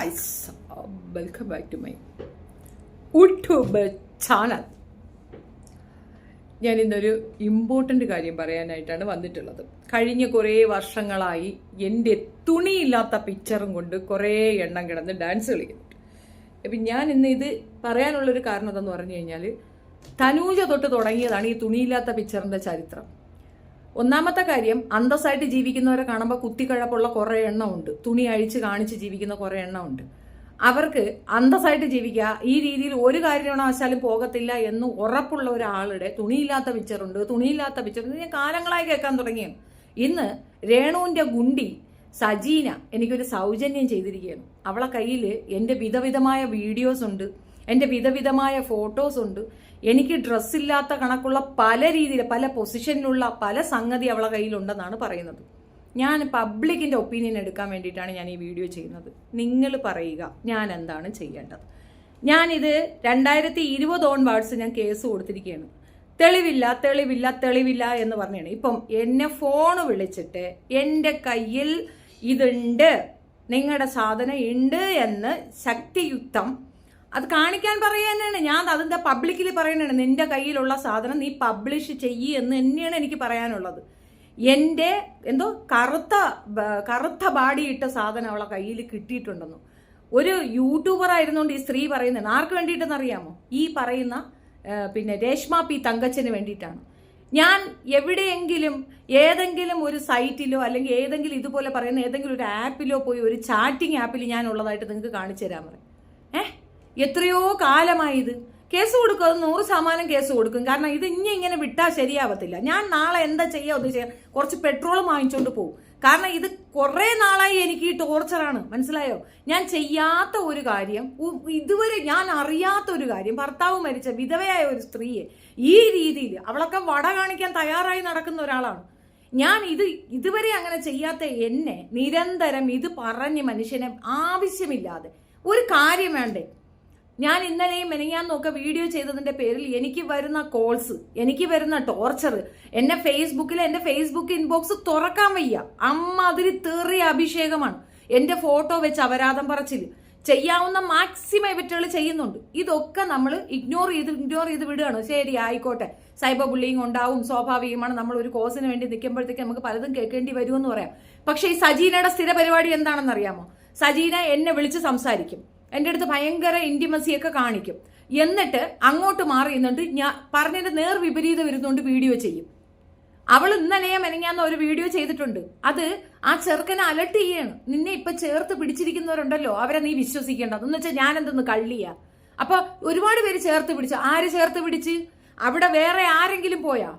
guys, welcome back to my YouTube channel. ഞാൻ ഇന്നൊരു important കാര്യം പറയാനായിട്ടാണ് വന്നിട്ടുള്ളത്. കഴിഞ്ഞ കുറേ വർഷങ്ങളായി എൻ്റെ തുണിയില്ലാത്ത പിക്ചറും കൊണ്ട് കുറേ എണ്ണം കിടന്ന് ഡാൻസ് കളിക്കുന്നുണ്ട്. അപ്പം ഞാൻ ഇന്ന് ഇത് പറയാനുള്ളൊരു കാരണം എന്താണെന്ന് പറഞ്ഞു കഴിഞ്ഞാൽ, തനൂജ തൊട്ട് തുടങ്ങിയതാണ് ഈ തുണിയില്ലാത്ത പിക്ചറിൻ്റെ ചരിത്രം. ഒന്നാമത്തെ കാര്യം, അന്തസ്സായിട്ട് ജീവിക്കുന്നവരെ കാണുമ്പോൾ കുത്തിക്കഴപ്പുള്ള കുറേ എണ്ണമുണ്ട്, തുണി അഴിച്ച് കാണിച്ച് ജീവിക്കുന്ന കുറേ എണ്ണമുണ്ട്. അവർക്ക് അന്തസ്സായിട്ട് ജീവിക്കുക, ഈ രീതിയിൽ ഒരു കാരണവശാലും പോകത്തില്ല എന്ന് ഉറപ്പുള്ള ഒരാളുടെ തുണിയില്ലാത്ത പിക്ചറുണ്ട് ഞാൻ കാലങ്ങളായി കേൾക്കാൻ തുടങ്ങിയാണ്. ഇന്ന് രേണുവിൻ്റെ ഗുണ്ടി സജീന എനിക്കൊരു സൗജന്യം ചെയ്തിരിക്കുകയാണ്. അവളെ കയ്യിൽ എൻ്റെ വിധവിധമായ വീഡിയോസ് ഉണ്ട്, എൻ്റെ വിധവിധമായ ഫോട്ടോസ് ഉണ്ട്. എനിക്ക് ഡ്രസ്സില്ലാത്ത കണക്കുള്ള പല രീതിയിൽ പല പൊസിഷനിലുള്ള പല സംഗതി അവളെ കയ്യിലുണ്ടെന്നാണ് പറയുന്നത്. ഞാൻ പബ്ലിക്കിൻ്റെ ഒപ്പീനിയൻ എടുക്കാൻ വേണ്ടിയിട്ടാണ് ഞാൻ ഈ വീഡിയോ ചെയ്യുന്നത്. നിങ്ങൾ പറയുക ഞാൻ എന്താണ് ചെയ്യേണ്ടത്. ഞാനിത് 2020 ഓൺവേർഡ്സ് ഞാൻ കേസ് കൊടുത്തിരിക്കുകയാണ്. തെളിവില്ല എന്ന് പറഞ്ഞാണ്. ഇപ്പം എന്നെ ഫോൺ വിളിച്ചിട്ട് എൻ്റെ കയ്യിൽ ഇതുണ്ട്, നിങ്ങളുടെ സാധനം ഉണ്ട് എന്ന് ശക്തിയുക്തം അത് കാണിക്കാൻ പറയാനാണ്. ഞാൻ അതിൻ്റെ പബ്ലിക്കിൽ പറയുന്നതാണ്, നിന്റെ കയ്യിലുള്ള സാധനം നീ പബ്ലിഷ് എന്ന് തന്നെയാണ് എനിക്ക് പറയാനുള്ളത്. എൻ്റെ എന്തോ കറുത്ത ബാഡി ഇട്ട സാധനം അവളെ കയ്യിൽ കിട്ടിയിട്ടുണ്ടെന്നു ഒരു യൂട്യൂബർ ആയിരുന്നുകൊണ്ട് ഈ സ്ത്രീ പറയുന്നതാണ്. ആർക്ക് വേണ്ടിയിട്ടെന്ന് അറിയാമോ? ഈ പറയുന്ന രേഷ്മ പി തങ്കച്ചന് വേണ്ടിയിട്ടാണ്. ഞാൻ എവിടെയെങ്കിലും ഏതെങ്കിലും ഒരു സൈറ്റിലോ അല്ലെങ്കിൽ ഏതെങ്കിലും ഇതുപോലെ പറയുന്ന ഏതെങ്കിലും ഒരു ആപ്പിലോ പോയി ഒരു ചാറ്റിംഗ് ആപ്പിൽ ഞാൻ ഉള്ളതായിട്ട് നിങ്ങൾക്ക് കാണിച്ചു തരാൻ പറയും. എത്രയോ കാലമായി ഇത് കേസ് കൊടുക്കും, അത് 100% കേസ് കൊടുക്കും. കാരണം ഇത് ഇങ്ങനെ വിട്ടാൽ ശരിയാവത്തില്ല. ഞാൻ നാളെ എന്താ ചെയ്യാം, കുറച്ച് പെട്രോൾ വാങ്ങിച്ചുകൊണ്ട് പോകും. കാരണം ഇത് കുറേ നാളായി എനിക്ക് ഈ ടോർച്ചറാണ്, മനസ്സിലായോ? ഞാൻ ചെയ്യാത്ത ഒരു കാര്യം, ഇതുവരെ ഞാൻ അറിയാത്ത ഒരു കാര്യം, ഭർത്താവ് മരിച്ച വിധവയായ ഒരു സ്ത്രീയെ ഈ രീതിയിൽ അവളൊക്കെ വട കാണിക്കാൻ തയ്യാറായി നടക്കുന്ന ഒരാളാണ് ഞാൻ. ഇതുവരെ അങ്ങനെ ചെയ്യാത്ത എന്നെ നിരന്തരം ഇത് പറഞ്ഞ് മനുഷ്യനെ ആവശ്യമില്ലാതെ ഒരു കാര്യം വേണ്ടേ. ഞാൻ ഇന്നലെയും മെനങ്ങാന്നൊക്കെ വീഡിയോ ചെയ്തതിന്റെ പേരിൽ എനിക്ക് വരുന്ന കോൾസ്, എനിക്ക് വരുന്ന ടോർച്ചർ, എൻ്റെ ഫേസ്ബുക്ക് ഇൻബോക്സ് തുറക്കാൻ വയ്യ. അതിൽ തെറിയ അഭിഷേകമാണ്. എൻ്റെ ഫോട്ടോ വെച്ച് അപരാധം പറച്ചിൽ ചെയ്യാവുന്ന മാക്സിമം ഇവറ്റുകൾ ചെയ്യുന്നുണ്ട്. ഇതൊക്കെ നമ്മൾ ഇഗ്നോർ ചെയ്ത് വിടുകയാണ്. ശരി, ആയിക്കോട്ടെ, സൈബർ ബുള്ളിങ് ഉണ്ടാവും, സ്വാഭാവികമാണ്. നമ്മൾ ഒരു കോസിന് വേണ്ടി നിൽക്കുമ്പോഴത്തേക്ക് നമുക്ക് പലതും കേൾക്കേണ്ടി വരുമെന്ന് പറയാം. പക്ഷേ ഈ സജീനയുടെ സ്ഥിര പരിപാടി എന്താണെന്ന് അറിയാമോ? സജീന എന്നെ വിളിച്ച് സംസാരിക്കും, എൻ്റെ അടുത്ത് ഭയങ്കര ഇൻറ്റിമസിയൊക്കെ കാണിക്കും, എന്നിട്ട് അങ്ങോട്ട് മാറി നിന്നിട്ട് ഞാൻ പറഞ്ഞതിന്റെ നേർ വിപരീതം വരുന്നുകൊണ്ട് വീഡിയോ ചെയ്യും. അവൾ ഇന്നലെ മെനങ്ങാന്ന് ഒരു വീഡിയോ ചെയ്തിട്ടുണ്ട്. അത് ആ ചെറുക്കനെ അലർട്ട് ചെയ്യാണ്. നിന്നെ ഇപ്പൊ ചേർത്ത് പിടിച്ചിരിക്കുന്നവരുണ്ടല്ലോ, അവരെ നീ വിശ്വസിക്കേണ്ടത് എന്ന് വെച്ചാൽ ഞാൻ എന്തെന്ന് കള്ളിയാ. അപ്പൊ ഒരുപാട് പേര് ചേർത്ത് പിടിച്ചു. ആര് ചേർത്ത് പിടിച്ച്? അവിടെ വേറെ ആരെങ്കിലും പോയാ?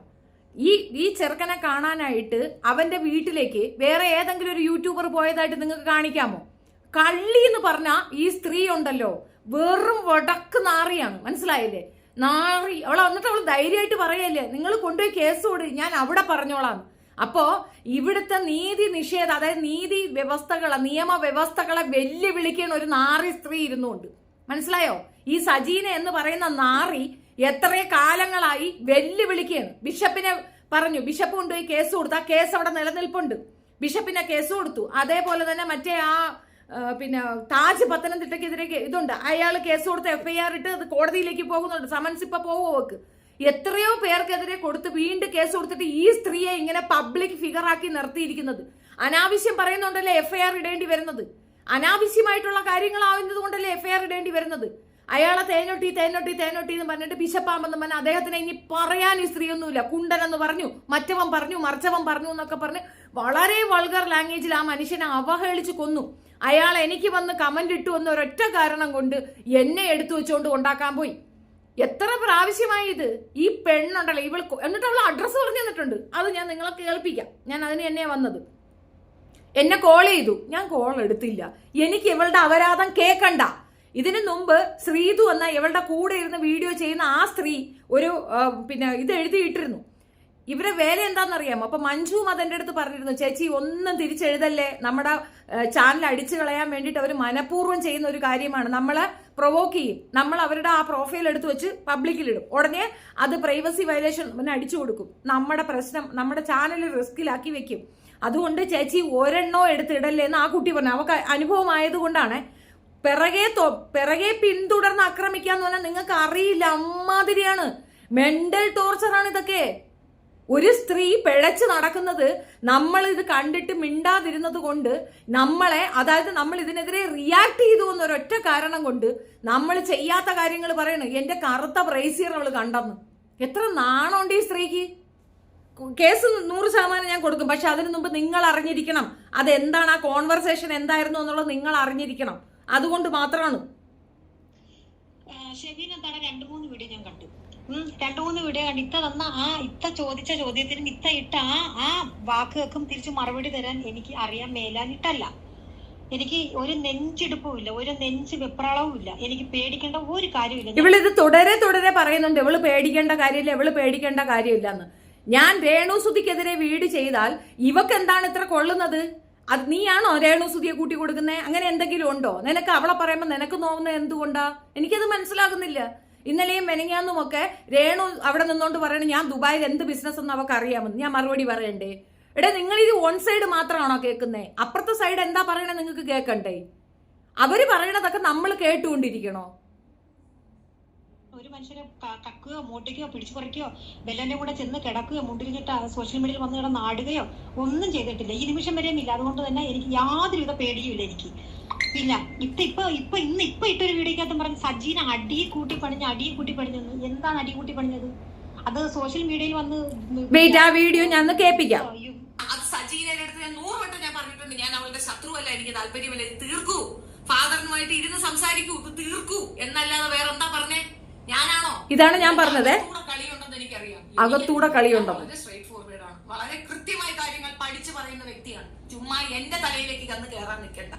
ഈ ചെറുക്കനെ കാണാനായിട്ട് അവന്റെ വീട്ടിലേക്ക് വേറെ ഏതെങ്കിലും ഒരു യൂട്യൂബർ പോയതായിട്ട് നിങ്ങൾക്ക് കാണിക്കാമോ? കള്ളി എന്ന് പറഞ്ഞ ഈ സ്ത്രീ ഉണ്ടല്ലോ, വെറും വടക്ക് നാറിയാണ്, മനസ്സിലായില്ലേ? നാറി. എന്നിട്ട് അവൾ ധൈര്യമായിട്ട് പറയല്ലേ, നിങ്ങൾ കൊണ്ടുപോയി കേസ് കൊടു, ഞാൻ അവിടെ പറഞ്ഞോളാം. അപ്പോ ഇവിടുത്തെ നീതി നിഷേധം, അതായത് നീതി വ്യവസ്ഥകളെ, നിയമവ്യവസ്ഥകളെ വെല്ലുവിളിക്കുന്ന ഒരു നാറി സ്ത്രീ ഇരുന്നുകൊണ്ട്, മനസ്സിലായോ? ഈ സജീന എന്ന് പറയുന്ന നാറി എത്രയോ കാലങ്ങളായി വെല്ലുവിളിക്കുകയാണ്. ബിഷപ്പിനെ പറഞ്ഞു, ബിഷപ്പ് കൊണ്ടുപോയി കേസ് കൊടുത്തു. ആ കേസ് അവിടെ നിലനിൽപ്പുണ്ട്. ബിഷപ്പിനെ കേസ് കൊടുത്തു. അതേപോലെ തന്നെ മറ്റേ താജ് പത്തനംതിട്ടയ്ക്കെതിരെ ഇതുണ്ട്, അയാൾ കേസ് കൊടുത്ത് FIR ഇട്ട് അത് കോടതിയിലേക്ക് പോകുന്നുണ്ട്. സമൻസ് ഇപ്പൊ പോവുക. എത്രയോ പേർക്കെതിരെ കൊടുത്ത് വീണ്ടും കേസ് കൊടുത്തിട്ട് ഈ സ്ത്രീയെ ഇങ്ങനെ പബ്ലിക് ഫിഗർ ആക്കി നിർത്തിയിരിക്കുന്നത്. അനാവശ്യം പറയുന്നുണ്ടല്ലേ FIR ഇടേണ്ടി വരുന്നത്, അനാവശ്യമായിട്ടുള്ള കാര്യങ്ങളാവുന്നത് കൊണ്ടല്ലേ FIR ഇടേണ്ടി വരുന്നത്. അയാളെ തേനൊട്ടി എന്ന് പറഞ്ഞിട്ട് ബിഷപ്പാമെന്ന് പറഞ്ഞാൽ അദ്ദേഹത്തിന് ഇനി പറയാൻ ഈ സ്ത്രീ ഒന്നുമില്ല. കുണ്ടനെന്ന് പറഞ്ഞു, മറ്റവൻ പറഞ്ഞു, മറിച്ചവൻ പറഞ്ഞു എന്നൊക്കെ പറഞ്ഞ് വളരെ വൾഗർ ലാംഗ്വേജിൽ ആ മനുഷ്യനെ അവഹേളിച്ച് കൊന്നു. അയാൾ എനിക്ക് വന്ന് കമന്റ് ഇട്ടു എന്ന ഒരൊറ്റ കാരണം കൊണ്ട് എന്നെ എടുത്തു വെച്ചുകൊണ്ട് ഉണ്ടാക്കാൻ പോയി. എത്ര പ്രാവശ്യമായി ഇത് ഈ പെണ്ണുണ്ടല്ലോ ഇവൾ. എന്നിട്ട് അവൾ അഡ്രസ്സ് പറഞ്ഞു തന്നിട്ടുണ്ട്. അത് ഞാൻ നിങ്ങളെ കേൾപ്പിക്കാം. ഞാൻ അതിന് എന്നെ വന്നത്, എന്നെ കോൾ ചെയ്തു, ഞാൻ കോൾ എടുത്തില്ല. എനിക്ക് ഇവളുടെ അപരാധം കേൾക്കണ്ട. ഇതിനു മുമ്പ് ശ്രീതു എന്ന ഇവളുടെ കൂടെ ഇരുന്ന് വീഡിയോ ചെയ്യുന്ന ആ സ്ത്രീ ഒരു ഇത് എഴുതിയിട്ടിരുന്നു. ഇവരെ വേല എന്താണെന്നറിയാമോ? അപ്പൊ മഞ്ജു അതെന്റെ അടുത്ത് പറഞ്ഞിരുന്നു, ചേച്ചി ഒന്നും തിരിച്ചെഴുതല്ലേ, നമ്മുടെ ചാനൽ അടിച്ചു കളയാൻ വേണ്ടിയിട്ട് അവർ മനഃപൂർവ്വം ചെയ്യുന്ന ഒരു കാര്യമാണ്, നമ്മളെ പ്രൊവോക്ക് ചെയ്യും, നമ്മൾ അവരുടെ ആ പ്രൊഫൈൽ എടുത്ത് വെച്ച് പബ്ലിക്കിലിടും, ഉടനെ അത് പ്രൈവസി വയലേഷൻ അടിച്ചു കൊടുക്കും, നമ്മുടെ പ്രശ്നം നമ്മുടെ ചാനൽ റിസ്കിലാക്കി വെക്കും. അതുകൊണ്ട് ചേച്ചി ഒരെണ്ണോ എടുത്തിടല്ലേ എന്ന് ആ കുട്ടി പറഞ്ഞു. അവൾക്ക് അനുഭവം ആയതുകൊണ്ടാണ്. പിറകെ പിന്തുടർന്ന് ആക്രമിക്കാന്ന് പറഞ്ഞാൽ നിങ്ങൾക്ക് അറിയില്ല, അമ്മാതിരിയാണ്. മെന്റൽ ടോർച്ചറാണ് ഇതൊക്കെ. ഒരു സ്ത്രീ പിഴച്ചു നടക്കുന്നത് നമ്മൾ ഇത് കണ്ടിട്ട് മിണ്ടാതിരുന്നത് കൊണ്ട് നമ്മളെ, അതായത് നമ്മൾ ഇതിനെതിരെ റിയാക്ട് ചെയ്തു എന്നൊരൊറ്റ കാരണം കൊണ്ട് നമ്മൾ ചെയ്യാത്ത കാര്യങ്ങൾ പറയണു. എന്റെ കറുത്ത ബ്രേസിയർ അവള് കണ്ടെന്ന്. എത്ര നാണമുണ്ട് ഈ സ്ത്രീക്ക്. കേസ് 100% ഞാൻ കൊടുക്കും. പക്ഷെ അതിനു മുമ്പ് നിങ്ങൾ അറിഞ്ഞിരിക്കണം അതെന്താണ്, ആ കോൺവെർസേഷൻ എന്തായിരുന്നു എന്നുള്ളത് നിങ്ങൾ അറിഞ്ഞിരിക്കണം. അതുകൊണ്ട് മാത്രമാണ്. ഷെബീൻ എന്താണ് 2-3 വീഡിയോ ഞാൻ കണ്ടു. 2-3 വീഡിയോ കണ്ട് ഇത്ത തന്ന ഇത്ത ചോദിച്ച ചോദ്യത്തിനും ഇത്ത ഇട്ട ആ വാക്കുകൾക്കും തിരിച്ചു മറുപടി തരാൻ എനിക്ക് അറിയാൻ മേലാഞ്ഞിട്ടല്ല. എനിക്ക് ഒരു നെഞ്ചെടുപ്പും ഇല്ല, ഒരു നെഞ്ച് വെപ്രാളവും ഇല്ല. എനിക്ക് പേടിക്കേണ്ട ഒരു കാര്യമില്ല. ഇവളിത് തുടരെ പറയുന്നുണ്ട്, ഇവള് പേടിക്കേണ്ട കാര്യമില്ല എന്ന്. ഞാൻ രേണുസുതിക്കെതിരെ വീട് ചെയ്താൽ ഇവക്ക് എന്താണ് ഇത്ര കൊള്ളുന്നത്? അത് നീയാണോ രേണുസുതിയെ കൂട്ടി കൊടുക്കുന്നത്? അങ്ങനെ എന്തെങ്കിലും ഉണ്ടോ നിനക്ക്? അവളെ പറയുമ്പോൾ നിനക്ക് നോവുന്നത് എന്തുകൊണ്ടാ? എനിക്കത് മനസ്സിലാകുന്നില്ല. ഇന്നലെയും മെനങ്ങാന്നും ഒക്കെ രേണു അവിടെ നിന്നോണ്ട് പറയണേ ഞാൻ ദുബായിൽ എന്ത് ബിസിനസ് എന്ന് അവർക്ക് അറിയാമെന്ന്. ഞാൻ മറുപടി പറയണ്ടേ? എടാ, നിങ്ങൾ ഇത് വൺ സൈഡ് മാത്രമാണോ കേൾക്കുന്നേ? അപ്പുറത്തെ സൈഡ് എന്താ പറയണേ നിങ്ങൾക്ക് കേൾക്കണ്ടേ? അവര് പറയണതൊക്കെ നമ്മൾ കേട്ടുകൊണ്ടിരിക്കണോ? ഒരു മനുഷ്യരെ കക്കുകയോ മൂട്ടിക്കുകയോ പിടിച്ചു പറിക്കുകയോ ബെല്ലന്റെ കൂടെ ചെന്ന് കിടക്കുകയോ മുണ്ടിരിഞ്ഞിട്ട് സോഷ്യൽ മീഡിയയിൽ വന്ന് കിടന്ന് ആടുകയോ ഒന്നും ചെയ്തിട്ടില്ല. ഈ നിമിഷം വരെയും ഇല്ല. അതുകൊണ്ട് തന്നെ എനിക്ക് യാതൊരുവിധ പേടിയും ഇല്ല. എനിക്ക് ഇല്ല. ഇപ്പൊ ഇട്ടൊരു വീഡിയോക്കകത്തും പറഞ്ഞ് സജീന അടിയെ കൂട്ടി പണിഞ്ഞെന്ന്. എന്താണ് അടി കൂട്ടി പണിഞ്ഞത്? അത് സോഷ്യൽ മീഡിയയിൽ വന്ന് വീഡിയോ ഞാൻ കേൾപ്പിക്കാം. അത് സജീനയുടെ അടുത്ത് ഞാൻ 100 വട്ടം ഞാൻ പറഞ്ഞിട്ടുണ്ട്. ഞാൻ അവളുടെ ശത്രുവല്ല, എനിക്ക് താല്പര്യമല്ല, തീർക്കൂ, ഫാദറിനുമായിട്ട് ഇരുന്ന് സംസാരിക്കൂ, തീർക്കൂ എന്നല്ലാതെ വേറെ എന്താ പറഞ്ഞേ? ഞാനാണോ? ഇതാണ് ഞാൻ പറഞ്ഞത്. കളിയുണ്ടെന്ന് എനിക്കറിയാം. അകത്തൂടെ കളിയുണ്ടോ? സ്ട്രേറ്റ് ഫോർവേഡ് ആണ്, വളരെ കൃത്യമായ കാര്യങ്ങൾ പഠിച്ചു പറയുന്ന വ്യക്തിയാണ്. ചുമ്മാ എന്റെ തലയിലേക്ക് കന്ന് കയറാൻ നിൽക്കണ്ട.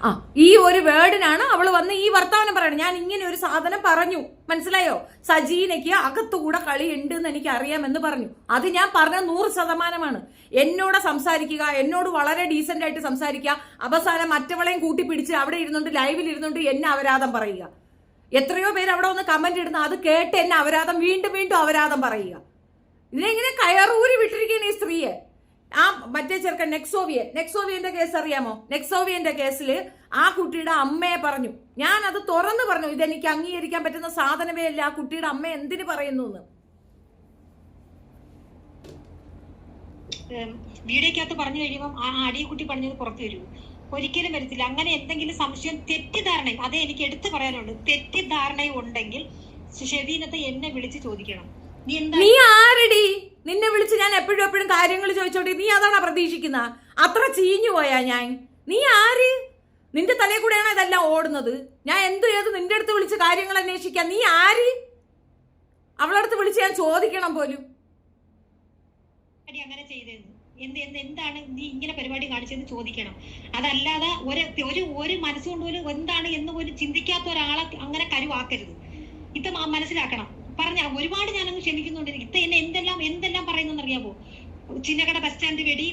ഈ ഒരു വേർഡിനാണ് അവള് വന്ന് ഈ വർത്തമാനം പറയണം. ഞാൻ ഇങ്ങനെ ഒരു സാധനം പറഞ്ഞു, മനസ്സിലായോ? സജീനയ്ക്ക് അകത്തുകൂടെ കളി ഉണ്ട് എന്ന് എനിക്ക് അറിയാമെന്ന് പറഞ്ഞു. അത് ഞാൻ പറഞ്ഞ 100%. എന്നോട് സംസാരിക്കുക, എന്നോട് വളരെ ഡീസന്റ് ആയിട്ട് സംസാരിക്കുക, അവസാനം മറ്റവളെയും കൂട്ടിപ്പിടിച്ച് അവിടെ ഇരുന്നുകൊണ്ട് ലൈവിൽ ഇരുന്നുകൊണ്ട് എന്നെ അപരാധം പറയുക. എത്രയോ പേര് അവിടെ ഒന്ന് കമന്റ് ഇടുന്ന, അത് കേട്ട് എന്നെ അപരാധം വീണ്ടും അപരാധം പറയുക. ഇതിനെങ്ങനെ കയറൂരി വിട്ടിരിക്കുകയാണ് ഈ സ്ത്രീയെ. ആ മറ്റേ ചെറുക്കൻ നെക്സോവിയന്റെ കേസ് അറിയാമോ? നെക്സോവിയന്റെ കേസിൽ ആ കുട്ടിയുടെ അമ്മയെ പറഞ്ഞു. ഞാൻ അത് തുറന്നു പറഞ്ഞു, ഇതെനിക്ക് അംഗീകരിക്കാൻ പറ്റുന്ന സാധനമേ അല്ല. ആ കുട്ടിയുടെ അമ്മ എന്തിനു പറയുന്നു എന്ന്. വീഡിയോക്കകത്ത് പറഞ്ഞു കഴിയുമ്പോൾ ആ അടിയക്കുട്ടി പറഞ്ഞത് പുറത്തു വരൂ? ഒരിക്കലും വരത്തില്ല. അങ്ങനെ എന്തെങ്കിലും സംശയം, തെറ്റിദ്ധാരണയും, അതേ എനിക്ക് എടുത്തു പറയാനുണ്ട്. തെറ്റിദ്ധാരണയും ഉണ്ടെങ്കിൽ ഷെബീനത്തെ എന്നെ വിളിച്ച് ചോദിക്കണം. നീ ആരടി? നിന്നെ വിളിച്ച് ഞാൻ എപ്പോഴും കാര്യങ്ങൾ ചോദിച്ചോണ്ടി നീ അതാണോ പ്രതീക്ഷിക്കുന്ന? അത്ര ചീഞ്ഞു പോയാ ഞാൻ? നീ ആര്? നിന്റെ തലയിൽ കൂടെയാണോ ഇതെല്ലാം ഓടുന്നത്? ഞാൻ എന്ത് നിന്റെ അടുത്ത് വിളിച്ച് കാര്യങ്ങൾ അന്വേഷിക്കാൻ? നീ ആര്? അവളടുത്ത് വിളിച്ച് ഞാൻ ചോദിക്കണം പോലും. അങ്ങനെ ചെയ്തെന്ന് എന്താണ് നീ ഇങ്ങനെ പരിപാടി കാണിച്ചെന്ന് ചോദിക്കണം. അതല്ലാതെ ഒരു മനസ്സുകൊണ്ട് പോലും എന്താണ് എന്ന് പോലും ചിന്തിക്കാത്ത ഒരാളെ അങ്ങനെ കരുവാക്കരുത്. ഇത് മനസ്സിലാക്കണം. പറഞ്ഞ ഒരുപാട് ഞാനങ്ങ് ക്ഷമിക്കുന്നുണ്ട്. ഇത്ത എന്നെ എന്തെല്ലാം പറയുന്നെന്ന് അറിയാമോ? ചിന്നക്കട ബസ് സ്റ്റാൻഡ് വെടി,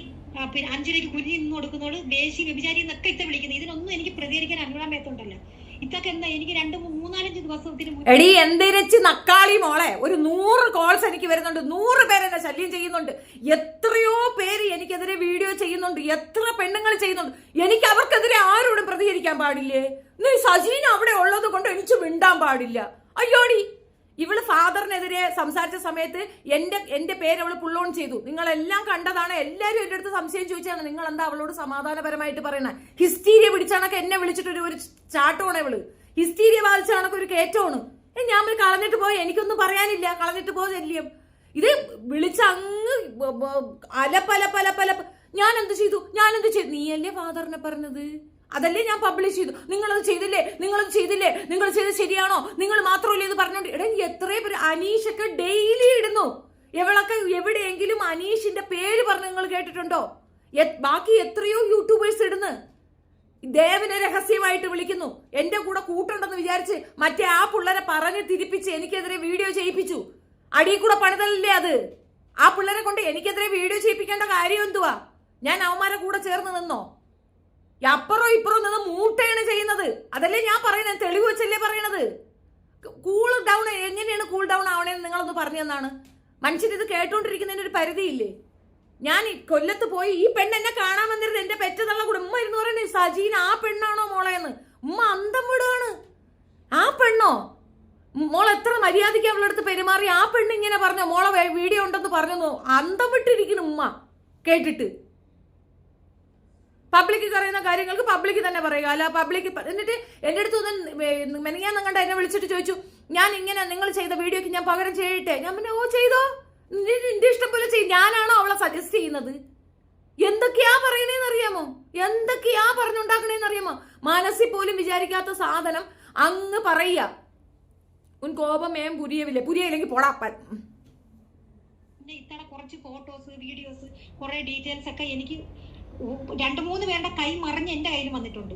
പിന്നെ 5 രൂപയ്ക്ക് കുഞ്ഞി നിന്ന് കൊടുക്കുന്നോട് വേശി വ്യഭിചാരി എന്നൊക്കെ ഇത്ത വിളിക്കുന്നത്. ഇതിനൊന്നും എനിക്ക് പ്രതികരിക്കാൻ അനുകൂലം മേത്തോണ്ടല്ല. ഇതൊക്കെ എന്താ എനിക്ക് 2-3-4 ദിവസത്തിന് എടി എന്തിരച്ച് നക്കാളി മോളെ, ഒരു 100 കോൾസ് എനിക്ക് വരുന്നുണ്ട്. 100 പേരെന്നെ ശല്യം ചെയ്യുന്നുണ്ട്. എത്രയോ പേര് എനിക്കെതിരെ വീഡിയോ ചെയ്യുന്നുണ്ട്. എത്ര പെണ്ണുങ്ങൾ ചെയ്യുന്നുണ്ട്. എനിക്ക് അവർക്കെതിരെ ആരോടും പ്രതികരിക്കാൻ പാടില്ലേ? നീ സജീന അവിടെ ഉള്ളത് കൊണ്ട് എനിക്ക് മിണ്ടാൻ പാടില്ല? അയ്യോടി, ഇവള് ഫാദറിനെതിരെ സംസാരിച്ച സമയത്ത് എന്റെ പേര് അവള് പുൾ ഓൺ ചെയ്തു. നിങ്ങളെല്ലാം കണ്ടതാണ്. എല്ലാരും എന്റെ അടുത്ത് സംശയം ചോദിച്ചാണ് നിങ്ങൾ എന്താ അവളോട് സമാധാനപരമായിട്ട് പറയണ? ഹിസ്റ്റീരിയ പിടിച്ചാണൊക്കെ എന്നെ വിളിച്ചിട്ട് ഒരു ചാട്ടമാണ് ഇവള്. ഹിസ്റ്റീരിയ ബാധിച്ചാണൊക്കെ ഒരു കയറ്റമാണ്. ഞാൻ കളഞ്ഞിട്ട് പോയി, എനിക്കൊന്നും പറയാനില്ല. കളഞ്ഞിട്ട് പോ ശല്യം. ഇത് വിളിച്ചങ്ങ് അലപ്പലപ്പലപ്പല. ഞാൻ എന്ത് ചെയ്തു? നീയല്ലേ ഫാദറിനെ പറഞ്ഞത്? അതല്ലേ ഞാൻ പബ്ലിഷ് ചെയ്തു. നിങ്ങളത് ചെയ്തില്ലേ? നിങ്ങൾ ചെയ്ത് ശരിയാണോ? നിങ്ങൾ മാത്രമല്ലേ ഇത് പറഞ്ഞോണ്ട്? എടാ, എത്രയോ പേര് അനീഷൊക്കെ ഡെയിലി ഇടുന്നു. എവളൊക്കെ എവിടെയെങ്കിലും അനീഷിന്റെ പേര് പറഞ്ഞ് നിങ്ങൾ കേട്ടിട്ടുണ്ടോ? ബാക്കി എത്രയോ യൂട്യൂബേഴ്സ് ഇടുന്നു. ദേവനെ രഹസ്യമായിട്ട് വിളിക്കുന്നു. എന്റെ കൂടെ കൂട്ടുണ്ടെന്ന് വിചാരിച്ച് മറ്റേ ആ പിള്ളേരെ പറഞ്ഞ് തിരിപ്പിച്ച് എനിക്കെതിരെ വീഡിയോ ചെയ്യിപ്പിച്ചു. അടിയിൽ കൂടെ പണിതല്ലേ അത്? ആ പിള്ളേരെ കൊണ്ട് എനിക്കെതിരെ വീഡിയോ ചെയ്യിപ്പിക്കേണ്ട കാര്യം എന്തുവാ? ഞാൻ അവന്മാരെ കൂടെ ചേർന്ന് നിന്നോ? അപ്പുറം ഇപ്പുറം നിന്ന് മൂട്ടയാണ് ചെയ്യുന്നത്. അതല്ലേ ഞാൻ പറയുന്നത്, തെളിവ് വെച്ചല്ലേ പറയണത്. കൂൾ ഡൗൺ എങ്ങനെയാണ് കൂൾ ഡൗൺ ആവണേന്ന് നിങ്ങളൊന്ന് പറഞ്ഞു തന്നാണ്. മനുഷ്യൻ ഇത് കേട്ടോണ്ടിരിക്കുന്നതിന് ഒരു പരിധിയില്ലേ? ഞാൻ കൊല്ലത്ത് പോയി ഈ പെണ്ണ് എന്നെ കാണാൻ വന്നിരുന്നത് എന്റെ പെറ്റതള്ള കൂടെ ഉമ്മ ഇരുന്ന് പറയുന്നത് സജീന ആ പെണ്ണാണോ മോളെന്ന്. ഉമ്മ അന്തം വിടുകയാണ്. ആ പെണ്ണോ? മോൾ എത്ര മര്യാദയ്ക്ക് അവളുടെ അടുത്ത് പെരുമാറി? ആ പെണ്ണ് ഇങ്ങനെ പറഞ്ഞോ? മോളെ വീഡിയോ ഉണ്ടെന്ന് പറഞ്ഞു. അന്തം വിട്ടിരിക്കുന്നു ഉമ്മ കേട്ടിട്ട്. പബ്ലിക്ക് പറയുന്ന കാര്യങ്ങൾക്ക് പബ്ലിക്ക് തന്നെ പറയുക, അല്ല പബ്ലിക്ക്. എന്നിട്ട് എൻ്റെ അടുത്ത് ഒന്ന് മെനങ്ങാൻ കണ്ട എന്നെ വിളിച്ചിട്ട് ചോദിച്ചു, ഞാൻ ഇങ്ങനെ നിങ്ങൾ ചെയ്ത വീഡിയോക്ക് ഞാൻ പകരം ചെയ്യട്ടെ? ഞാൻ പിന്നെ ഓ ചെയ്തോ, നിന്റെ ഇഷ്ടം പോലെ ചെയ്യും. ഞാനാണോ അവളെ സജസ്റ്റ് ചെയ്യുന്നത്? എന്തൊക്കെയാ പറയണേന്ന് അറിയാമോ? എന്തൊക്കെയാ പറഞ്ഞുണ്ടാക്കണേന്ന് അറിയാമോ? മനസ്സിൽ പോലും വിചാരിക്കാത്ത സാധനം അങ്ങ് പറയുക. ഉൻ കോപം ഏം പുരിയവില്ലേ? പുരിയില്ലെങ്കിൽ പൊടാപ്പൻ. ഇത്തവണ കുറച്ച് ഫോട്ടോസ്, വീഡിയോസ്, കുറെ ഡീറ്റെയിൽസ് ഒക്കെ എനിക്ക് 2-3 പേരുടെ കൈ മറിഞ്ഞ് എന്റെ കയ്യിൽ വന്നിട്ടുണ്ട്.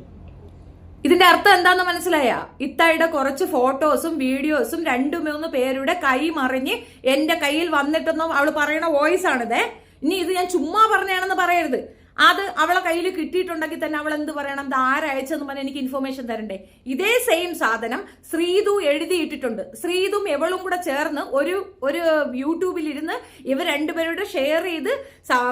ഇതിന്റെ അർത്ഥം എന്താന്ന് മനസ്സിലായ? ഇത്തായുടെ കുറച്ച് ഫോട്ടോസും വീഡിയോസും 2-3 പേരുടെ കൈ മറിഞ്ഞ് എന്റെ കയ്യിൽ വന്നിട്ടെന്നും അവള് പറയണ വോയിസ് ആണിതേ. ഇനി ഇത് ഞാൻ ചുമ്മാ പറഞ്ഞാണെന്ന് പറയരുത്. അത് അവളെ കയ്യിൽ കിട്ടിയിട്ടുണ്ടെങ്കിൽ തന്നെ അവൾ എന്ത് പറയണം? ഇത് ആരയച്ചെന്ന് പറഞ്ഞാൽ എനിക്ക് ഇൻഫർമേഷൻ തരണ്ടേ? ഇതേ സെയിം സാധനം ശ്രീതു എഴുതിയിട്ടിട്ടുണ്ട്. ശ്രീതും എവളും കൂടെ ചേർന്ന് ഒരു യൂട്യൂബിൽ ഇരുന്ന് ഇവർ രണ്ടുപേരുടെ ഷെയർ ചെയ്ത്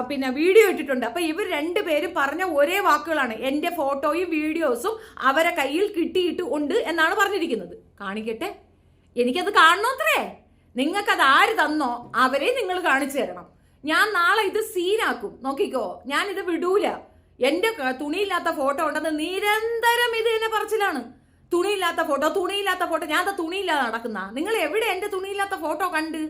പിന്നെ വീഡിയോ ഇട്ടിട്ടുണ്ട്. അപ്പൊ ഇവർ രണ്ടുപേരും പറഞ്ഞ ഒരേ വാക്കുകളാണ്. എന്റെ ഫോട്ടോയും വീഡിയോസും അവരെ കയ്യിൽ കിട്ടിയിട്ട് ഉണ്ട് എന്നാണ് പറഞ്ഞിരിക്കുന്നത്. കാണിക്കട്ടെ, എനിക്കത് കാണണോത്രേ. നിങ്ങൾക്കത് ആര് തന്നോ അവരെ നിങ്ങൾ കാണിച്ചു തരണം. ഞാൻ നാളെ ഇത് സീനാക്കും, നോക്കിക്കോ. ഞാൻ ഇത് വിടൂല. എന്റെ തുണിയില്ലാത്ത ഫോട്ടോ ഉണ്ടെന്ന് നിരന്തരം ഇത് തന്നെ പറച്ചിലാണ്. തുണിയില്ലാത്ത ഫോട്ടോ. ഞാൻ തുണിയില്ലാതെ നടക്കുന്ന. നിങ്ങൾ എവിടെ എന്റെ തുണിയില്ലാത്ത ഫോട്ടോ കണ്ട്?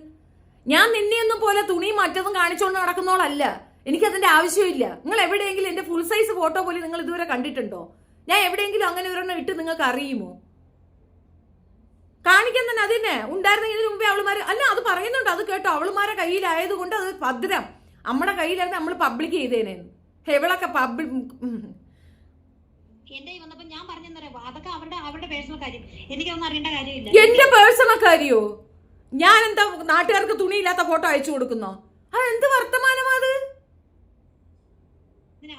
ഞാൻ നിന്നെയൊന്നും പോലെ തുണി മറ്റതും കാണിച്ചുകൊണ്ട് നടക്കുന്നോളല്ല. എനിക്കതിന്റെ ആവശ്യമില്ല. നിങ്ങൾ എവിടെയെങ്കിലും എന്റെ ഫുൾ സൈസ് ഫോട്ടോ പോലും നിങ്ങൾ ഇതുവരെ കണ്ടിട്ടുണ്ടോ? ഞാൻ എവിടെയെങ്കിലും അങ്ങനെ ഒരെണ്ണം ഇട്ട് നിങ്ങൾക്ക് അറിയുമോ? കാണിക്കാൻ തന്നെ അതിനെ ഉണ്ടായിരുന്നെങ്കിൽ ഇതിനു മുമ്പേ അവളുമാര് അല്ല അത് പറയുന്നുണ്ട്. അത് കേട്ടോ, അവളുമാരെ കയ്യിലായതുകൊണ്ട് അത് ഭദ്രം. നമ്മുടെ കയ്യിലായിരുന്നു നമ്മൾ പബ്ലിക് ചെയ്തേനെ. എവളൊക്കെ പബ്ലിക് എന്റെ വന്നപ്പോ ഞാൻ പറഞ്ഞെന്നറിയാം, അതൊക്കെ അവരുടെ പേഴ്സണൽ കാര്യം. എനിക്കൊന്നും അറിയേണ്ട കാര്യമില്ല. എന്റെ പേഴ്സണൽ കാര്യോ? ഞാൻ എന്താ നാട്ടുകാർക്ക് തുണിയില്ലാത്ത ഫോട്ടോ അയച്ചു കൊടുക്കുന്നോ? എന്ത് വർത്തമാനമാ അത്?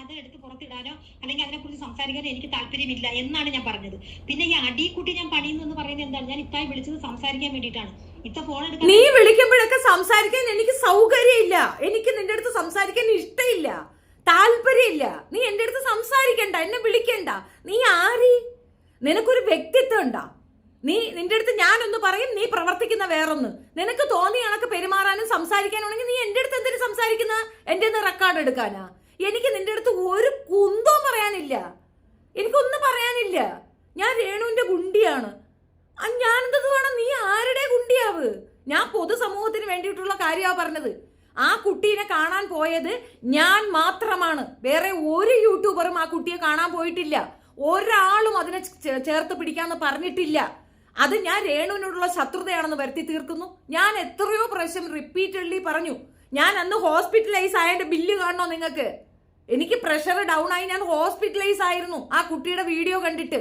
അത് എടുത്ത് പുറത്തിടാനോ അല്ലെങ്കിൽ അതിനെക്കുറിച്ച് സംസാരിക്കാനോ എനിക്ക് താല്പര്യമില്ല എന്നാണ് ഞാൻ പറഞ്ഞത്. പിന്നെ ഈ അടിക്കുട്ടി ഞാൻ പണിയുന്നു എന്ന് പറയുന്നത് എന്താണ്? ഞാൻ ഇത്തായി വിളിച്ചത് സംസാരിക്കാൻ വേണ്ടിയിട്ടാണ്. ഇത്ത ഫോൺ എടുക്കാൻ നീ വിളിക്കുമ്പോഴൊക്കെ സംസാരിക്കാൻ എനിക്ക് സൗകര്യമില്ല. എനിക്ക് നിന്റെ അടുത്ത് സംസാരിക്കാൻ ഇഷ്ടമില്ല, താല്പര്യമില്ല. നീ എന്റെ അടുത്ത് സംസാരിക്കണ്ട, എന്നെ വിളിക്കണ്ട. നീ ആര്? നിനക്കൊരു വ്യക്തിത്വം ഉണ്ടാ? നിന്റെ അടുത്ത് ഞാനൊന്ന് പറയും, നീ പ്രവർത്തിക്കുന്ന വേറൊന്ന്. നിനക്ക് തോന്നി കണക്ക് പെരുമാറാനും സംസാരിക്കാനുണ്ടെങ്കിൽ നീ എന്റെ അടുത്ത് എന്തിനു സംസാരിക്കുന്ന? എന്റെ റെക്കോർഡ് എടുക്കാനാ? എനിക്ക് നിന്റെ അടുത്ത് ഒരു കുന്തവും പറയാനില്ല. എനിക്കൊന്നും പറയാനില്ല. ഞാൻ രേണുവിന്റെ ഗുണ്ടിയാണ്. ഞാനെന്തത് വേണം? നീ ആരുടെ ഗുണ്ടിയാവ്? ഞാൻ പൊതുസമൂഹത്തിന് വേണ്ടിയിട്ടുള്ള കാര്യമാണ് പറഞ്ഞത്. ആ കുട്ടീനെ കാണാൻ പോയത് ഞാൻ മാത്രമാണ്. വേറെ ഒരു യൂട്യൂബറും ആ കുട്ടിയെ കാണാൻ പോയിട്ടില്ല. ഒരാളും അതിനെ ചേർത്ത് പിടിക്കാന്ന് പറഞ്ഞിട്ടില്ല. അത് ഞാൻ രേണുവിനോടുള്ള ശത്രുതയാണെന്ന് വരുത്തി തീർക്കുന്നു. ഞാൻ എത്രയോ പ്രാവശ്യം റിപ്പീറ്റഡ്ലി പറഞ്ഞു. ഞാൻ അന്ന് ഹോസ്പിറ്റലൈസ് ആയതിന്റെ ബില്ല് കാണണോ നിങ്ങൾക്ക്? എനിക്ക് പ്രഷർ ഡൗൺ ആയി ഞാൻ ഹോസ്പിറ്റലൈസ് ആയിരുന്നു ആ കുട്ടിയുടെ വീഡിയോ കണ്ടിട്ട്.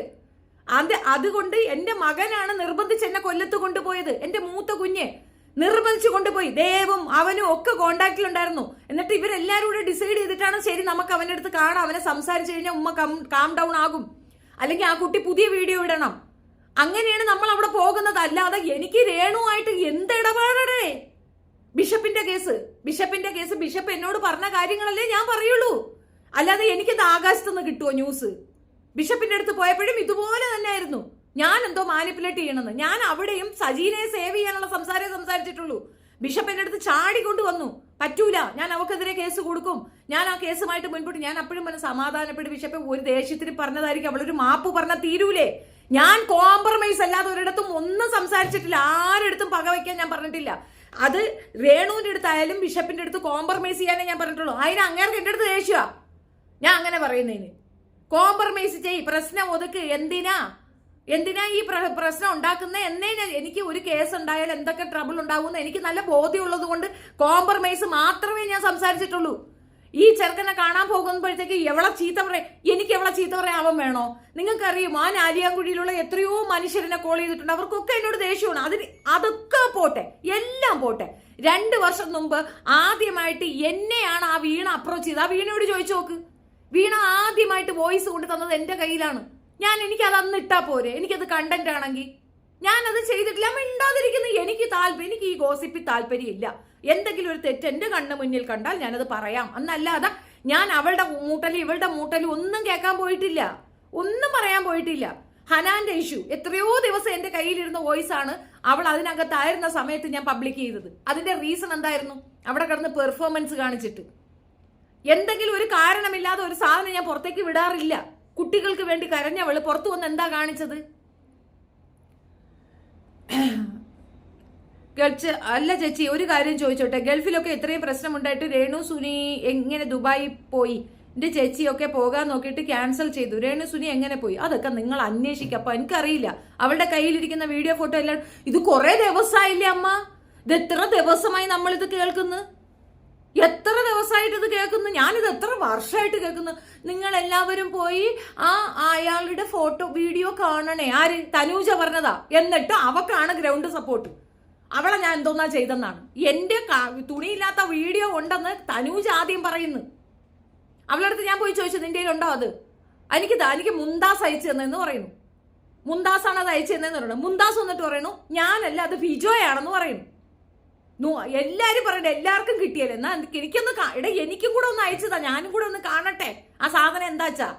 അതുകൊണ്ട് എന്റെ മകനാണ് നിർബന്ധിച്ച് എന്നെ കൊല്ലത്ത് കൊണ്ടുപോയത്. എന്റെ മൂത്ത കുഞ്ഞ് നിർബന്ധിച്ച് കൊണ്ടുപോയി. ദേവും അവനും ഒക്കെ കോണ്ടാക്റ്റിലുണ്ടായിരുന്നു. എന്നിട്ട് ഇവരെല്ലാരും കൂടെ ഡിസൈഡ് ചെയ്തിട്ടാണ് ശരി നമുക്ക് അവന്റെ അടുത്ത് കാണാം, അവനെ സംസാരിച്ചു കഴിഞ്ഞാൽ ഉമ്മ കാം ഡൗൺ ആകും, അല്ലെങ്കിൽ ആ കുട്ടി പുതിയ വീഡിയോ ഇടണം. അങ്ങനെയാണ് നമ്മൾ അവിടെ പോകുന്നത്. അല്ലാതെ എനിക്ക് രേണുവായിട്ട് എന്ത് ഇടപാടേ? ബിഷപ്പിന്റെ കേസ് ബിഷപ്പ് എന്നോട് പറഞ്ഞ കാര്യങ്ങളല്ലേ ഞാൻ പറയുള്ളൂ. അല്ലാതെ എനിക്കത് ആകാശത്തുനിന്ന് കിട്ടുമോ ന്യൂസ്? ബിഷപ്പിന്റെ അടുത്ത് പോയപ്പോഴും ഇതുപോലെ തന്നെ ആയിരുന്നു. ഞാൻ എന്തോ മാനിപ്പുലേറ്റ് ചെയ്യണമെന്ന്. ഞാൻ അവിടെയും സജീനയെ സേവ് ചെയ്യാനുള്ള സംസാരിച്ചിട്ടുള്ളൂ. ബിഷപ്പ് എന്റെ അടുത്ത് ചാടിക്കൊണ്ട് വന്നു, പറ്റൂല, ഞാൻ അവക്കെതിരെ കേസ് കൊടുക്കും, ഞാൻ ആ കേസുമായിട്ട് മുൻപോട്ട്. ഞാൻ അപ്പോഴും പറഞ്ഞ സമാധാനപ്പെട്ട് ബിഷപ്പ് ഒരു ദേഷ്യത്തിന് പറഞ്ഞതായിരിക്കും, അവളൊരു മാപ്പ് പറഞ്ഞാൽ തീരൂലേ. ഞാൻ കോംപ്രമൈസ് അല്ലാതെ ഒരിടത്തും ഒന്നും സംസാരിച്ചിട്ടില്ല. ആരെടുത്തും പകവയ്ക്കാൻ ഞാൻ പറഞ്ഞിട്ടില്ല. അത് രേണുവിന്റെ അടുത്തായാലും ബിഷപ്പിന്റെ അടുത്ത് കോംപ്രമൈസ് ചെയ്യാനേ ഞാൻ പറഞ്ഞിട്ടുള്ളൂ. അതിന് അങ്ങേർക്ക് എന്റെ അടുത്ത് ദേഷ്യ. ഞാൻ അങ്ങനെ പറയുന്നതിന് കോംപ്രമൈസ് ചെയ്, പ്രശ്നം ഒതുക്ക്. എന്തിനാ ഈ പ്രശ്നം ഉണ്ടാക്കുന്ന എന്നേ എനിക്ക് ഒരു കേസ് ഉണ്ടായാൽ എന്തൊക്കെ ട്രബിൾ ഉണ്ടാകുമെന്ന് എനിക്ക് നല്ല ബോധ്യമുള്ളത് കൊണ്ട് കോംപ്രമൈസ് മാത്രമേ ഞാൻ സംസാരിച്ചിട്ടുള്ളൂ. ഈ ചെറുക്കനെ കാണാൻ പോകുമ്പോഴത്തേക്ക് എവളെ ചീത്ത പറയാം, എനിക്ക് എവളെ ചീത്ത പറയാൻ വേണോ? നിങ്ങൾക്കറിയും ആ നാലിയാങ്കുഴിയിലുള്ള എത്രയോ മനുഷ്യരെന്നെ കോൾ ചെയ്തിട്ടുണ്ട്. അവർക്കൊക്കെ എന്നോട് ദേഷ്യമാണ്. അതൊക്കെ പോട്ടെ, എല്ലാം പോട്ടെ. 2 വർഷം മുമ്പ് ആദ്യമായിട്ട് എന്നെയാണ് ആ വീണ അപ്രോച്ച് ചെയ്ത്. ആ വീണയോട് ചോദിച്ചു നോക്ക്. വീണ ആദ്യമായിട്ട് വോയിസ് കൊണ്ട് തന്നത് എന്റെ കയ്യിലാണ്. എനിക്കത് അന്ന് ഇട്ടാ പോരെ? എനിക്കത് കണ്ടന്റ് ആണെങ്കിൽ ഞാനത് ചെയ്തിട്ടില്ല. മിണ്ടാതിരിക്കുന്നു. എനിക്ക് ഈ ഗോസിപ്പിൽ താല്പര്യമില്ല. എന്തെങ്കിലും ഒരു തെറ്റ് എന്റെ കണ്ണ് മുന്നിൽ കണ്ടാൽ ഞാനത് പറയാം. അന്നല്ലാതെ ഞാൻ അവളുടെ മൂട്ടലും ഇവളുടെ മൂട്ടലും ഒന്നും കേൾക്കാൻ പോയിട്ടില്ല, ഒന്നും പറയാൻ പോയിട്ടില്ല. ഹനാന്റെ ഇഷ്യൂ എത്രയോ ദിവസം എന്റെ കയ്യിലിരുന്ന വോയിസ് ആണ് അവൾ അതിനകത്തായിരുന്ന സമയത്ത് ഞാൻ പബ്ലിക് ചെയ്തത്. അതിന്റെ റീസൺ എന്തായിരുന്നു? അവിടെ കിടന്ന് പെർഫോമൻസ് കാണിച്ചിട്ട്. എന്തെങ്കിലും ഒരു കാരണമില്ലാതെ ഒരു സാധനം ഞാൻ പുറത്തേക്ക് വിടാറില്ല. കുട്ടികൾക്ക് വേണ്ടി കരഞ്ഞവള് പുറത്തു വന്ന് എന്താ കാണിച്ചത്? അല്ല ചേച്ചി, ഒരു കാര്യം ചോദിച്ചോട്ടെ, ഗൾഫിലൊക്കെ എത്രയും പ്രശ്നമുണ്ടായിട്ട് രേണു സുനി എങ്ങനെ ദുബായി പോയി? എന്റെ ചേച്ചിയൊക്കെ പോകാൻ നോക്കിയിട്ട് ക്യാൻസൽ ചെയ്തു. രേണു സുനി എങ്ങനെ പോയി? അതൊക്കെ നിങ്ങൾ അന്വേഷിക്കുക. അപ്പൊ എനിക്കറിയില്ല. അവളുടെ കയ്യിലിരിക്കുന്ന വീഡിയോ ഫോട്ടോ എല്ലാം ഇത് കുറെ ദിവസമായില്ലേ അമ്മ? ഇത് എത്ര ദിവസമായി നമ്മളിത് കേൾക്കുന്നു? എത്ര ദിവസമായിട്ട് ഇത് കേൾക്കുന്നു? ഞാനിത് എത്ര വർഷമായിട്ട് കേൾക്കുന്നു. നിങ്ങൾ എല്ലാവരും പോയി അയാളുടെ ഫോട്ടോ വീഡിയോ കാണണേ. ആര്? തനൂജ പറഞ്ഞതാ. എന്നിട്ട് അവക്കാണ് ഗ്രൗണ്ട് സപ്പോർട്ട്. അവളെ ഞാൻ എന്തോന്നാ ചെയ്തെന്നാണ്. എന്റെ തുണിയില്ലാത്ത വീഡിയോ ഉണ്ടെന്ന് തനൂജ ആദ്യം പറയുന്നു. അവളുടെ അടുത്ത് ഞാൻ പോയി ചോദിച്ചു, നിന്റെ കയ്യിലുണ്ടോ അത്? എനിക്ക് മുന്താസ് അയച്ചു തന്നെന്ന് പറയുന്നു. മുന്താസാണ് അത് അയച്ചു തന്നെന്ന് പറയുന്നു. മുന്താസ് വന്നിട്ട് പറയുന്നു ഞാനല്ല, അത് ബിജോയാണെന്ന് പറയുന്നു. എല്ലാരും പറയട്ടെ, എല്ലാവർക്കും കിട്ടിയല്ലേ, എന്നാ എനിക്കൊന്ന് എനിക്കും കൂടെ ഒന്ന് അയച്ചതാ, ഞാനും കൂടെ ഒന്ന് കാണട്ടെ ആ സാധനം എന്താച്ചാ.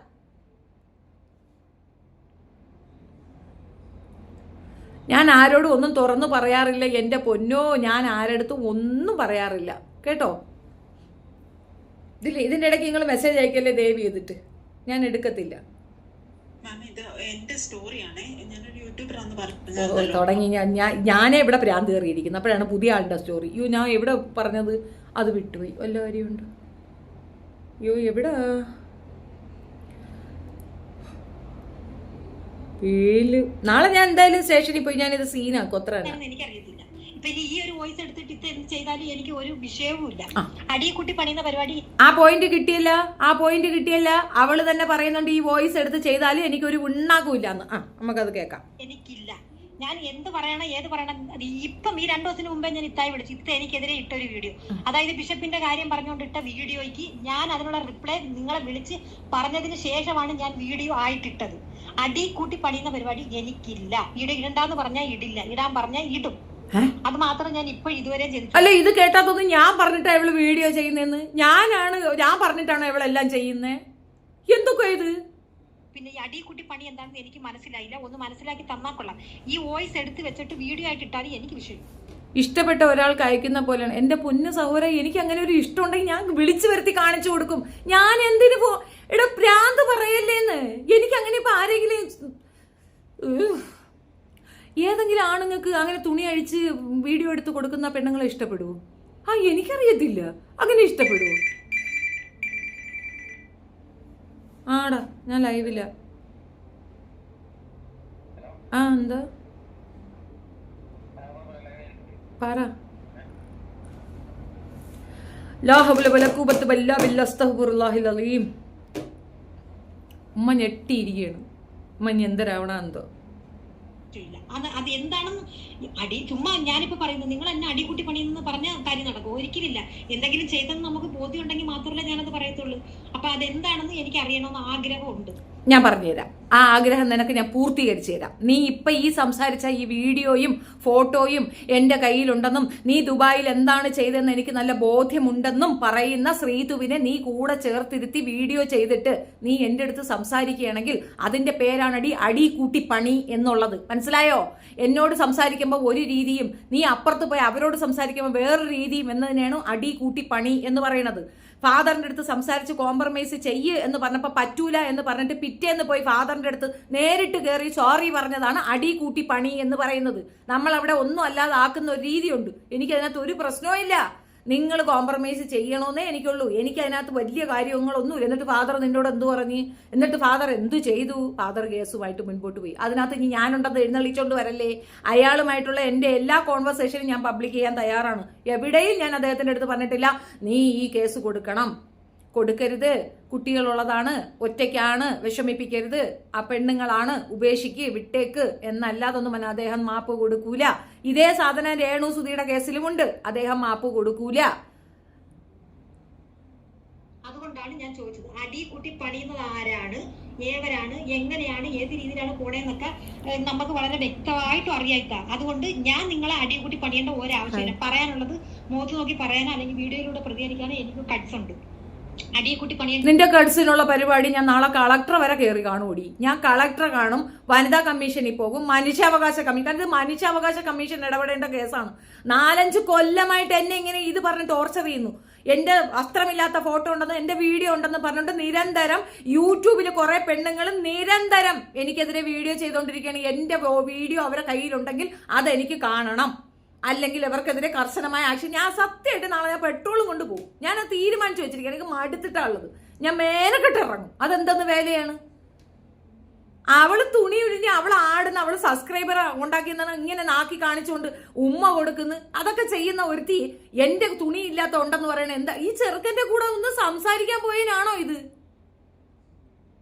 ഞാൻ ആരോടും ഒന്നും തുറന്നു പറയാറില്ല എന്റെ പൊന്നോ. ഞാൻ ആരടുത്തും ഒന്നും പറയാറില്ല കേട്ടോ. ഇതിന്റെ ഇടയ്ക്ക് നിങ്ങൾ മെസ്സേജ് അയക്കല്ലേ ദയവ് ചെയ്തിട്ട്. ഞാൻ എടുക്കത്തില്ല. തുടങ്ങി ഞാനേ ഇവിടെ ഭ്രാന്ത് കയറിയിരിക്കുന്നു. അപ്പോഴാണ് പുതിയ ആളുടെ സ്റ്റോറി. ഞാൻ എവിടെ പറഞ്ഞത് അത് വിട്ടുപോയി. വല്ല കാര്യമുണ്ട്? എവിടാ നാളെ ഞാൻ എന്തായാലും സ്റ്റേഷനിൽ പോയി ഞാനിത് സീനാക്കും. അത്ര എനിക്കറിയത്തില്ല. പിന്നെ ഈ ഒരു വോയിസ് എടുത്തിട്ട് ഇത് എന്ത് ചെയ്താലും എനിക്ക് ഒരു വിഷയവുമില്ല. അടിയെക്കുട്ടി പണിയുന്ന പരിപാടി ആ പോയിന്റ് കിട്ടിയല്ല. അവള് തന്നെ പറയുന്നുണ്ട് ഈ വോയിസ് എടുത്ത് ചെയ്താലും എനിക്ക് ഒരു ഉണ്ണാകൂല്ലാന്ന്. നമുക്കത് കേൾക്കാം. എനിക്കില്ല. ഞാൻ എന്ത് പറയണം ഏത് പറയണം. ഇപ്പം ഈ 2 ദിവസത്തിന് മുമ്പേ ഞാൻ ഇത്തായി വിളിച്ചു. ഇത്ത എനിക്കെതിരെ ഇട്ടൊരു വീഡിയോ, അതായത് ബിഷപ്പിന്റെ കാര്യം പറഞ്ഞുകൊണ്ടിട്ട വീഡിയോയ്ക്ക് ഞാൻ അതിനുള്ള റിപ്ലൈ നിങ്ങളെ വിളിച്ച് പറഞ്ഞതിന് ശേഷമാണ് ഞാൻ വീഡിയോ ആയിട്ടിട്ടത്. അടി കൂട്ടി പണിയുന്ന പരിപാടി എനിക്കില്ല. ഇടണ്ടാന്ന് പറഞ്ഞാൽ ഇടില്ല, ഇടാൻ പറഞ്ഞാൽ ഇടും. അത് മാത്രം ഞാൻ ഇപ്പൊ ഇതുവരെ ചെയ്തു. അല്ല, ഇത് കേട്ടാത്തൊന്നും ഞാൻ പറഞ്ഞിട്ടാ ഇവള് വീഡിയോ ചെയ്യുന്നതെന്ന്. ഞാൻ പറഞ്ഞിട്ടാണോ ഇവളെല്ലാം ചെയ്യുന്നേ? എന്തൊക്കെ ഇത്? പിന്നെ ഈ അടിക്കുട്ടി പണി എന്താണെന്ന് എനിക്ക് മനസ്സിലായില്ല. ഒന്ന് മനസ്സിലാക്കി തന്നാ കൊള്ളാം. ഈ വോയിസ് എടുത്ത് വെച്ചിട്ട് വീഡിയോ ആയിട്ട് ഇട്ടാലും എനിക്ക് വിഷയം. ഇഷ്ടപ്പെട്ട ഒരാൾക്ക് അയക്കുന്ന പോലെയാണ്. എന്റെ പൊന്നു സഹോദര, എനിക്ക് അങ്ങനെ ഒരു ഇഷ്ടം ഉണ്ടെങ്കിൽ ഞാൻ വിളിച്ചു വരുത്തി കാണിച്ചു കൊടുക്കും. ഞാൻ എന്തിനു ഭ്രാന്ത് പറയല്ലേന്ന്. എനിക്ക് അങ്ങനെ ഇപ്പൊ ആരെങ്കിലും ഏതെങ്കിലും ആണുങ്ങൾക്ക് അങ്ങനെ തുണി അഴിച്ച് വീഡിയോ എടുത്ത് കൊടുക്കുന്ന പെണ്ണുങ്ങളെ ഇഷ്ടപ്പെടുവോ? എനിക്കറിയത്തില്ല. അങ്ങനെ ഇഷ്ടപ്പെടുവോ? ആടാ, ഞാൻ ലൈവില്ല. എന്താ പറ. ഉമ്മ ഞെട്ടിയിരിക്കുകയാണ്. ഉമ്മ എന്തരാവണ എന്തോ. അത് എന്താണെന്ന് ചുമ്മാ ഞാനിപ്പോ പറയുന്നത്, നിങ്ങൾ എന്നെ അടികൂട്ടി പണിയെന്ന് പറഞ്ഞ കാര്യം നടക്കും? ഒരിക്കലില്ല. എന്തെങ്കിലും ചെയ്തെന്ന് നമുക്ക് ബോധ്യം ഉണ്ടെങ്കിൽ മാത്രമല്ല ഞാനത് പറയത്തുള്ളൂ. അപ്പൊ അതെന്താണെന്ന് എനിക്ക് അറിയണമെന്ന് ആഗ്രഹമുണ്ട്. ഞാൻ പറഞ്ഞുതരാം. ആ ആഗ്രഹം നിനക്ക് ഞാൻ പൂർത്തീകരിച്ചു തരാം. നീ ഇപ്പൊ ഈ സംസാരിച്ച ഈ വീഡിയോയും ഫോട്ടോയും എന്റെ കയ്യിലുണ്ടെന്നും നീ ദുബായിൽ എന്താണ് ചെയ്തതെന്ന് എനിക്ക് നല്ല ബോധ്യമുണ്ടെന്നും പറയുന്ന ശ്രീതുവിനെ നീ കൂടെ ചേർത്തിരുത്തി വീഡിയോ ചെയ്തിട്ട് നീ എന്റെ അടുത്ത് സംസാരിക്കുകയാണെങ്കിൽ അതിന്റെ പേരാണടി അടി കൂട്ടി പണി എന്നുള്ളത്. മനസ്സിലായോ? എന്നോട് സംസാരിക്കുമ്പോൾ ഒരു രീതിയും നീ അപ്പുറത്ത് പോയി അവരോട് സംസാരിക്കുമ്പോൾ വേറൊരു രീതിയും എന്നതിനാണ് അടി കൂട്ടി പണി എന്ന് പറയുന്നത്. ഫാദറിന്റെ അടുത്ത് സംസാരിച്ച് കോംപ്രമൈസ് ചെയ്യ് എന്ന് പറഞ്ഞപ്പോൾ പറ്റൂല എന്ന് പറഞ്ഞിട്ട് പിറ്റേന്ന് പോയി ഫാദറിന്റെ അടുത്ത് നേരിട്ട് കയറി സോറി പറഞ്ഞതാണ് അടി കൂട്ടി പണി എന്ന് പറയുന്നത്. നമ്മൾ അവിടെ ഒന്നും അല്ലാതെ ആക്കുന്ന ഒരു രീതിയുണ്ട്. എനിക്കതിനകത്ത് ഒരു പ്രശ്നവും ഇല്ല. നിങ്ങൾ കോംപ്രമൈസ് ചെയ്യണമെന്നേ എനിക്കുള്ളൂ. എനിക്ക് അതിനകത്ത് വലിയ കാര്യങ്ങളൊന്നുമില്ല. എന്നിട്ട് ഫാദർ നിന്നോട് എന്തു പറഞ്ഞ്? എന്നിട്ട് ഫാദർ എന്തു ചെയ്തു? ഫാദർ കേസുമായിട്ട് മുൻപോട്ട് പോയി. അതിനകത്ത് ഇനി ഞാനുണ്ടെന്ന് എഴുന്നള്ളിച്ചോണ്ട് വരല്ലേ. അയാളുമായിട്ടുള്ള എൻ്റെ എല്ലാ കോൺവെർസേഷനും ഞാൻ പബ്ലിക് ചെയ്യാൻ തയ്യാറാണ്. എവിടെയും ഞാൻ അദ്ദേഹത്തിൻ്റെ അടുത്ത് പറഞ്ഞിട്ടില്ല നീ ഈ കേസ് കൊടുക്കരുത്, കുട്ടികളുള്ളതാണ്, ഒറ്റയ്ക്കാണ്, വിഷമിപ്പിക്കരുത്, ആ പെണ്ണുങ്ങളാണ്, ഉപേക്ഷിക്ക്, വിട്ടേക്ക് എന്നല്ലാതൊന്നും അദ്ദേഹം മാപ്പ് കൊടുക്കൂല. ഇതേ സാധനം രേണു സുധിയുടെ കേസിലുമുണ്ട്. അദ്ദേഹം മാപ്പ് കൊടുക്കൂല. അതുകൊണ്ടാണ് ഞാൻ ചോദിച്ചത്, അടി കൂട്ടി പണിയുന്നത് ആരാണ്, ഏവരാണ്, എങ്ങനെയാണ്, ഏത് രീതിയിലാണ് പോണേന്നൊക്കെ നമുക്ക് വളരെ വ്യക്തമായിട്ടും അറിയാത്ത. അതുകൊണ്ട് ഞാൻ നിങ്ങളെ അടി കൂട്ടി പണിയേണ്ട ഒരാവശ്യമില്ല. പറയാനുള്ളത് മുഖത്ത് നോക്കി പറയാനോ അല്ലെങ്കിൽ വീഡിയോയിലൂടെ പ്രതികരിക്കാനോ എനിക്ക് കട്ട്സ് ഉണ്ട്. അടിയെക്കുട്ടി പണിയ നിന്റെ ഗഡ്സിനുള്ള പരിപാടി ഞാൻ നാളെ കളക്ടർ വരെ കയറി കാണൂടി. ഞാൻ കളക്ടറെ കാണും, വനിതാ കമ്മീഷനിൽ പോകും, മനുഷ്യാവകാശ കമ്മീഷൻ. കാരണം ഇത് മനുഷ്യാവകാശ കമ്മീഷൻ ഇടപെടേണ്ട കേസാണ്. 4-5 കൊല്ലമായിട്ട് എന്നെ ഇങ്ങനെ ഇത് പറഞ്ഞ് ടോർച്ചർ ചെയ്യുന്നു. എന്റെ വസ്ത്രമില്ലാത്ത ഫോട്ടോ ഉണ്ടെന്ന്, എന്റെ വീഡിയോ ഉണ്ടെന്ന് പറഞ്ഞിട്ട് നിരന്തരം യൂട്യൂബിൽ കുറെ പെണ്ണുങ്ങളും നിരന്തരം എനിക്കെതിരെ വീഡിയോ ചെയ്തുകൊണ്ടിരിക്കുകയാണ്. എന്റെ വീഡിയോ അവരുടെ കയ്യിലുണ്ടെങ്കിൽ അതെനിക്ക് കാണണം, അല്ലെങ്കിൽ ഇവർക്കെതിരെ കർശനമായ ആക്ഷൻ. ഞാൻ സത്യമായിട്ട് നാളെ ഞാൻ പെട്രോളും കൊണ്ട് പോകും. ഞാൻ തീരുമാനിച്ചു വെച്ചിരിക്കുക. എനിക്ക് മടുത്തിട്ടുള്ളത്. ഞാൻ മേനക്കെട്ട് ഇറങ്ങും. അതെന്തെന്ന് വേലയാണ്? അവള് തുണി ഉഴിഞ്ഞ് അവൾ ആടുന്ന, അവള് സബ്സ്ക്രൈബർ ഉണ്ടാക്കിയെന്നാണ് ഇങ്ങനെ നാക്കി കാണിച്ചുകൊണ്ട് ഉമ്മ കൊടുക്കുന്നു. അതൊക്കെ ചെയ്യുന്ന ഒരുത്തി എന്റെ തുണി ഇല്ലാത്ത ഉണ്ടെന്ന് പറയണ എന്താ? ഈ ചെറുക്കന്റെ കൂടെ ഒന്ന് സംസാരിക്കാൻ പോയതിനാണോ ഇത്?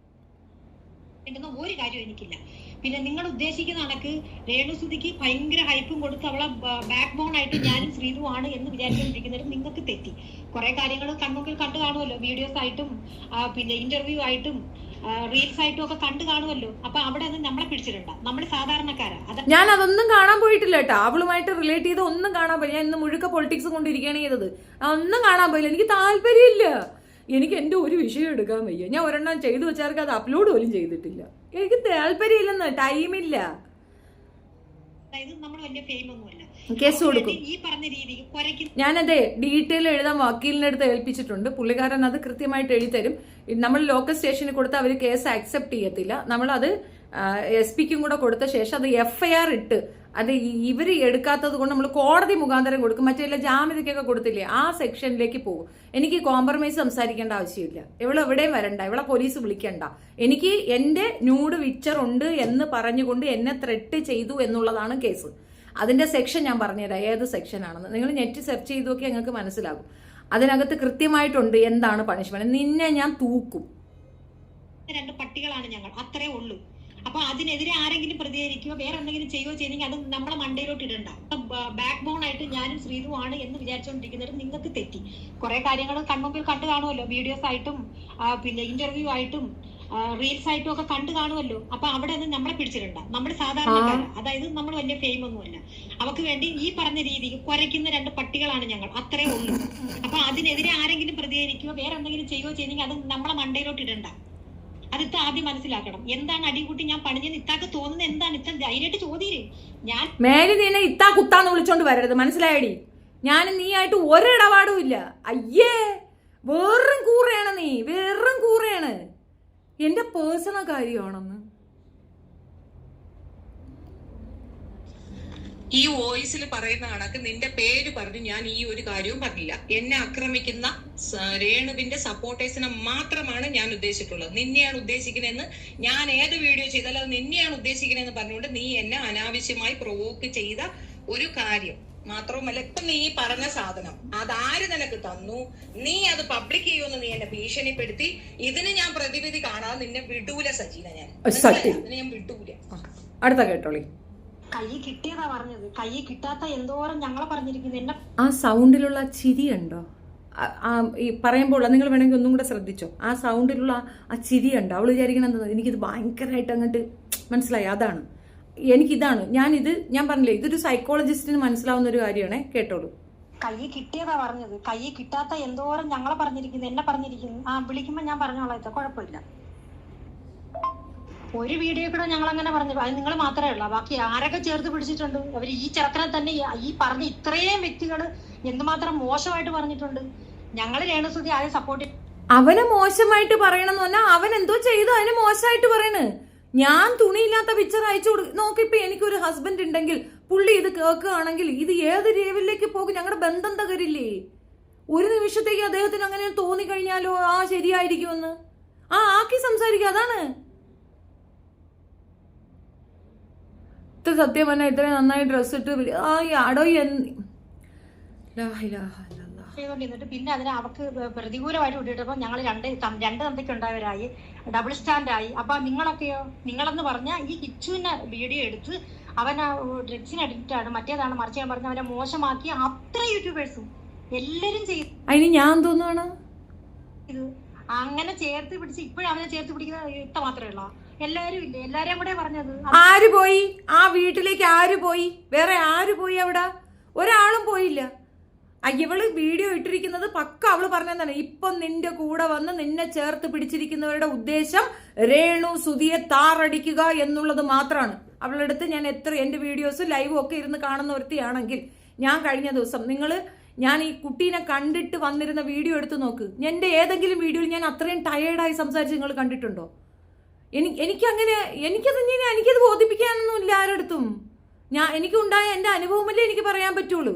ഒരു കാര്യം എനിക്കില്ല. പിന്നെ നിങ്ങൾ ഉദ്ദേശിക്കുന്ന കണക്ക് രേണുസുതിക്ക് ഭയങ്കര ഹൈപ്പും കൊടുത്ത് അവളെ ബാക്ക് ബോൺ ആയിട്ട് ഞാനും ശ്രീതുവാണ് എന്ന് വിചാരിച്ചുകൊണ്ടിരിക്കുന്നത് നിങ്ങൾക്ക് തെറ്റി. കുറെ കാര്യങ്ങൾ കൺമുമ്പിൽ കണ്ടു കാണുമല്ലോ, വീഡിയോസ് ആയിട്ടും പിന്നെ ഇന്റർവ്യൂ ആയിട്ടും റീൽസ് ആയിട്ടും ഒക്കെ കണ്ടു കാണുമല്ലോ. അപ്പൊ അവിടെ ഒന്നും നമ്മളെ പിടിച്ചിട്ടുണ്ട. നമ്മൾ സാധാരണക്കാരാ. ഞാൻ അതൊന്നും കാണാൻ പോയിട്ടില്ല കേട്ടോ. അവളുമായിട്ട് റിലേറ്റ് ചെയ്ത് ഒന്നും കാണാൻ പോയില്ല. ഞാൻ ഇന്ന് മുഴുക്ക പൊളിറ്റിക്സ് കൊണ്ടിരിക്കുകയാണ് ചെയ്തത്. ഒന്നും കാണാൻ പോയില്ല. എനിക്ക് താല്പര്യമില്ല. എനിക്ക് എന്റെ ഒരു വിഷയം എടുക്കാൻ വയ്യ. ഞാൻ ഒരെണ്ണം ചെയ്തു വെച്ചാർക്ക് അത് അപ്ലോഡ് പോലും ചെയ്തിട്ടില്ല. എനിക്ക് താല്പര്യമില്ലെന്ന്, ടൈമില്ല. കേസ് കൊടുക്കും. ഞാനതെ ഡീറ്റെയിൽ എഴുതാൻ വക്കീലിന്റെ അടുത്ത് ഏൽപ്പിച്ചിട്ടുണ്ട്. പുള്ളിക്കാരൻ അത് കൃത്യമായിട്ട് എഴുതിത്തരും. നമ്മൾ ലോക്കൽ സ്റ്റേഷനിൽ കൊടുത്താൽ അവർ കേസ് അക്സെപ്റ്റ് ചെയ്യത്തില്ല. നമ്മളത് SP-ക്കും കൂടെ കൊടുത്ത ശേഷം അത് FIR ഇട്ട് അത് ഇവര് എടുക്കാത്തത് കൊണ്ട് നമ്മൾ കോടതി മുഖാന്തരം കൊടുക്കും. മറ്റേ ജാമ്യതയ്ക്കൊക്കെ കൊടുത്തില്ലേ, ആ സെക്ഷനിലേക്ക് പോകും. എനിക്ക് കോംപ്രമൈസ് സംസാരിക്കേണ്ട ആവശ്യമില്ല. എവിടെയും വരണ്ട, ഇവിടെ പോലീസ് വിളിക്കണ്ട. എനിക്ക് എന്റെ ന്യൂഡ് വിച്ചർ ഉണ്ട് എന്ന് പറഞ്ഞുകൊണ്ട് എന്നെ ത്രെട്ട് ചെയ്തു എന്നുള്ളതാണ് കേസ്. അതിന്റെ സെക്ഷൻ ഞാൻ പറഞ്ഞുതരാം ഏത് സെക്ഷൻ ആണെന്ന്. നിങ്ങൾ നെറ്റ് സെർച്ച് ചെയ്ത് നോക്കി നിങ്ങൾക്ക് മനസ്സിലാകും. അതിനകത്ത് കൃത്യമായിട്ടുണ്ട് എന്താണ് പണിഷ്മെന്റ്. നിന്നെ ഞാൻ തൂക്കും. 2 പട്ടികളാണ് ഞങ്ങൾ, അത്രേ ഉള്ളൂ. അപ്പൊ അതിനെതിരെ ആരെങ്കിലും പ്രതികരിക്കുകയോ വേറെ എന്തെങ്കിലും ചെയ്യുകയോ ചെയ്തെങ്കിൽ അത് നമ്മളെ മണ്ടയിലോട്ട് ഇടണ്ട. ബാക്ക് ബോൺ ആയിട്ട് ഞാനും ശ്രീതുവാണ് എന്ന് വിചാരിച്ചുകൊണ്ടിരിക്കുന്നത് നിങ്ങൾക്ക് തെറ്റി. കുറെ കാര്യങ്ങൾ കൺമുമ്പിൽ കണ്ടു കാണുമല്ലോ, വീഡിയോസ് ആയിട്ടും പിന്നെ ഇന്റർവ്യൂ ആയിട്ടും റീൽസ് ആയിട്ടും ഒക്കെ കണ്ടു കാണുമല്ലോ. അപ്പൊ അവിടെ ഒന്നും നമ്മളെ പിടിച്ചിട്ടുണ്ട. നമ്മൾ സാധാരണക്കാരാ. അതായത് നമ്മൾ വലിയ ഫെയിം ഒന്നുമല്ല. അവർക്ക് വേണ്ടി ഈ പറഞ്ഞ രീതിക്ക് കുരയ്ക്കുന്ന 2 പട്ടികളാണ് ഞങ്ങൾ, അത്രേ ഉള്ളൂ. അപ്പൊ അതിനെതിരെ ആരെങ്കിലും പ്രതികരിക്കുകയോ വേറെ എന്തെങ്കിലും ചെയ്യുകയോ ചെയ്തെങ്കിൽ അത് നമ്മളെ മണ്ടയിലോട്ട് ഇടണ്ട. അതിത്ത ആദ്യം മനസ്സിലാക്കണം. എന്താണ് അടികൂട്ടി ഞാൻ പണിഞ്ഞെന്ന് ഇത്താക്ക് തോന്നുന്നത് എന്താണ്? ഇത്ര ധൈര്യമായിട്ട് ചോദ്യം. ഞാൻ മേലെ നിന്നെ ഇത്താ കുത്താന്ന് വിളിച്ചോണ്ട് വരരുത്, മനസ്സിലായടി? ഞാനും നീയായിട്ട് ഒരിടപാടും ഇല്ല. അയ്യേ, വെറും കൂറയാണ് നീ, വെറും കൂറയാണ്. എന്റെ പേഴ്സണൽ കാര്യമാണെന്ന് ഈ വോയിസിൽ പറയുന്ന കണക്ക് നിന്റെ പേര് പറഞ്ഞു ഞാൻ ഈ ഒരു കാര്യവും പറഞ്ഞില്ല. എന്നെ ആക്രമിക്കുന്ന രേണുവിന്റെ സപ്പോർട്ടേഴ്സിനെ മാത്രമാണ് ഞാൻ ഉദ്ദേശിച്ചിട്ടുള്ളത്. നിന്നെയാണ് ഉദ്ദേശിക്കുന്നതെന്ന് ഞാൻ ഏത് വീഡിയോ ചെയ്താലും അത് നിന്നെയാണ് ഉദ്ദേശിക്കുന്നതെന്ന് പറഞ്ഞുകൊണ്ട് നീ എന്നെ അനാവശ്യമായി പ്രൊവോക്ക് ചെയ്ത ഒരു കാര്യം മാത്രവുമല്ല, ഇപ്പൊ നീ പറഞ്ഞ സാധനം അതാര് നിനക്ക് തന്നു, നീ അത് പബ്ലിക് ചെയ്യുമെന്ന് നീ എന്നെ ഭീഷണിപ്പെടുത്തി. ഇതിന് ഞാൻ പ്രതിവിധി കാണാതെ നിന്നെ വിടൂല സജീന. ഞാൻ അതിന് ഞാൻ വിടൂല. അടുത്ത കേട്ടോളി. കൈ കിട്ടിയതാ പറഞ്ഞത്, കൈ കിട്ടാത്ത എന്തോരം ഞങ്ങളെ പറഞ്ഞിരിക്കുന്നത്. എന്നെ ആ സൗണ്ടിലുള്ള ചിരി ഉണ്ടോ? ഈ പറയുമ്പോൾ നിങ്ങൾ വേണമെങ്കിൽ ഒന്നും കൂടെ ശ്രദ്ധിച്ചോ. ആ സൗണ്ടിലുള്ള ആ ചിരി ഉണ്ടോ? അവള് വിചാരിക്കണമെന്ന് എനിക്കിത് ഭയങ്കരമായിട്ട് അങ്ങോട്ട് മനസ്സിലായി. അതാണ് എനിക്കിതാണ് ഞാൻ പറഞ്ഞില്ലേ, ഇതൊരു സൈക്കോളജിസ്റ്റിന് മനസ്സിലാവുന്ന ഒരു കാര്യമാണേ. കേട്ടോളൂ. കൈ കിട്ടിയതാ പറഞ്ഞത്, കൈ കിട്ടാത്ത എന്തോരം ഞങ്ങളെ പറഞ്ഞിരിക്കുന്നത്, എന്നെ പറഞ്ഞിരിക്കുന്നു. വിളിക്കുമ്പോ ഞാൻ പറഞ്ഞോളാം, കുഴപ്പമില്ല. ഒരു വീഡിയോ കൂടെ ഞങ്ങൾ അങ്ങനെ പറഞ്ഞു. അത് നിങ്ങൾ മാത്രമേ ഉള്ളൂ, ബാക്കി ആരൊക്കെ ചേർത്ത് പിടിച്ചിട്ടുണ്ട്. അവർ ഈ ചെറുക്കനെ തന്നെ ഈ പറഞ്ഞ ഇത്രയും വ്യക്തികൾ എന്തുമാത്രം മോശമായിട്ട് പറഞ്ഞിട്ടുണ്ട്. ഞങ്ങൾ രേണുസുതി ആദ്യം സപ്പോർട്ട്. അവനെ മോശമായിട്ട് പറയണമെന്ന് പറഞ്ഞാൽ അവൻ എന്തോ ചെയ്തു അതിന് മോശമായിട്ട് പറയണ്. ഞാൻ തുണിയില്ലാത്ത പിക്ചർ അയച്ചു കൊടുക്കും. നോക്കിപ്പോ എനിക്കൊരു ഹസ്ബൻഡ് ഉണ്ടെങ്കിൽ പുള്ളി ഇത് കേൾക്കുകയാണെങ്കിൽ ഇത് ഏത് ലെവലിലേക്ക് പോകും? ഞങ്ങളുടെ ബന്ധം തകരില്ലേ? ഒരു നിമിഷത്തേക്ക് അദ്ദേഹത്തിന് അങ്ങനെ തോന്നിക്കഴിഞ്ഞാലോ ശരിയായിരിക്കുമെന്ന് ആക്കി സംസാരിക്കുക. അതാണ് സത്യം പറഞ്ഞാൽ ഇത്രയും നന്നായി ഡ്രസ് ഇട്ട് അടോ ചെയ്തോണ്ടിരുന്നിട്ട് പിന്നെ അതിനെ അവർക്ക് പ്രതികൂലമായിട്ട് വിട്ടിട്ടപ്പോ ഞങ്ങൾ രണ്ട് തന്തയ്ക്ക് ഉണ്ടായവരായി, ഡബിൾ സ്റ്റാൻഡായി. അപ്പൊ നിങ്ങളൊക്കെയോ? നിങ്ങളെന്ന് പറഞ്ഞാൽ ഈ കിച്ചുവിനെ വീഡിയോ എടുത്ത് അവൻ ഡ്രഗ്സിന് അഡിക്റ്റ് ആണ്, മറ്റേതാണ് മറിച്ച് ഞാൻ പറഞ്ഞ അവനെ മോശമാക്കി അത്ര യൂട്യൂബേഴ്സും എല്ലാരും ചെയ്തു. അതിന് ഞാൻ തോന്നുവാണ് ഇത് അങ്ങനെ ചേർത്ത് പിടിച്ച് ഇപ്പോഴും അവനെ ചേർത്ത് പിടിക്കുന്ന ഇത്ത മാത്രമേ ഉള്ളൂ. എല്ലാരും ഇല്ലേ? എല്ലാരെയും കൂടെ പറഞ്ഞത്. ആര് പോയി ആ വീട്ടിലേക്ക്? ആര് പോയി? വേറെ ആര് പോയി? അവിടെ ഒരാളും പോയില്ല. ഇവള് വീഡിയോ ഇട്ടിരിക്കുന്നത് പക്ക അവള് പറഞ്ഞതാണ്, ഇപ്പം നിന്റെ കൂടെ വന്ന് നിന്നെ ചേർത്ത് പിടിച്ചിരിക്കുന്നവരുടെ ഉദ്ദേശം രേണു സുധിയെ താറടിക്കുക എന്നുള്ളത് മാത്രമാണ്. അവളുടെ അടുത്ത് ഞാൻ എന്റെ വീഡിയോസും ലൈവും ഒക്കെ ഇരുന്ന് കാണുന്ന ഒരുത്തിയാണെങ്കിൽ ഞാൻ കഴിഞ്ഞ ദിവസം ഞാൻ ഈ കുട്ടീനെ കണ്ടിട്ട് വന്നിരുന്ന വീഡിയോ എടുത്ത് നോക്ക്. എന്റെ ഏതെങ്കിലും വീഡിയോയിൽ ഞാൻ അത്രയും ടയേർഡായി സംസാരിച്ച് നിങ്ങൾ കണ്ടിട്ടുണ്ടോ? എനിക്കത് ബോധിപ്പിക്കാനൊന്നും ഇല്ല ആരടുത്തും. എനിക്കുണ്ടായ എന്റെ അനുഭവമല്ലേ എനിക്ക് പറയാൻ പറ്റുള്ളൂ.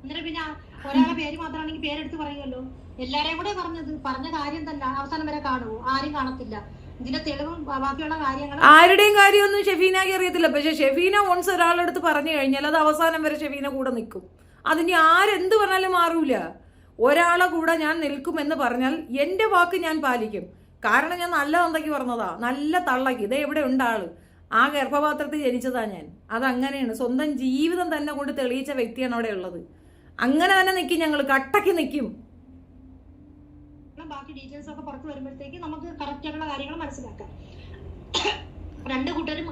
പിന്നെ ഒരാളെ പേര് മാത്രമാണെങ്കിൽ പേരെടുത്ത് പറയുമല്ലോ. എല്ലാരെയും കൂടെ പറഞ്ഞ കാര്യം തന്നെ അവസാനം വരെ കാണുമോ? ആരും കാണത്തില്ല. ഇതിന്റെ തെളിവും ബാക്കിയുള്ള കാര്യങ്ങൾ ആരുടെയും കാര്യമൊന്നും ഷെഫീനയ്ക്ക് അറിയത്തില്ല. പക്ഷെ ഷെഫീന ഓൺസ് ഒരാളെടുത്ത് പറഞ്ഞു കഴിഞ്ഞാൽ അത് അവസാനം വരെ ഷെഫീന കൂടെ നിൽക്കും. അതിന് ആരെന്ത് പറഞ്ഞാലും മാറൂല. ഒരാളെ കൂടെ ഞാൻ നിൽക്കുമെന്ന് പറഞ്ഞാൽ എന്റെ വാക്ക് ഞാൻ പാലിക്കും. കാരണം ഞാൻ നല്ല തന്തയ്ക്ക് പറഞ്ഞതാ, നല്ല തള്ളക്ക്. ഇതേ എവിടെ ഉണ്ടാള്, ആ ഗർഭപാത്രത്തിൽ ജനിച്ചതാ ഞാൻ. അതങ്ങനെയാണ്. സ്വന്തം ജീവിതം തന്നെ കൊണ്ട് തെളിയിച്ച വ്യക്തിയാണ് അവിടെ ഉള്ളത്. അങ്ങനെ തന്നെ നിൽക്കും, ഞങ്ങൾ കട്ടയ്ക്ക് നിൽക്കും. ബാക്കി ഡീറ്റെയിൽസ് ഒക്കെ പുറത്ത് വരുമ്പോഴത്തേക്ക് നമുക്ക് കറക്റ്റ് ആയിട്ടുള്ള കാര്യങ്ങൾ മനസ്സിലാക്കാം. രണ്ട് കൂട്ടരും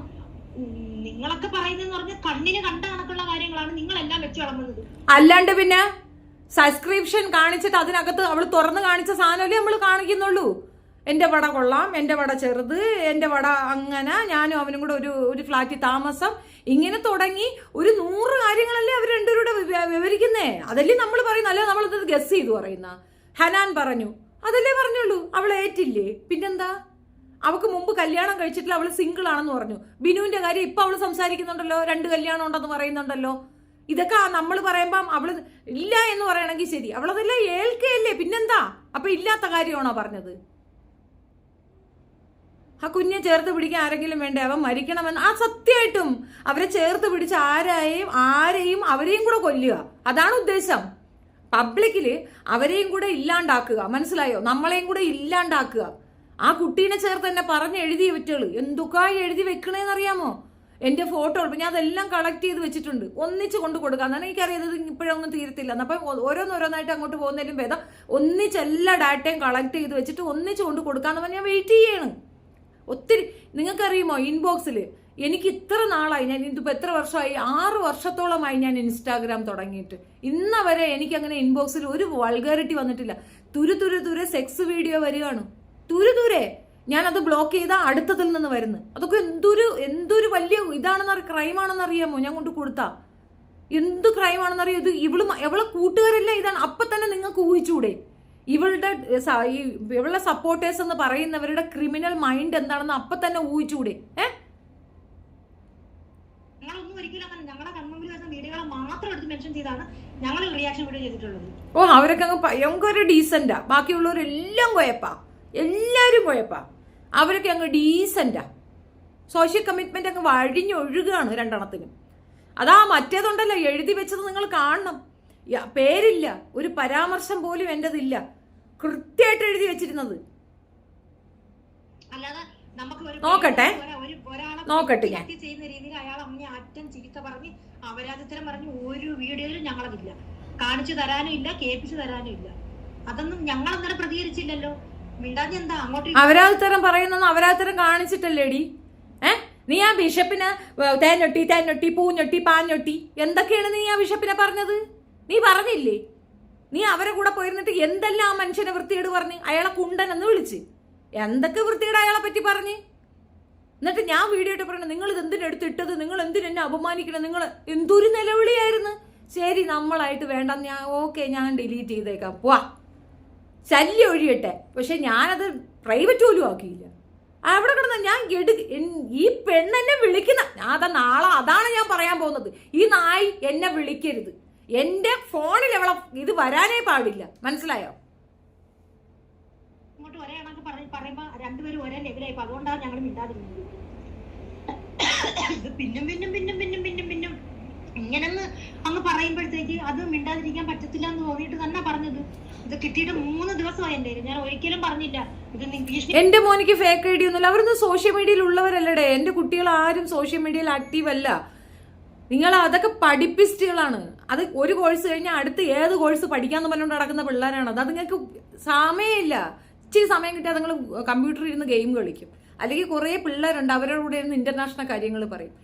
നിങ്ങളൊക്കെ പറയുന്നതെന്ന് പറഞ്ഞാൽ കണ്ണിന് കണ്ട കണക്കുള്ള കാര്യങ്ങളാണ് നിങ്ങളെല്ലാം വെച്ച് വളർന്നത്. അല്ലാണ്ട് പിന്നെ സബ്സ്ക്രിപ്ഷൻ കാണിച്ചിട്ട് അതിനകത്ത് അവൾ തുറന്ന് കാണിച്ച സാധനമല്ലേ നമ്മൾ കാണിക്കുന്നുള്ളൂ. എന്റെ വട കൊള്ളാം, എന്റെ വട ചെറുത്, എന്റെ വട അങ്ങനെ, ഞാനും അവനും കൂടെ ഒരു ഫ്ലാറ്റിൽ താമസം, ഇങ്ങനെ തുടങ്ങി ഒരു 100 കാര്യങ്ങളല്ലേ അവർ രണ്ടുപേരുടെ വിവരിക്കുന്നേ. അതല്ലേ നമ്മൾ പറയുന്ന, അല്ലേ നമ്മളത് ഗസ് ചെയ്തു പറയുന്ന. ഹനാൻ പറഞ്ഞു, അതല്ലേ പറഞ്ഞുള്ളൂ. അവൾ ഏറ്റില്ലേ? പിന്നെന്താ? അവക്ക് മുമ്പ് കല്യാണം കഴിച്ചിട്ടില്ല, അവള് സിംഗിൾ ആണെന്ന് പറഞ്ഞു. ബിനുവിന്റെ കാര്യം ഇപ്പൊ അവള് സംസാരിക്കുന്നുണ്ടല്ലോ, 2 കല്യാണം ഉണ്ടെന്ന് പറയുന്നുണ്ടല്ലോ. ഇതൊക്കെ നമ്മൾ പറയുമ്പം അവള് ഇല്ല എന്ന് പറയണമെങ്കിൽ ശരി, അവളതെല്ലാം ഏൽക്കയല്ലേ, പിന്നെന്താ? അപ്പൊ ഇല്ലാത്ത കാര്യമാണോ പറഞ്ഞത്? ആ കുഞ്ഞെ ചേർത്ത് പിടിക്കാൻ ആരെങ്കിലും വേണ്ടേ? അവൻ മരിക്കണമെന്ന്. ആ സത്യമായിട്ടും അവരെ ചേർത്ത് പിടിച്ച് ആരെയും അവരെയും കൂടെ കൊല്ലുക, അതാണ് ഉദ്ദേശം. പബ്ലിക്കില് അവരെയും കൂടെ ഇല്ലാണ്ടാക്കുക, മനസ്സിലായോ? നമ്മളെയും കൂടെ ഇല്ലാണ്ടാക്കുക. ആ കുട്ടീനെ ചേർത്ത് തന്നെ പറഞ്ഞ് എഴുതി വെറ്റുകള് എന്തൊക്കെ എഴുതി വെക്കണേന്നറിയാമോ? എന്റെ ഫോട്ടോ ഞാൻ അതെല്ലാം കളക്ട് ചെയ്ത് വെച്ചിട്ടുണ്ട്, ഒന്നിച്ച് കൊണ്ട് കൊടുക്കാം. എന്നാണ് എനിക്കറിയാം ഇപ്പോഴൊന്നും തീരത്തില്ല. അപ്പം ഓരോന്നായിട്ട് അങ്ങോട്ട് പോകുന്നതിലും ഭേദം ഒന്നിച്ച് എല്ലാ ഡാറ്റയും കളക്ട് ചെയ്ത് വെച്ചിട്ട് ഒന്നിച്ച് കൊണ്ട് കൊടുക്കാന്ന് പറഞ്ഞാൽ ഞാൻ വെയിറ്റ് ചെയ്യാണ്. ഒത്തിരി നിങ്ങൾക്കറിയുമോ, ഇൻബോക്സിൽ എനിക്ക് ഇത്ര നാളായി, ഞാൻ ഇതിപ്പോൾ എത്ര വർഷമായി, 6 വർഷത്തോളമായി ഞാൻ ഇൻസ്റ്റാഗ്രാം തുടങ്ങിയിട്ട്. ഇന്ന വരെ എനിക്കങ്ങനെ ഇൻബോക്സിൽ ഒരു വൾഗാരിറ്റി വന്നിട്ടില്ല. തുരെ സെക്സ് വീഡിയോ വരികയാണ്, തുരെ. ഞാനത് ബ്ലോക്ക് ചെയ്താൽ അടുത്തതിൽ നിന്ന് വരുന്നു. അതൊക്കെ എന്തൊരു വലിയ ക്രൈമാണെന്ന് അറിയാമോ? ഞാൻ കൊണ്ട് കൊടുത്താ എന്ത് ക്രൈമാണെന്നറിയോ? ഇത് ഇവളെ കൂട്ടുകാരെല്ലാം ഇതാണ്. അപ്പൊ തന്നെ നിങ്ങൾക്ക് ഊഹിച്ചൂടെ ഇവളുടെ സപ്പോർട്ടേഴ്സ് എന്ന് പറയുന്നവരുടെ ക്രിമിനൽ മൈൻഡ് എന്താണെന്ന് അപ്പൊ തന്നെ ഊഹിച്ചൂടെ? ഓ, അവരൊക്കെ അങ്ങ് ഭയങ്കര ഡീസന്റാ. ബാക്കിയുള്ളവരെല്ലാം എല്ലാരും കുഴപ്പാ. അവരൊക്കെ അങ്ങ് ഡീസന്റാ. സോഷ്യൽ കമ്മിറ്റ്മെന്റ് അങ്ങ് വഴിഞ്ഞൊഴുകുകയാണ് രണ്ടെണ്ണത്തിനും. അതാ മറ്റേതുണ്ടല്ലോ എഴുതി വെച്ചത് നിങ്ങൾ കാണണം. പേരില്ല, ഒരു പരാമർശം പോലും എന്റേതില്ല, കൃത്യമായിട്ട് എഴുതി വെച്ചിരുന്നത്. നോക്കട്ടെ ഞാൻ ചെയ്യുന്ന രീതിയിൽ അയാൾ അമ്മയെ അറ്റം ചീത്ത പറഞ്ഞ് അപരാധത്തരം പറഞ്ഞ് ഒരു വീഡിയോയിലും ഞങ്ങളതില്ല, കാണിച്ചു തരാനും ഇല്ല, കേൾപ്പിച്ചു തരാനും ഇല്ല. അതൊന്നും ഞങ്ങൾ അന്നേരം പ്രതികരിച്ചില്ലല്ലോ. മിണ്ടാഞ്ഞ എന്താ അങ്ങോട്ട് അപരാധത്തരം പറയുന്ന അപരാധത്തരം കാണിച്ചിട്ടല്ലേടി? നീ ആ ബിഷപ്പിന് തേനൊട്ടി പൂഞ്ഞൊട്ടി പാഞ്ഞൊട്ടി എന്തൊക്കെയാണ് നീ ആ ബിഷപ്പിനെ പറഞ്ഞത്? നീ പറഞ്ഞില്ലേ? നീ അവരെ കൂടെ പോയിരുന്നിട്ട് എന്തെല്ലാം ആ മനുഷ്യനെ വൃത്തികേട് പറഞ്ഞ്, അയാളെ കുണ്ടൻ എന്ന് വിളിച്ച് എന്തൊക്കെ വൃത്തികേട് അയാളെ പറ്റി പറഞ്ഞ്. എന്നിട്ട് ഞാൻ വീഡിയോ ഇട്ട് പറഞ്ഞു, നിങ്ങൾ ഇത് എന്തിനെടുത്തിട്ടത്, നിങ്ങൾ എന്തിനെന്നെ അപമാനിക്കണം, നിങ്ങൾ എന്തൊരു നിലവിളിയായിരുന്നു. ശരി, നമ്മളായിട്ട് വേണ്ട, ഞാൻ ഡിലീറ്റ് ചെയ്തേക്കാം, പോവാ, ശല്യം ഒഴിയട്ടെ. പക്ഷെ ഞാനത് പ്രൈവറ്റ് പോലും ആക്കിയില്ല. അവിടെ കിടന്ന ഈ പെണ്ണെന്നെ വിളിക്കുന്ന അതാണ് ഞാൻ പറയാൻ പോകുന്നത്. ഈ നായി എന്നെ വിളിക്കരുത്. എന്റെ ഫോണിൽ അവളെ ഇത് വരാനേ പാടില്ല, മനസ്സിലായോ? ഇങ്ങോട്ട് ഒരേ കണക്ക് പറയുമ്പോ രണ്ടുപേരും ഒരേ ലെവലായി. അതുകൊണ്ടാണ് ഞങ്ങൾ മിണ്ടാതിരുന്നത്. ഇത് പിന്നും ഇങ്ങനെന്ന് അങ്ങ് പറയുമ്പോഴത്തേക്ക് അത് മിണ്ടാതിരിക്കാൻ പറ്റത്തില്ല എന്ന് തോന്നിയിട്ട് തന്നെ പറഞ്ഞത്. ഇത് കിട്ടിയിട്ട് 3 ദിവസമായി എന്റെ. ഞാൻ ഒരിക്കലും പറഞ്ഞില്ല ഇത് ഭീഷണി. എന്റെ മോനിക്ക് ഫേക്ക് ഐഡി ഒന്നുമില്ല. അവരൊന്നും സോഷ്യൽ മീഡിയയിൽ ഉള്ളവരല്ലേ. എന്റെ കുട്ടികൾ ആരും സോഷ്യൽ മീഡിയയിൽ ആക്റ്റീവ് അല്ല. നിങ്ങൾ അതൊക്കെ പഠിപ്പിസ്റ്റുകളാണ്. അത് ഒരു കോഴ്സ് കഴിഞ്ഞാൽ അടുത്ത് ഏത് കോഴ്സ് പഠിക്കാന്ന് പറഞ്ഞുകൊണ്ട് നടക്കുന്ന പിള്ളേരാണ്. അത് നിങ്ങൾക്ക് സമയമില്ല. ഇച്ചിരി സമയം കിട്ടിയാൽ നിങ്ങൾ കമ്പ്യൂട്ടറിൽ ഇരുന്ന് ഗെയിം കളിക്കും. അല്ലെങ്കിൽ കുറേ പിള്ളേരുണ്ട്, അവരുടെ കൂടെ ഇരുന്ന് ഇന്റർനാഷണൽ കാര്യങ്ങൾ പറയും.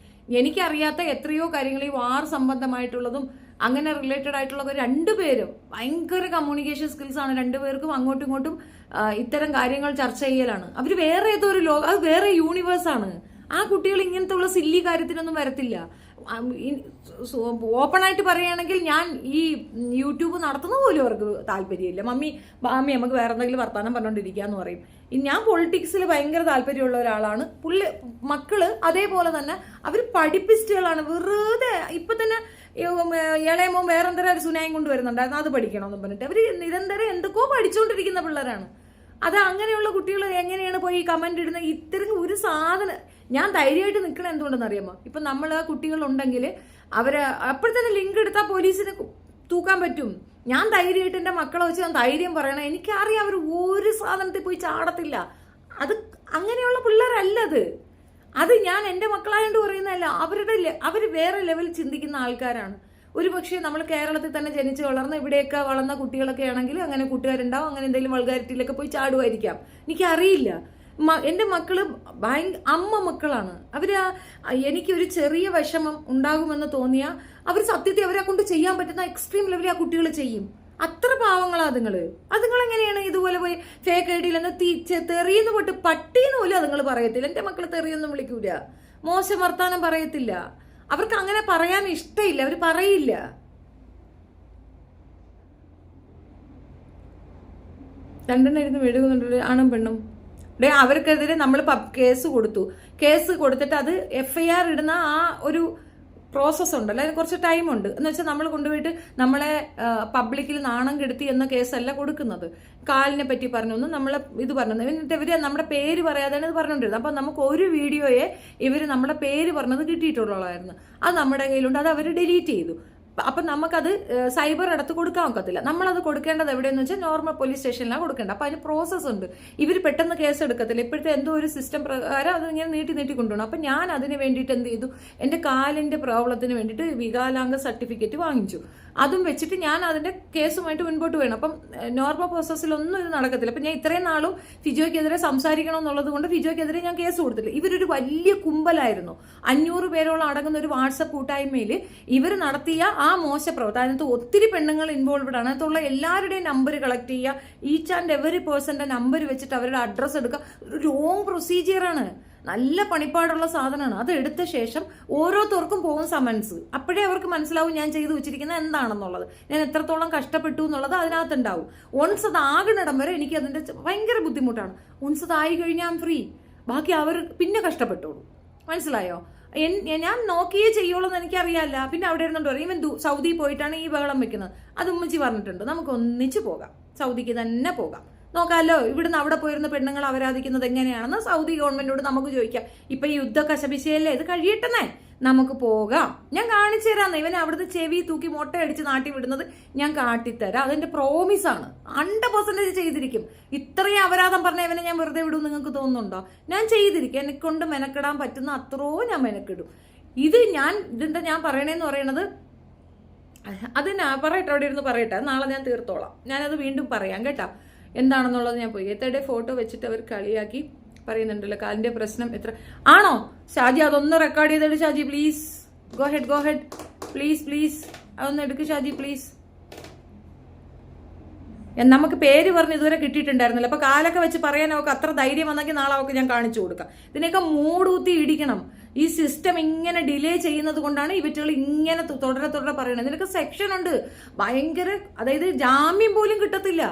എനിക്കറിയാത്ത എത്രയോ കാര്യങ്ങൾ ഈ വാർ സംബന്ധമായിട്ടുള്ളതും അങ്ങനെ റിലേറ്റഡ് ആയിട്ടുള്ള രണ്ടുപേരും ഭയങ്കര കമ്മ്യൂണിക്കേഷൻ സ്കിൽസ് ആണ് രണ്ടുപേർക്കും. അങ്ങോട്ടും ഇങ്ങോട്ടും ഇത്തരം കാര്യങ്ങൾ ചർച്ച ചെയ്യലാണ്. അവർ വേറെ ഏതോ ഒരു അത് വേറെ യൂണിവേഴ്സാണ്. ആ കുട്ടികൾ ഇങ്ങനത്തെ ഉള്ള സില്ലി കാര്യത്തിനൊന്നും വരത്തില്ല. ഓപ്പൺ ആയിട്ട് പറയുകയാണെങ്കിൽ ഞാൻ ഈ യൂട്യൂബ് നടത്തുന്ന പോലും അവർക്ക് താല്പര്യമില്ല. മമ്മി നമുക്ക് വേറെ എന്തെങ്കിലും വർത്താനം പറഞ്ഞുകൊണ്ടിരിക്കാന്ന് പറയും. ഞാൻ പൊളിറ്റിക്സിൽ ഭയങ്കര താല്പര്യമുള്ള ഒരാളാണ്. മക്കള് അതേപോലെ തന്നെ അവർ പഠിപ്പിസ്റ്റുകളാണ്. വെറുതെ ഇപ്പൊ തന്നെ ഇളയമോ വേറെന്തരം ഒരു സുനായും കൊണ്ടുവരുന്നുണ്ടായിരുന്നു, അത് പഠിക്കണമെന്ന് പറഞ്ഞിട്ട് അവർ നിരന്തരം എന്തൊക്കെയോ പഠിച്ചുകൊണ്ടിരിക്കുന്ന പിള്ളേരാണ്. അത് അങ്ങനെയുള്ള കുട്ടികൾ എങ്ങനെയാണ് പോയി കമന്റ് ഇടുന്നത്? ഇത്തരം ഒരു സാധനം ഞാൻ ധൈര്യമായിട്ട് നിൽക്കണം എന്തുകൊണ്ടെന്ന് അറിയാമോ? ഇപ്പൊ നമ്മൾ കുട്ടികളുണ്ടെങ്കിൽ അവര് അപ്പോഴത്തന്നെ ലിങ്ക് എടുത്താൽ പോലീസിന് തൂക്കാൻ പറ്റും. ഞാൻ ധൈര്യമായിട്ട് എൻ്റെ മക്കളെ വെച്ച് ഞാൻ ധൈര്യം പറയണം. എനിക്കറിയാം അവർ ഒരു സാധനത്തിൽ പോയി ചാടത്തില്ല. അത് അങ്ങനെയുള്ള പിള്ളേരല്ലത്. അത് ഞാൻ എൻ്റെ മക്കളായോണ്ട് പറയുന്നതല്ല. അവർ വേറെ ലെവൽ ചിന്തിക്കുന്ന ആൾക്കാരാണ്. ഒരു പക്ഷേ നമ്മൾ കേരളത്തിൽ തന്നെ ജനിച്ച് വളർന്ന് ഇവിടെയൊക്കെ വളർന്ന കുട്ടികളൊക്കെ ആണെങ്കിൽ അങ്ങനെ കൂട്ടുകാരുണ്ടാവും, അങ്ങനെ എന്തെങ്കിലും വൾഗാരിറ്റിയിലൊക്കെ പോയി ചാടുമായിരിക്കാം. എനിക്കറിയില്ല. എൻ്റെ മക്കള് അമ്മ മക്കളാണ്. എനിക്കൊരു ചെറിയ വിഷമം ഉണ്ടാകുമെന്ന് തോന്നിയാൽ അവർ സത്യത്തെ അവരെ കൊണ്ട് ചെയ്യാൻ പറ്റുന്ന എക്സ്ട്രീം ലെവലിൽ ആ കുട്ടികൾ ചെയ്യും. അത്ര പാവങ്ങളാ അതുങ്ങൾ എങ്ങനെയാണ് ഇതുപോലെ പോയി ഫേക്ക് ഐ ഡിയിൽ തെറിയെന്ന് പോട്ട് പട്ടീന്ന് പോലും അതുങ്ങൾ പറയത്തില്ല. എൻ്റെ മക്കളെ തെറിയൊന്നും വിളിക്കൂല, മോശം വർത്താനം പറയത്തില്ല. അവർക്ക് അങ്ങനെ പറയാൻ ഇഷ്ടമില്ല, അവർ പറയില്ല. രണ്ടെണ്ണം ഇരുന്ന് മെഴുകുന്നുണ്ട് ആണും പെണ്ണും. അവർക്കെതിരെ നമ്മൾ കേസ് കൊടുത്തിട്ട് അത് FIR ഇടുന്ന ആ ഒരു പ്രോസസ് ഉണ്ടല്ലോ, അതിന് കുറച്ച് ടൈമുണ്ട്. എന്ന് വെച്ചാൽ നമ്മൾ കൊണ്ടുപോയിട്ട് നമ്മളെ പബ്ലിക്കിൽ നാണം കെടുത്തി എന്ന കേസല്ല കൊടുക്കുന്നത്. കാലിനെ പറ്റി പറഞ്ഞൊന്നും നമ്മളെ ഇത് പറഞ്ഞു. എന്നിട്ട് ഇവര് നമ്മുടെ പേര് പറയാതെയാണ് ഇത് പറഞ്ഞുകൊണ്ടിരുന്നത്. അപ്പം നമുക്ക് ഒരു വീഡിയോയെ ഇവർ നമ്മുടെ പേര് പറഞ്ഞത് കിട്ടിയിട്ടുള്ളതായിരുന്നു. അത് നമ്മുടെ കയ്യിലുണ്ട്. അത് അവർ ഡിലീറ്റ് ചെയ്തു. അപ്പം നമുക്കത് സൈബർ അടുത്ത് കൊടുക്കാൻ ഒക്കത്തില്ല. നമ്മളത് കൊടുക്കേണ്ടത് എവിടെയെന്ന് വെച്ചാൽ നോർമൽ പോലീസ് സ്റ്റേഷനിലാണ് കൊടുക്കേണ്ടത്. അപ്പം അതിന് പ്രോസസ്സ് ഉണ്ട്. ഇവർ പെട്ടെന്ന് കേസ് എടുക്കത്തില്ല. ഇപ്പോഴത്തെ എന്തോ ഒരു സിസ്റ്റം പ്രകാരം അത് ഇങ്ങനെ നീട്ടി കൊണ്ടുപോകണം. അപ്പം ഞാൻ അതിന് വേണ്ടിയിട്ട് എന്ത് ചെയ്തു, എൻ്റെ കാലിൻ്റെ പ്രോബ്ലത്തിന് വേണ്ടിയിട്ട് വികലാംഗ സർട്ടിഫിക്കറ്റ് വാങ്ങിച്ചു. അതും വെച്ചിട്ട് ഞാൻ അതിൻ്റെ കേസുമായിട്ട് മുൻപോട്ട് വേണം. അപ്പം നോർമൽ പ്രോസസ്സിലൊന്നും ഇത് നടക്കത്തില്ല. അപ്പം ഞാൻ ഇത്രയും നാളും ഫിജോയ്ക്കെതിരെ സംസാരിക്കണം എന്നുള്ളത് കൊണ്ട് ഫിജോയ്ക്കെതിരെ ഞാൻ കേസ് കൊടുത്തില്ല. ഇവരൊരു വലിയ കുമ്പലായിരുന്നു. 500 പേരോളം അടങ്ങുന്ന ഒരു വാട്സപ്പ് കൂട്ടായ്മയിൽ ഇവർ നടത്തിയ ആ മോശപ്രവർത്തനം, അതിനകത്ത് ഒത്തിരി പെണ്ണുങ്ങൾ ഇൻവോൾവ്ഡ് ആണ്. അതിനകത്തുള്ള എല്ലാവരുടെയും നമ്പർ കളക്ട് ചെയ്യുക, ഈച്ച് ആൻഡ് എവറി പേഴ്സന്റെ നമ്പർ വെച്ചിട്ട് അവരുടെ അഡ്രസ്സ് എടുക്കുക. ഒരു ലോങ് പ്രൊസീജിയറാണ്. നല്ല പണിപ്പാടുള്ള സാധനമാണ്. അത് എടുത്ത ശേഷം ഓരോരുത്തർക്കും പോകും സമൻസ്. അപ്പോഴേ അവർക്ക് മനസ്സിലാവും ഞാൻ ചെയ്തു വെച്ചിരിക്കുന്നത് എന്താണെന്നുള്ളത്, ഞാൻ എത്രത്തോളം കഷ്ടപ്പെട്ടു എന്നുള്ളത് അതിനകത്തുണ്ടാവും. ഒൺസ് അത് ആകണിടം വരെ എനിക്ക് അതിൻ്റെ ഭയങ്കര ബുദ്ധിമുട്ടാണ്. ഒൺസ് അത് ആയി കഴിഞ്ഞാൽ ഫ്രീ, ബാക്കി അവർ പിന്നെ കഷ്ടപ്പെട്ടോളൂ. മനസ്സിലായോ? ഞാൻ നോക്കിയേ ചെയ്യുള്ളൂ എന്ന് എനിക്കറിയാല്ല. പിന്നെ അവിടെ ഇരുന്നുകൊണ്ട് പറയും ഇവൻ സൗദി പോയിട്ടാണ് ഈ ബഹളം വെക്കുന്നത്. അത് ഉമ്മച്ചി പറഞ്ഞിട്ടുണ്ട്, നമുക്ക് ഒന്നിച്ച് പോകാം, സൗദിക്ക് തന്നെ പോകാം, നോക്കാമല്ലോ. ഇവിടുന്ന് അവിടെ പോയിരുന്ന പെണ്ണുങ്ങൾ ആരാധിക്കുന്നത് എങ്ങനെയാണെന്ന് സൗദി ഗവൺമെന്റിനോട് നമുക്ക് ചോദിക്കാം. ഇപ്പൊ ഈ യുദ്ധ കശപിശയല്ലേ, ഇത് കഴിയട്ടെന്നേ, നമുക്ക് പോകാം, ഞാൻ കാണിച്ചു തരാം. ഇവൻ അവിടുത്തെ ചെവി തൂക്കി മൊട്ടയടിച്ച് നാട്ടി വിടുന്നത് ഞാൻ കാട്ടിത്തരാം. അതെന്റെ പ്രോമിസാണ്. 100% ചെയ്തിരിക്കും. ഇത്രയും അപരാധം പറഞ്ഞ ഇവനെ ഞാൻ വെറുതെ വിടും നിങ്ങൾക്ക് തോന്നുന്നുണ്ടോ? ഞാൻ ചെയ്തിരിക്കും. എന്നെ കൊണ്ട് മെനക്കെടാൻ പറ്റുന്ന അത്രയോ ഞാൻ മെനക്കെടും. ഇതെന്താ ഞാൻ പറയണേന്ന് പറയണത്, അത് ഞാൻ പറയട്ടെ, അവിടെ ഇരുന്ന് പറയട്ടെ, നാളെ ഞാൻ തീർത്തോളാം. ഞാനത് വീണ്ടും പറയാം കേട്ടോ. എന്താണെന്നുള്ളത് ഞാൻ പോയി എത്തയുടെ ഫോട്ടോ വെച്ചിട്ട് അവർ കളിയാക്കി പറയുന്നുണ്ടല്ലോ. കാലിന്റെ പ്രശ്നം എത്ര ആണോ ഷാജി? അതൊന്ന് റെക്കോർഡ് ചെയ്തിട്ട് Shaji please. Go head please അതൊന്ന് എടുക്ക് ഷാജി പ്ലീസ്. നമുക്ക് പേര് പറഞ്ഞ് ഇതുവരെ കിട്ടിയിട്ടുണ്ടായിരുന്നില്ല. അപ്പൊ കാലൊക്കെ വെച്ച് പറയാൻ അവർക്ക് അത്ര ധൈര്യം വന്നെങ്കിൽ നാളെ അവർക്ക് ഞാൻ കാണിച്ചു കൊടുക്കാം. ഇതിനെയൊക്കെ മൂടൂത്തി ഇടിക്കണം. ഈ സിസ്റ്റം ഇങ്ങനെ ഡിലേ ചെയ്യുന്നത് കൊണ്ടാണ് ഇവറ്റുകൾ ഇങ്ങനെ തുടരെ പറയണത്. ഇതിനൊക്കെ സെക്ഷൻ ഉണ്ട് ഭയങ്കര. അതായത് ജാമ്യം പോലും കിട്ടത്തില്ല.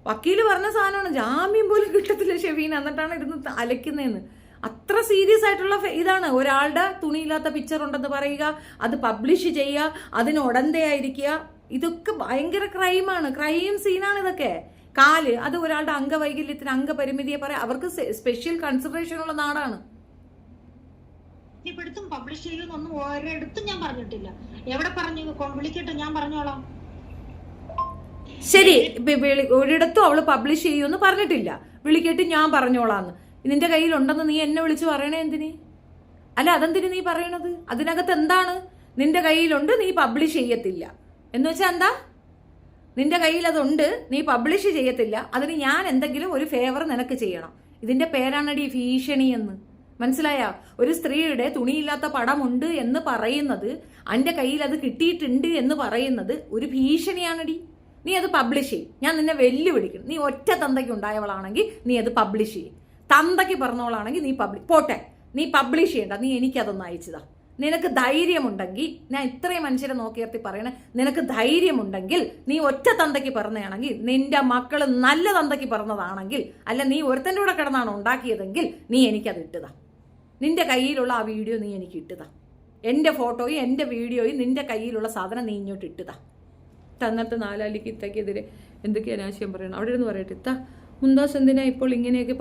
വക്കീല് പറഞ്ഞ സാധനമാണ്, ജാമ്യം പോലും കിട്ടത്തില്ല ഷെഫീന. എന്നിട്ടാണ് ഇരുന്ന് അലക്കുന്നതെന്ന്. അത്ര സീരിയസ് ആയിട്ടുള്ള ഇതാണ്. ഒരാളുടെ തുണിയില്ലാത്ത പിക്ചർ ഉണ്ടെന്ന് പറയുക, അത് പബ്ലിഷ് ചെയ്യുക, അതിന് ഉടന്തയായിരിക്കുക, ഇതൊക്കെ ഭയങ്കര ക്രൈമാണ്. ക്രൈം സീനാണ് ഇതൊക്കെ. കാല് അത് ഒരാളുടെ അംഗവൈകല്യത്തിന് അംഗപരിമിതിയെ പറയാം. അവർക്ക് സ്പെഷ്യൽ കൺസിഡറേഷൻ ഉള്ള നാടാണ്. ഇപ്പോഴത്തും പബ്ലിഷ് ചെയ്യുന്നൊന്നും ഒരിടത്തും ഞാൻ പറഞ്ഞിട്ടില്ല. എവിടെ പറഞ്ഞു വിളിക്കട്ടെ, ഞാൻ പറഞ്ഞോളാം. ശരി, ഒരിടത്തും അവള് പബ്ലിഷ് ചെയ്യുമെന്ന് പറഞ്ഞിട്ടില്ല. വിളിക്കട്ട് ഞാൻ പറഞ്ഞോളാന്ന്. നിന്റെ കയ്യിലുണ്ടെന്ന് നീ എന്നെ വിളിച്ച് പറയണേ എന്തിന്? അല്ല, അതെന്തിന് നീ പറയണത്? അതിനകത്ത് എന്താണ്? നിന്റെ കയ്യിലുണ്ട്, നീ പബ്ലിഷ് ചെയ്യത്തില്ല എന്ന് വെച്ചാൽ എന്താ? നിന്റെ കയ്യിൽ അതുണ്ട്, നീ പബ്ലിഷ് ചെയ്യത്തില്ല, അതിന് ഞാൻ എന്തെങ്കിലും ഒരു ഫേവർ നിനക്ക് ചെയ്യണം. ഇതിന്റെ പേരാണടി ഭീഷണി എന്ന്. മനസ്സിലായ? ഒരു സ്ത്രീയുടെ തുണിയില്ലാത്ത പടമുണ്ട് എന്ന് പറയുന്നത്, എൻ്റെ കയ്യിൽ അത് കിട്ടിയിട്ടുണ്ട് എന്ന് പറയുന്നത് ഒരു ഭീഷണിയാണടി. നീ അത് പബ്ലിഷ് ചെയ്യും. ഞാൻ നിന്നെ വെല്ലുവിളിക്കും. നീ ഒറ്റ തന്തയ്ക്ക് ഉണ്ടായവളാണെങ്കിൽ നീ അത് പബ്ലിഷ് ചെയ്യും. തന്തയ്ക്ക് പറഞ്ഞവളാണെങ്കിൽ നീ പോട്ടെ, നീ പബ്ലിഷ് ചെയ്യണ്ട. നീ എനിക്കതൊന്ന് അയച്ചതാ. നിനക്ക് ധൈര്യമുണ്ടെങ്കിൽ, ഞാൻ ഇത്രയും മനുഷ്യരെ നോക്കിയർത്തി പറയണേ, നിനക്ക് ധൈര്യമുണ്ടെങ്കിൽ നീ ഒറ്റ തന്തയ്ക്ക് പറഞ്ഞതാണെങ്കിൽ, നിന്റെ മക്കൾ നല്ല തന്തയ്ക്ക് പറഞ്ഞതാണെങ്കിൽ, അല്ല നീ ഒരുത്തൻ്റെ കൂടെ കിടന്നാണ് ഉണ്ടാക്കിയതെങ്കിൽ നീ എനിക്കത് ഇട്ടുതാ. നിന്റെ കയ്യിലുള്ള ആ വീഡിയോ നീ എനിക്ക് ഇട്ടുതാ. എൻ്റെ ഫോട്ടോയും എൻ്റെ വീഡിയോയും നിന്റെ കയ്യിലുള്ള സാധനം നീ ഇങ്ങോട്ട് ഇട്ടുതാ. തന്നത്തെ നാലാലിക്ക് ഇത്തക്കെതിരെ എന്തൊക്കെയാണ് ആശയം പറയണം. അവിടെ ഇരുന്ന് പറയട്ടെ, ഇത്ത മുന്താസ് എന്തിനാ ഇപ്പോൾ ഇങ്ങനെയൊക്കെ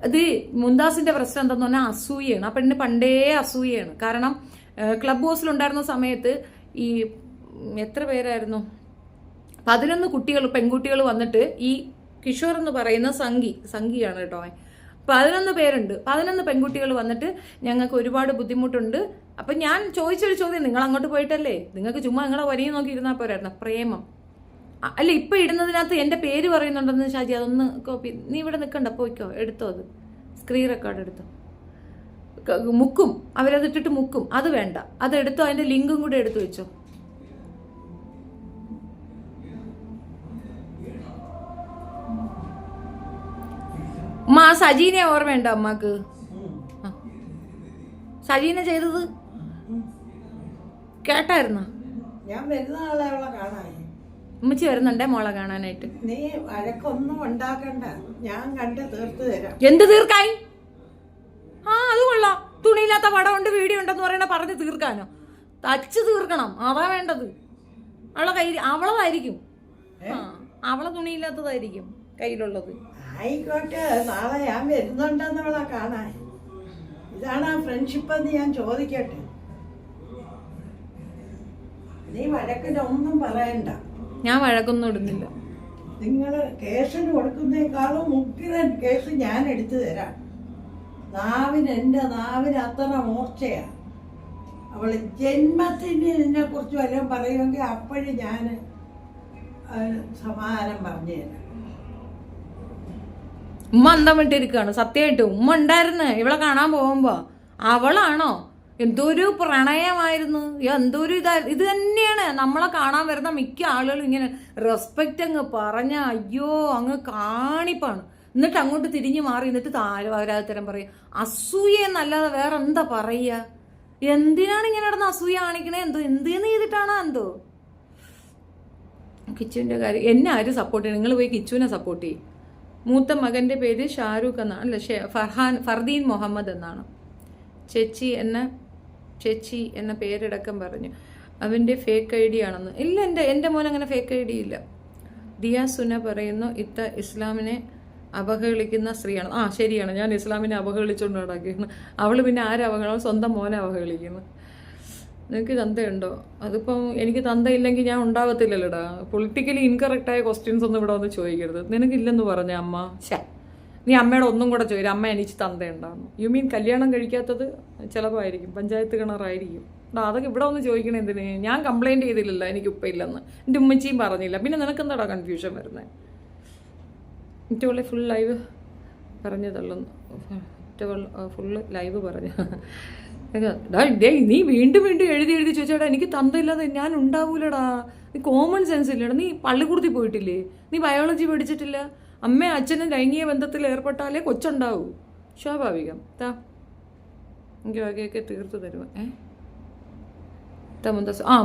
അത് മുന്താസിന്റെ പ്രശ്നം എന്താന്ന് പറഞ്ഞാൽ അസൂയാണ്. ആ പെണ്ണിന് പണ്ടേ അസൂയാണ്. കാരണം ക്ലബ് ഹൗസിലുണ്ടായിരുന്ന സമയത്ത് ഈ എത്ര പേരായിരുന്നു, 11 കുട്ടികൾ, പെൺകുട്ടികൾ വന്നിട്ട് ഈ കിഷോർ എന്ന് പറയുന്ന സംഘിയാണ് കേട്ടോ, 11 പേരുണ്ട്. 11 പെൺകുട്ടികൾ വന്നിട്ട് ഞങ്ങൾക്ക് ഒരുപാട് ബുദ്ധിമുട്ടുണ്ട്. അപ്പം ഞാൻ ചോദിച്ചൊരു ചോദ്യം, നിങ്ങൾ അങ്ങോട്ട് പോയിട്ടല്ലേ, നിങ്ങൾക്ക് ചുമ്മാ നിങ്ങളെ വരിയും നോക്കി ഇരുന്നാൽ പോരായിരുന്നു. പ്രേമം അല്ല ഇപ്പം ഇടുന്നതിനകത്ത് എൻ്റെ പേര് പറയുന്നുണ്ടെന്ന് ഷാജി, അതൊന്ന് കോപ്പി, നീ ഇവിടെ നിൽക്കണ്ട, പോയിക്കോ, എടുത്തോ, അത് സ്ക്രീൻ റെക്കോർഡ് എടുത്തോ. മുക്കും, അവരതിട്ടിട്ട് മുക്കും, അത് വേണ്ട, അതെടുത്തോ, അതിൻ്റെ ലിങ്കും കൂടെ എടുത്തു വെച്ചോ. അമ്മ ആ സജീനെ ഓർമ്മയുണ്ടോ അമ്മക്ക്? സജീന ചെയ്തത് കേട്ടായിരുന്നോ? ഞാൻ വരുന്ന ആളെ അവളെ കാണാൻ. ഉമ്മച്ചി വരുന്നുണ്ടേ മോളെ കാണാനായിട്ട്. നീ വഴക്കൊന്നും ഉണ്ടാക്കണ്ട, ഞാൻ കണ്ട് തീർത്തു തരാം. എന്ത് തീർക്കായി? ആ അത് കൊള്ളാം. തുണിയില്ലാത്ത പടം ഉണ്ട്, വീഡിയോ ഉണ്ടെന്ന് പറയണ പറഞ്ഞ് തീർക്കാനോ? തച്ച് തീർക്കണം, അതാ വേണ്ടത്. അവളെ കയ്യിൽ അവളതായിരിക്കും, അവളെ തുണിയില്ലാത്തതായിരിക്കും കയ്യിലുള്ളത്. ആയിക്കോട്ടെ, നാളെ ഞാൻ വരുന്നുണ്ടെന്നവളെ കാണാൻ. ഇതാണ് ആ ഫ്രണ്ട്ഷിപ്പ് എന്ന് ഞാൻ ചോദിക്കട്ടെ. നീ വഴക്കിനൊന്നും പറയണ്ട. ഞാൻ വഴക്കൊന്നും ഇടുന്നില്ല. നിങ്ങൾ കേസിന് കൊടുക്കുന്നേക്കാളും മുക്കിലൻ കേസ് ഞാൻ എടുത്തു തരാം. എൻ്റെ നാവിന് അത്ര മൂർച്ചയാ. അവള് ജന്മത്തിന് ഇതിനെ കുറിച്ച് വല്ലതും പറയുമെങ്കിൽ അപ്പോഴും ഞാൻ സമാധാനം പറഞ്ഞു തരാം. ഉമ്മ അന്തം വിട്ടിരിക്കുകയാണ് സത്യമായിട്ട്. ഉമ്മ ഉണ്ടായിരുന്നു ഇവളെ കാണാൻ പോകുമ്പോ. അവളാണോ? എന്തൊരു പ്രണയമായിരുന്നു, എന്തൊരു ഇത് തന്നെയാണ് നമ്മളെ കാണാൻ വരുന്ന മിക്ക ആളുകളും ഇങ്ങനെ റെസ്പെക്റ്റ് അങ്ങ് പറഞ്ഞ അയ്യോ അങ്ങ് കാണിപ്പാണ്. എന്നിട്ട് അങ്ങോട്ട് തിരിഞ്ഞു മാറി എന്നിട്ട് താഴെ വരാത്തരം പറയും. അസൂയ എന്നല്ലാതെ വേറെ എന്താ പറയുക? എന്തിനാണ് ഇങ്ങനെ നടന്ന് അസൂയ കാണിക്കണേ? എന്ത് ചെയ്തിട്ടാണോ എന്തോ. കിച്ചുവിൻ്റെ കാര്യം എന്നെ ആരും സപ്പോർട്ട് ചെയ്യണം? നിങ്ങൾ പോയി കിച്ചുവിനെ സപ്പോർട്ട് ചെയ്യും. മൂത്ത മകൻ്റെ പേര് ഷാരൂഖ് എന്നാണ്, അല്ല ഫർദീൻ മുഹമ്മദ് എന്നാണ്. ചേച്ചി എന്ന പേരടക്കം പറഞ്ഞു. അവൻ്റെ ഫേക്ക് ഐ ഡി ആണെന്ന്. ഇല്ല, എൻ്റെ മോൻ അങ്ങനെ ഫേക്ക് ഐ ഡി ഇല്ല. ദിയ സുന പറയുന്നു ഇത്ത ഇസ്ലാമിനെ അവഹേളിക്കുന്ന സ്ത്രീയാണ്. ആ ശരിയാണ്, ഞാൻ ഇസ്ലാമിനെ അവഹേളിച്ചുകൊണ്ട് നടക്കുകയാണ്. അവൾ പിന്നെ അവഹേളനം? സ്വന്തം മോനെ അവഹേളിക്കുന്നു. നിനക്ക് തന്തയുണ്ടോ? അതിപ്പം എനിക്ക് തന്തയില്ലെങ്കിൽ ഞാൻ ഉണ്ടാകത്തില്ലല്ലോടാ. പൊളിറ്റിക്കലി ഇൻകറക്റ്റായ ക്വസ്റ്റ്യൻസ് ഒന്നും ഇവിടെ വന്ന് ചോദിക്കരുത്. നിനക്കില്ലെന്ന് പറഞ്ഞ അമ്മ, നീ അമ്മയുടെ ഒന്നും കൂടെ ചോദിക്കും, അമ്മ എനിക്ക് തന്തയുണ്ടാകുന്നു. യു മീൻ കല്യാണം കഴിക്കാത്തത് ചിലപ്പോൾ ആയിരിക്കും, പഞ്ചായത്ത് കിണറായിരിക്കും. അതൊക്കെ ഇവിടെ ഒന്ന് ചോദിക്കണേ എന്തിന്? ഞാൻ കംപ്ലൈൻറ്റ് ചെയ്തില്ലല്ലോ എനിക്ക് ഉപ്പ ഇല്ലെന്ന്, എൻ്റെ ഉമ്മച്ചിയും പറഞ്ഞില്ല. പിന്നെ നിനക്കെന്താടാ കൺഫ്യൂഷൻ വരുന്നത്? മറ്റേ ഫുൾ ലൈവ് പറഞ്ഞു തള്ളുന്നു, ഫുള്ള് ലൈവ് പറഞ്ഞു. നീ വീണ്ടും എഴുതി ചോദിച്ചാടാ എനിക്ക് തന്തയില്ലാതെ ഞാൻ ഉണ്ടാവൂലടാ. നീ കോമൺ സെൻസ് ഇല്ലടാ. നീ പള്ളിക്കൂടത്തിൽ പോയിട്ടില്ലേ? നീ ബയോളജി പഠിച്ചിട്ടില്ല? അമ്മയും അച്ഛനും ലൈംഗിക ബന്ധത്തിൽ ഏർപ്പെട്ടാലേ കൊച്ചുണ്ടാവൂ, സ്വാഭാവികം. എനിക്ക് വകയൊക്കെ തീർത്തു തരുമോ?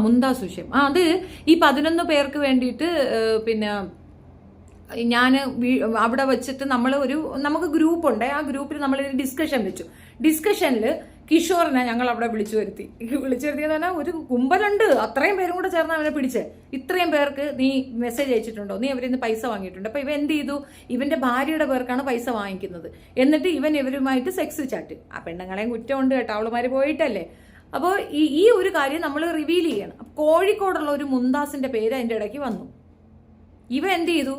മുന്താസ് വിഷയം. അത് ഈ 11 പേർക്ക് വേണ്ടിയിട്ട് പിന്നെ ഞാൻ അവിടെ വെച്ചിട്ട് നമുക്ക് ഗ്രൂപ്പുണ്ട്. ആ ഗ്രൂപ്പിൽ നമ്മൾ ഡിസ്കഷൻ വെച്ചു. ഡിസ്കഷനിൽ കിഷോറിനെ ഞങ്ങൾ അവിടെ വിളിച്ചു വരുത്തിയെന്ന് പറഞ്ഞാൽ ഒരു കുമ്പലുണ്ട്, അത്രയും പേരും കൂടെ ചേർന്ന് അവനെ പിടിച്ച്. ഇത്രയും പേർക്ക് നീ മെസ്സേജ് അയച്ചിട്ടുണ്ടോ? നീ അവരിൽ നിന്ന് പൈസ വാങ്ങിയിട്ടുണ്ട്. അപ്പോൾ ഇവൻ എന്ത് ചെയ്തു? ഇവന്റെ ഭാര്യയുടെ പേർക്കാണ് പൈസ വാങ്ങിക്കുന്നത്. എന്നിട്ട് ഇവരുമായിട്ട് സെക്സ് ചാറ്റ്. ആ പെണ്ണുങ്ങളെയും കുറ്റമുണ്ട് കേട്ടോ, അവളുമാർ പോയിട്ടല്ലേ. അപ്പോൾ ഈ ഒരു കാര്യം നമ്മൾ റിവീൽ ചെയ്യണം. കോഴിക്കോടുള്ള ഒരു മുന്താസിന്റെ പേര് അതിൻ്റെ ഇടയ്ക്ക് വന്നു. ഇവ എന്ത് ചെയ്തു?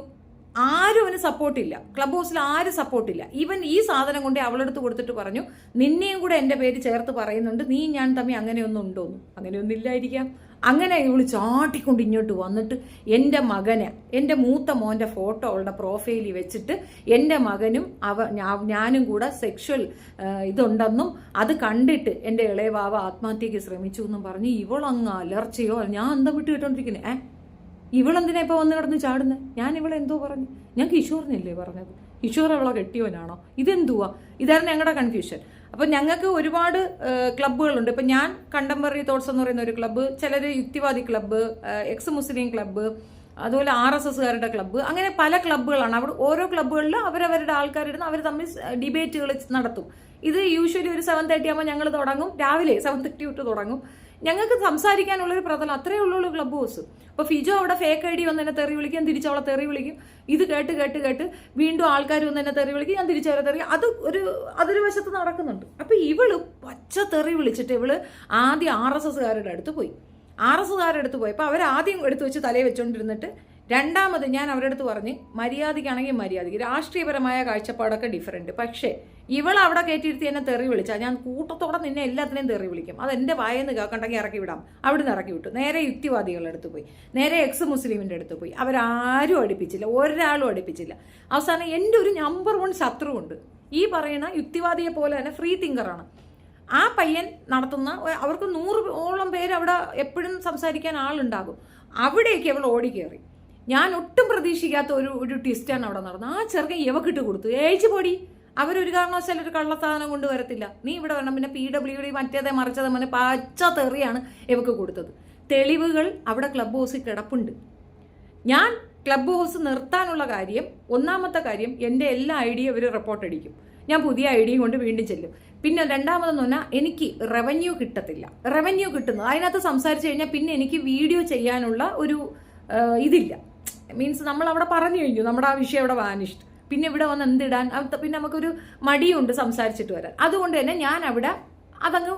ആരും അവന് സപ്പോർട്ടില്ല, ക്ലബ് ഹൗസിൽ ആരും സപ്പോർട്ടില്ല. ഈവൻ ഈ സാധനം കൊണ്ട് അവളെടുത്ത് കൊടുത്തിട്ട് പറഞ്ഞു, നിന്നെയും കൂടെ എൻ്റെ പേര് ചേർത്ത് പറയുന്നുണ്ട്, നീ ഞാൻ തമ്മിൽ അങ്ങനെയൊന്നും ഉണ്ടോന്ന്. അങ്ങനെയൊന്നും ഇല്ലായിരിക്കാം. അങ്ങനെ ഇവള് ചാട്ടിക്കൊണ്ട് ഇങ്ങോട്ട് വന്നിട്ട് എൻ്റെ മകനെ, എൻ്റെ മൂത്ത മോൻ്റെ ഫോട്ടോ അവളുടെ പ്രൊഫൈലിൽ വെച്ചിട്ട് എൻ്റെ മകനും ഞാനും കൂടെ സെക്ഷൽ ഇതുണ്ടെന്നും അത് കണ്ടിട്ട് എൻ്റെ ഇളയവാവ ആത്മഹത്യക്ക് ശ്രമിച്ചു എന്നും പറഞ്ഞ് ഇവളങ്ങ് അലർച്ചയോ, ഞാൻ എന്താ വിട്ട് കേട്ടോണ്ടിരിക്കുന്നത്. ഇവളെന്തിനാ ഇപ്പൊ വന്ന് കിടന്ന് ചാടുന്നത്? ഞാൻ ഇവളെ എന്തോ പറഞ്ഞു? ഞാൻ കിഷോറിനല്ലേ പറഞ്ഞത്? കിഷോർ അവളെ കെട്ടിയവനാണോ? ഇതെന്തുവാ? ഇതായിരുന്നു ഞങ്ങളുടെ കൺഫ്യൂഷൻ. അപ്പം ഞങ്ങൾക്ക് ഒരുപാട് ക്ലബ്ബുകളുണ്ട്. ഇപ്പം ഞാൻ കണ്ടംപററി തോട്ട്സ് എന്ന് പറയുന്ന ഒരു ക്ലബ്ബ്, ചിലർ യുക്തിവാദി ക്ലബ്ബ്, എക്സ് മുസ്ലിം ക്ലബ്ബ്, അതുപോലെ RSSകാരുടെ ക്ലബ്ബ്, അങ്ങനെ പല ക്ലബ്ബുകളാണ്. അവിടെ ഓരോ ക്ലബ്ബുകളിൽ അവരവരുടെ ആൾക്കാരിടുന്ന അവർ തമ്മിൽ ഡിബേറ്റുകൾ നടത്തും. ഇത് യൂഷ്വലി ഒരു 7:30 ആകുമ്പോൾ ഞങ്ങൾ തുടങ്ങും, രാവിലെ 7:30 തൊട്ട് തുടങ്ങും. ഞങ്ങൾക്ക് സംസാരിക്കാനുള്ളൊരു പ്രതലം അത്രേ ഉള്ളൂ ക്ലബ് ഹൗസ്. അപ്പോൾ ഫിജോ അവിടെ ഫേക്ക് ID വന്ന് എന്നെ തെറി വിളിക്കും, തിരിച്ചവളെ തെറി വിളിക്കും. ഇത് കേട്ട് വീണ്ടും ആൾക്കാർ വന്ന് എന്നെ തെറി വിളിക്കും, ഞാൻ തിരിച്ചവരെ തെറി. അതൊരു വശത്ത് നടക്കുന്നുണ്ട്. അപ്പോൾ ഇവള് പച്ച തെറി വിളിച്ചിട്ട് ഇവള് ആദ്യം RSSകാരുടെ അടുത്ത് പോയി. RSSകാരുടെ അടുത്ത് പോയപ്പോൾ അവരാദ്യം എടുത്ത് വെച്ച് തലയിൽ വെച്ചുകൊണ്ടിരുന്നിട്ട് രണ്ടാമത് ഞാൻ അവരുടെ അടുത്ത് പറഞ്ഞ്, മര്യാദയ്ക്കാണെങ്കിൽ മര്യാദയ്ക്ക്, രാഷ്ട്രീയപരമായ കാഴ്ചപ്പാടൊക്കെ ഡിഫറൻറ്റ്, പക്ഷേ ഇവൾ അവിടെ കയറ്റിയിരുത്തി എന്നെ തെറി വിളിച്ചാൽ ഞാൻ കൂട്ടത്തോടെ നിന്നെ എല്ലാത്തിനെയും തെറി വിളിക്കും. അത് എൻ്റെ വായെന്ന് കേൾക്കണ്ടെങ്കിൽ ഇറക്കി വിടാം. അവിടുന്ന് ഇറക്കി വിട്ടു. നേരെ യുക്തിവാദികളുടെ അടുത്ത് പോയി, നേരെ എക്സ് മുസ്ലിമിൻ്റെ അടുത്ത് പോയി. അവരാരും അടുപ്പിച്ചില്ല, ഒരാളും അടുപ്പിച്ചില്ല. അവസാനം എൻ്റെ ഒരു നമ്പർ 1 ശത്രുവുണ്ട്, ഈ പറയുന്ന യുക്തിവാദിയെ പോലെ തന്നെ ഫ്രീ തിങ്കറാണ്. ആ പയ്യൻ നടത്തുന്ന, അവർക്ക് 100ഓളം പേര് അവിടെ എപ്പോഴും സംസാരിക്കാൻ ആളുണ്ടാകും. അവിടേക്ക് അവൾ ഓടിക്കേറി. ഞാൻ ഒട്ടും പ്രതീക്ഷിക്കാത്ത ഒരു ട്വിസ്റ്റാണ് അവിടെ നടന്നത്. ആ ചെറുക്കൻ ഇവക്കിട്ട് കൊടുത്തു, ഏച്ചു പൊടി, അവരൊരു കാരണവശാലും ഒരു കള്ളസാധനം കൊണ്ട് വരത്തില്ല, നീ ഇവിടെ വരണം. പിന്നെ PWD മറ്റേതെ മറിച്ചത് മനെ പച്ച തെറിയാണ് ഇവക്ക് കൊടുത്തത്. തെളിവുകൾ അവിടെ ക്ലബ് ഹൗസിൽ കിടപ്പുണ്ട്. ഞാൻ ക്ലബ് ഹൗസ് നിർത്താനുള്ള കാര്യം, ഒന്നാമത്തെ കാര്യം, എൻ്റെ എല്ലാ ഐഡിയും അവർ റിപ്പോർട്ട് അടിക്കും. ഞാൻ പുതിയ ഐഡിയും കൊണ്ട് വീണ്ടും ചെല്ലും. പിന്നെ രണ്ടാമതെന്ന് പറഞ്ഞാൽ എനിക്ക് റവന്യൂ കിട്ടത്തില്ല. റവന്യൂ കിട്ടുന്നത് അതിനകത്ത് സംസാരിച്ചു കഴിഞ്ഞാൽ പിന്നെ എനിക്ക് വീഡിയോ ചെയ്യാനുള്ള ഒരു ഇതില്ല. മീൻസ് നമ്മൾ അവിടെ പറഞ്ഞു കഴിഞ്ഞു, നമ്മുടെ ആ വിഷയം അവിടെ വാനിഷ്ഡ്. പിന്നെ ഇവിടെ വന്ന് എന്തിടാൻ, പിന്നെ നമുക്കൊരു മടിയുണ്ട് സംസാരിച്ചിട്ട് വരാൻ. അതുകൊണ്ട് തന്നെ ഞാൻ അവിടെ അതങ്ങ്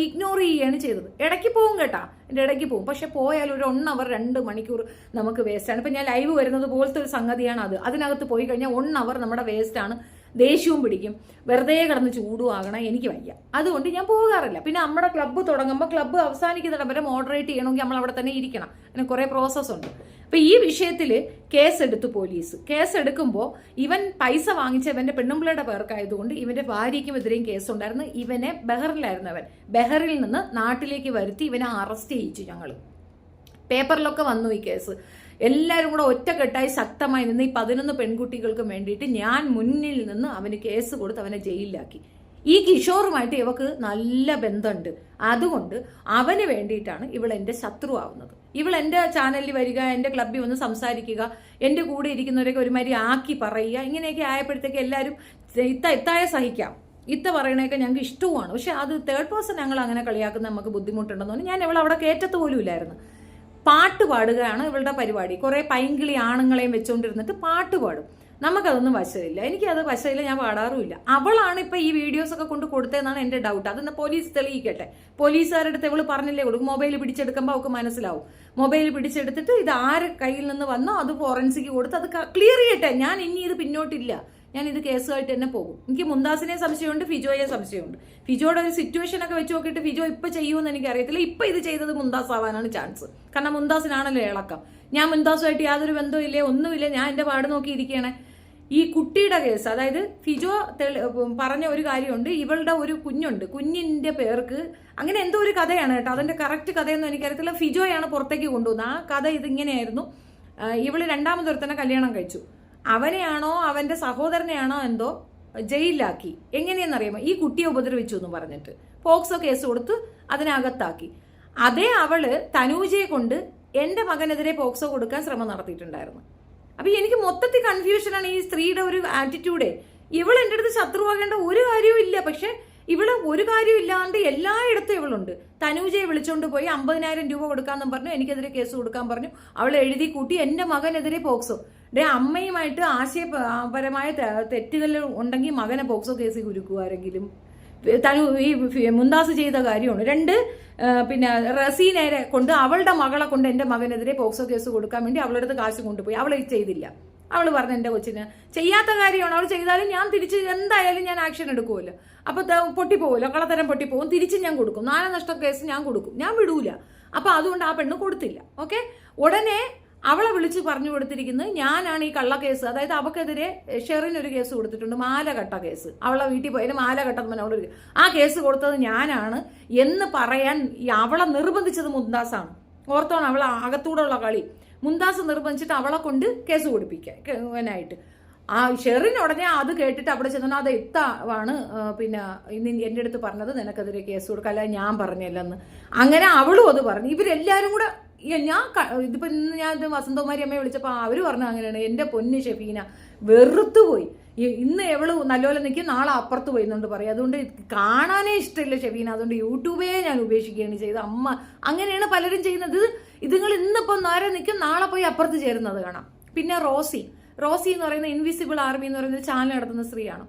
ഇഗ്നോർ ചെയ്യുകയാണ് ചെയ്തത്. ഇടയ്ക്ക് പോകും കേട്ടാ, എൻ്റെ ഇടയ്ക്ക് പോകും. പക്ഷെ പോയാൽ ഒരു 1 hour 2 മണിക്കൂർ നമുക്ക് വേസ്റ്റാണ്. ഇപ്പം ഞാൻ ലൈവ് വരുന്നത് പോലത്തെ ഒരു സംഗതിയാണ് അത്. അതിനകത്ത് പോയി കഴിഞ്ഞാൽ 1 hour നമ്മുടെ വേസ്റ്റാണ്. ദേഷ്യവും പിടിക്കും, വെറുതെ കിടന്ന് ചൂടുവാകണം, എനിക്ക് വയ്യ. അതുകൊണ്ട് ഞാൻ പോകാറില്ല. പിന്നെ നമ്മുടെ ക്ലബ്ബ് തുടങ്ങുമ്പോൾ ക്ലബ്ബ് അവസാനിക്കുന്നിടം വരെ മോഡറേറ്റ് ചെയ്യണമെങ്കിൽ നമ്മൾ അവിടെ തന്നെ ഇരിക്കണം. അങ്ങനെ കുറേ പ്രോസസ്സുണ്ട്. അപ്പം ഈ വിഷയത്തിൽ കേസെടുത്തു പോലീസ്. കേസെടുക്കുമ്പോൾ ഇവൻ പൈസ വാങ്ങിച്ച ഇവൻ്റെ പെണ്ണുമ്പിളയുടെ പേർക്കായതുകൊണ്ട് ഇവൻ്റെ ഭാര്യയ്ക്കും എതിരെയും കേസുണ്ടായിരുന്നു. ഇവനെ ബഹറിലായിരുന്നു. അവൻ ബഹറിൽ നിന്ന് നാട്ടിലേക്ക് വരുത്തി ഇവനെ അറസ്റ്റ് ചെയ്യിച്ചു. ഞങ്ങൾ പേപ്പറിലൊക്കെ വന്നു ഈ കേസ്. എല്ലാവരും കൂടെ ഒറ്റക്കെട്ടായി ശക്തമായി നിന്ന് ഈ 11 പെൺകുട്ടികൾക്കും വേണ്ടിയിട്ട് ഞാൻ മുന്നിൽ നിന്ന് അവന് കേസ് കൊടുത്ത് അവനെ ജയിലിലാക്കി. ഈ കിഷോറുമായിട്ട് ഇവക്ക് നല്ല ബന്ധമുണ്ട്. അതുകൊണ്ട് അവന് വേണ്ടിയിട്ടാണ് ഇവൾ എൻ്റെ ശത്രു ആവുന്നത്. ഇവൾ എൻ്റെ ചാനലിൽ വരിക, എൻ്റെ ക്ലബ്ബിൽ വന്ന് സംസാരിക്കുക, എൻ്റെ കൂടെ ഇരിക്കുന്നവരൊക്കെ ഒരുമാതിരി ആക്കി പറയുക. ഇങ്ങനെയൊക്കെ ആയപ്പോഴത്തേക്ക് എല്ലാവരും ഇത്തായ സഹിക്കാം. ഇത്ത പറയണതൊക്കെ ഞങ്ങൾക്ക് ഇഷ്ടവുമാണ്. പക്ഷെ അത് തേർഡ് പേഴ്സൺ ഞങ്ങൾ അങ്ങനെ കളിയാക്കുന്ന നമുക്ക് ബുദ്ധിമുട്ടുണ്ടെന്ന് പറഞ്ഞാൽ ഞാൻ ഇവൾ അവിടെ കയറ്റത്ത് പോലും ഇല്ലായിരുന്നു. പാട്ട് പാടുകയാണ് ഇവളുടെ പരിപാടി. കുറേ പൈങ്കിളി ആണുങ്ങളെയും വെച്ചുകൊണ്ടിരുന്നിട്ട് പാട്ട് പാടും. നമുക്കതൊന്നും വശമില്ല, എനിക്കത് വശമില്ല, ഞാൻ പാടാറുമില്ല. അവളാണ് ഇപ്പം ഈ വീഡിയോസൊക്കെ കൊണ്ട് കൊടുത്തതെന്നാണ് എൻ്റെ ഡൗട്ട്. അതെന്ന് പോലീസ് തെളിയിക്കട്ടെ. പോലീസുകാരുടെ അടുത്ത് ഇവള് പറഞ്ഞില്ലേ കൊടുക്കും. മൊബൈൽ പിടിച്ചെടുക്കുമ്പോൾ അവൾക്ക് മനസ്സിലാവും. മൊബൈൽ പിടിച്ചെടുത്തിട്ട് ഇത് ആര് കയ്യിൽ നിന്ന് വന്നോ അത് ഫോറൻസിക്ക് കൊടുത്ത് അത് ക്ലിയർ ചെയ്യട്ടെ. ഞാൻ ഇനി ഇത് പിന്നോട്ടില്ല, ഞാൻ ഇത് കേസുമായിട്ട് തന്നെ പോകും. എനിക്ക് മുന്താസിനെ സംശയമുണ്ട്, ഫിജോയെ സംശയമുണ്ട്. ഫിജോയുടെ ഒരു സിറ്റുവേഷൻ ഒക്കെ വെച്ച് നോക്കിയിട്ട് ഫിജോ ഇപ്പം ചെയ്യുമെന്ന് എനിക്കറിയത്തില്ല. ഇപ്പം ഇത് ചെയ്തത് മുന്താസ് ആവാനാണ് ചാൻസ്. കാരണം മുന്താസിനാണല്ലോ ഇളക്കം. ഞാൻ മുന്താസുമായിട്ട് യാതൊരു ബന്ധമില്ലേ, ഒന്നുമില്ല. ഞാൻ എൻ്റെ പാട് നോക്കിയിരിക്കുകയാണ്. ഈ കുട്ടിയുടെ കേസ്, അതായത് ഫിജോ പറഞ്ഞ ഒരു കാര്യമുണ്ട്. ഇവളുടെ ഒരു കുഞ്ഞുണ്ട്, കുഞ്ഞിൻ്റെ പേർക്ക് അങ്ങനെ എന്തോ ഒരു കഥയാണ് കേട്ടോ. അതിൻ്റെ കറക്റ്റ് കഥയൊന്നും എനിക്കറിയത്തില്ല. ഫിജോയാണ് പുറത്തേക്ക് കൊണ്ടുവന്നത്. ആ കഥ ഇതിങ്ങനെയായിരുന്നു. ഇവള് രണ്ടാമതൊരുത്തനെ കല്യാണം കഴിച്ചു. അവനെയാണോ അവൻ്റെ സഹോദരനെയാണോ എന്തോ ജയിലിലാക്കി. എങ്ങനെയെന്നറിയാമോ? ഈ കുട്ടിയെ ഉപദ്രവിച്ചു എന്ന് പറഞ്ഞിട്ട് പോക്സോ കേസ് കൊടുത്ത് അതിനകത്താക്കി. അതേ അവള് തനൂജയെ കൊണ്ട് എൻ്റെ മകനെതിരെ പോക്സോ കൊടുക്കാൻ ശ്രമം നടത്തിയിട്ടുണ്ടായിരുന്നു. അപ്പൊ എനിക്ക് മൊത്തത്തിൽ കൺഫ്യൂഷനാണ് ഈ സ്ത്രീയുടെ ഒരു ആറ്റിറ്റ്യൂഡേ. ഇവൾ എൻ്റെ അടുത്ത് ശത്രുവാകേണ്ട ഒരു കാര്യവും ഇല്ല. പക്ഷെ ഇവള് ഒരു കാര്യം ഇല്ലാണ്ട് എല്ലായിടത്തും ഇവളുണ്ട്. തനൂജയെ വിളിച്ചോണ്ട് പോയി 50,000 രൂപ കൊടുക്കാന്നും പറഞ്ഞു, എനിക്കെതിരെ കേസ് കൊടുക്കാൻ പറഞ്ഞു. അവൾ എഴുതി കൂട്ടി എൻ്റെ മകനെതിരെ പോക്സോ. അമ്മയുമായിട്ട് ആശയപരമായ തെറ്റുകൾ ഉണ്ടെങ്കിൽ മകനെ പോക്സോ കേസിൽ കുരുക്കുവാരെങ്കിലും. ഈ മുന്താസ് ചെയ്ത കാര്യമാണ്. 2 പിന്നെ റസീനേരെ കൊണ്ട് അവളുടെ മകളെ കൊണ്ട് എൻ്റെ മകനെതിരെ പോക്സോ കേസ് കൊടുക്കാൻ വേണ്ടി അവളുടെ അടുത്ത് കാശ് കൊണ്ടുപോയി. അവൾ ചെയ്തില്ല. അവൾ പറഞ്ഞു എൻ്റെ കൊച്ചിന് ചെയ്യാത്ത കാര്യമാണ്, അവൾ ചെയ്താലും ഞാൻ തിരിച്ച് എന്തായാലും ഞാൻ ആക്ഷൻ എടുക്കുമല്ലോ. അപ്പോൾ പൊട്ടിപ്പോകുമല്ലോ, കള്ളത്തരം പൊട്ടിപ്പോകും, തിരിച്ച് ഞാൻ കൊടുക്കും, നാണനഷ്ട കേസ് ഞാൻ കൊടുക്കും, ഞാൻ വിടൂല. അപ്പോൾ അതുകൊണ്ട് ആ പെണ്ണ് കൊടുത്തില്ല. ഓക്കെ, ഉടനെ അവളെ വിളിച്ച് പറഞ്ഞു കൊടുത്തിരിക്കുന്നത് ഞാനാണ് ഈ കള്ളക്കേസ്, അതായത് അവക്കെതിരെ ഷെറിനൊരു കേസ് കൊടുത്തിട്ടുണ്ട്, മാലകെട്ട കേസ്. അവളെ വീട്ടിൽ പോയാലും മാലകെട്ടെന്ന് അവളൊരു ആ കേസ് കൊടുത്തത് ഞാനാണ് എന്ന് പറയാൻ അവളെ നിർബന്ധിച്ചത് മുംതാസാണ്. ഓർത്തോണം അവളെ അകത്തൂടെയുള്ള കളി. മുംതാസ് നിർബന്ധിച്ചിട്ട് അവളെ കൊണ്ട് കേസ് കൊടുപ്പിക്കാനായിട്ട്. ആ ഷെറിൻ ഉടനെ അത് കേട്ടിട്ട് അവിടെ ചെന്നു അത് എത്താണ് പിന്നെ എൻ്റെ അടുത്ത് പറഞ്ഞത് നിനക്കെതിരെ കേസ് കൊടുക്കുക, അല്ല ഞാൻ പറഞ്ഞല്ലെന്ന്. അങ്ങനെ അവളും അത് പറഞ്ഞു. ഇവരെല്ലാവരും കൂടെ ഞാൻ ഇതിപ്പോൾ ഇന്ന് ഞാൻ വസന്തകുമാരി അമ്മയെ വിളിച്ചപ്പോൾ അവർ പറഞ്ഞു അങ്ങനെയാണ്. എൻ്റെ പൊന്ന് ഷെഫീന വെറുത്തുപോയി. ഇന്ന് എവള് നല്ലപോലെ നിൽക്കും, നാളെ അപ്പുറത്ത് പോയി എന്നുകൊണ്ട് പറയും. അതുകൊണ്ട് കാണാനേ ഇഷ്ടമില്ല ഷെഫീന, അതുകൊണ്ട് യൂട്യൂബേ ഞാൻ ഉപേക്ഷിക്കുകയാണ് ചെയ്തത്. അമ്മ അങ്ങനെയാണ് പലരും ചെയ്യുന്നത്. ഇതുങ്ങൾ ഇന്നിപ്പോൾ നേരെ നിൽക്കും, നാളെ പോയി അപ്പുറത്ത് ചേരുന്നത് കാണാം. പിന്നെ റോസി എന്ന് പറയുന്ന ഇൻവിസിബിൾ ആർമി എന്ന് പറയുന്ന ചാനൽ നടത്തുന്ന സ്ത്രീയാണ്.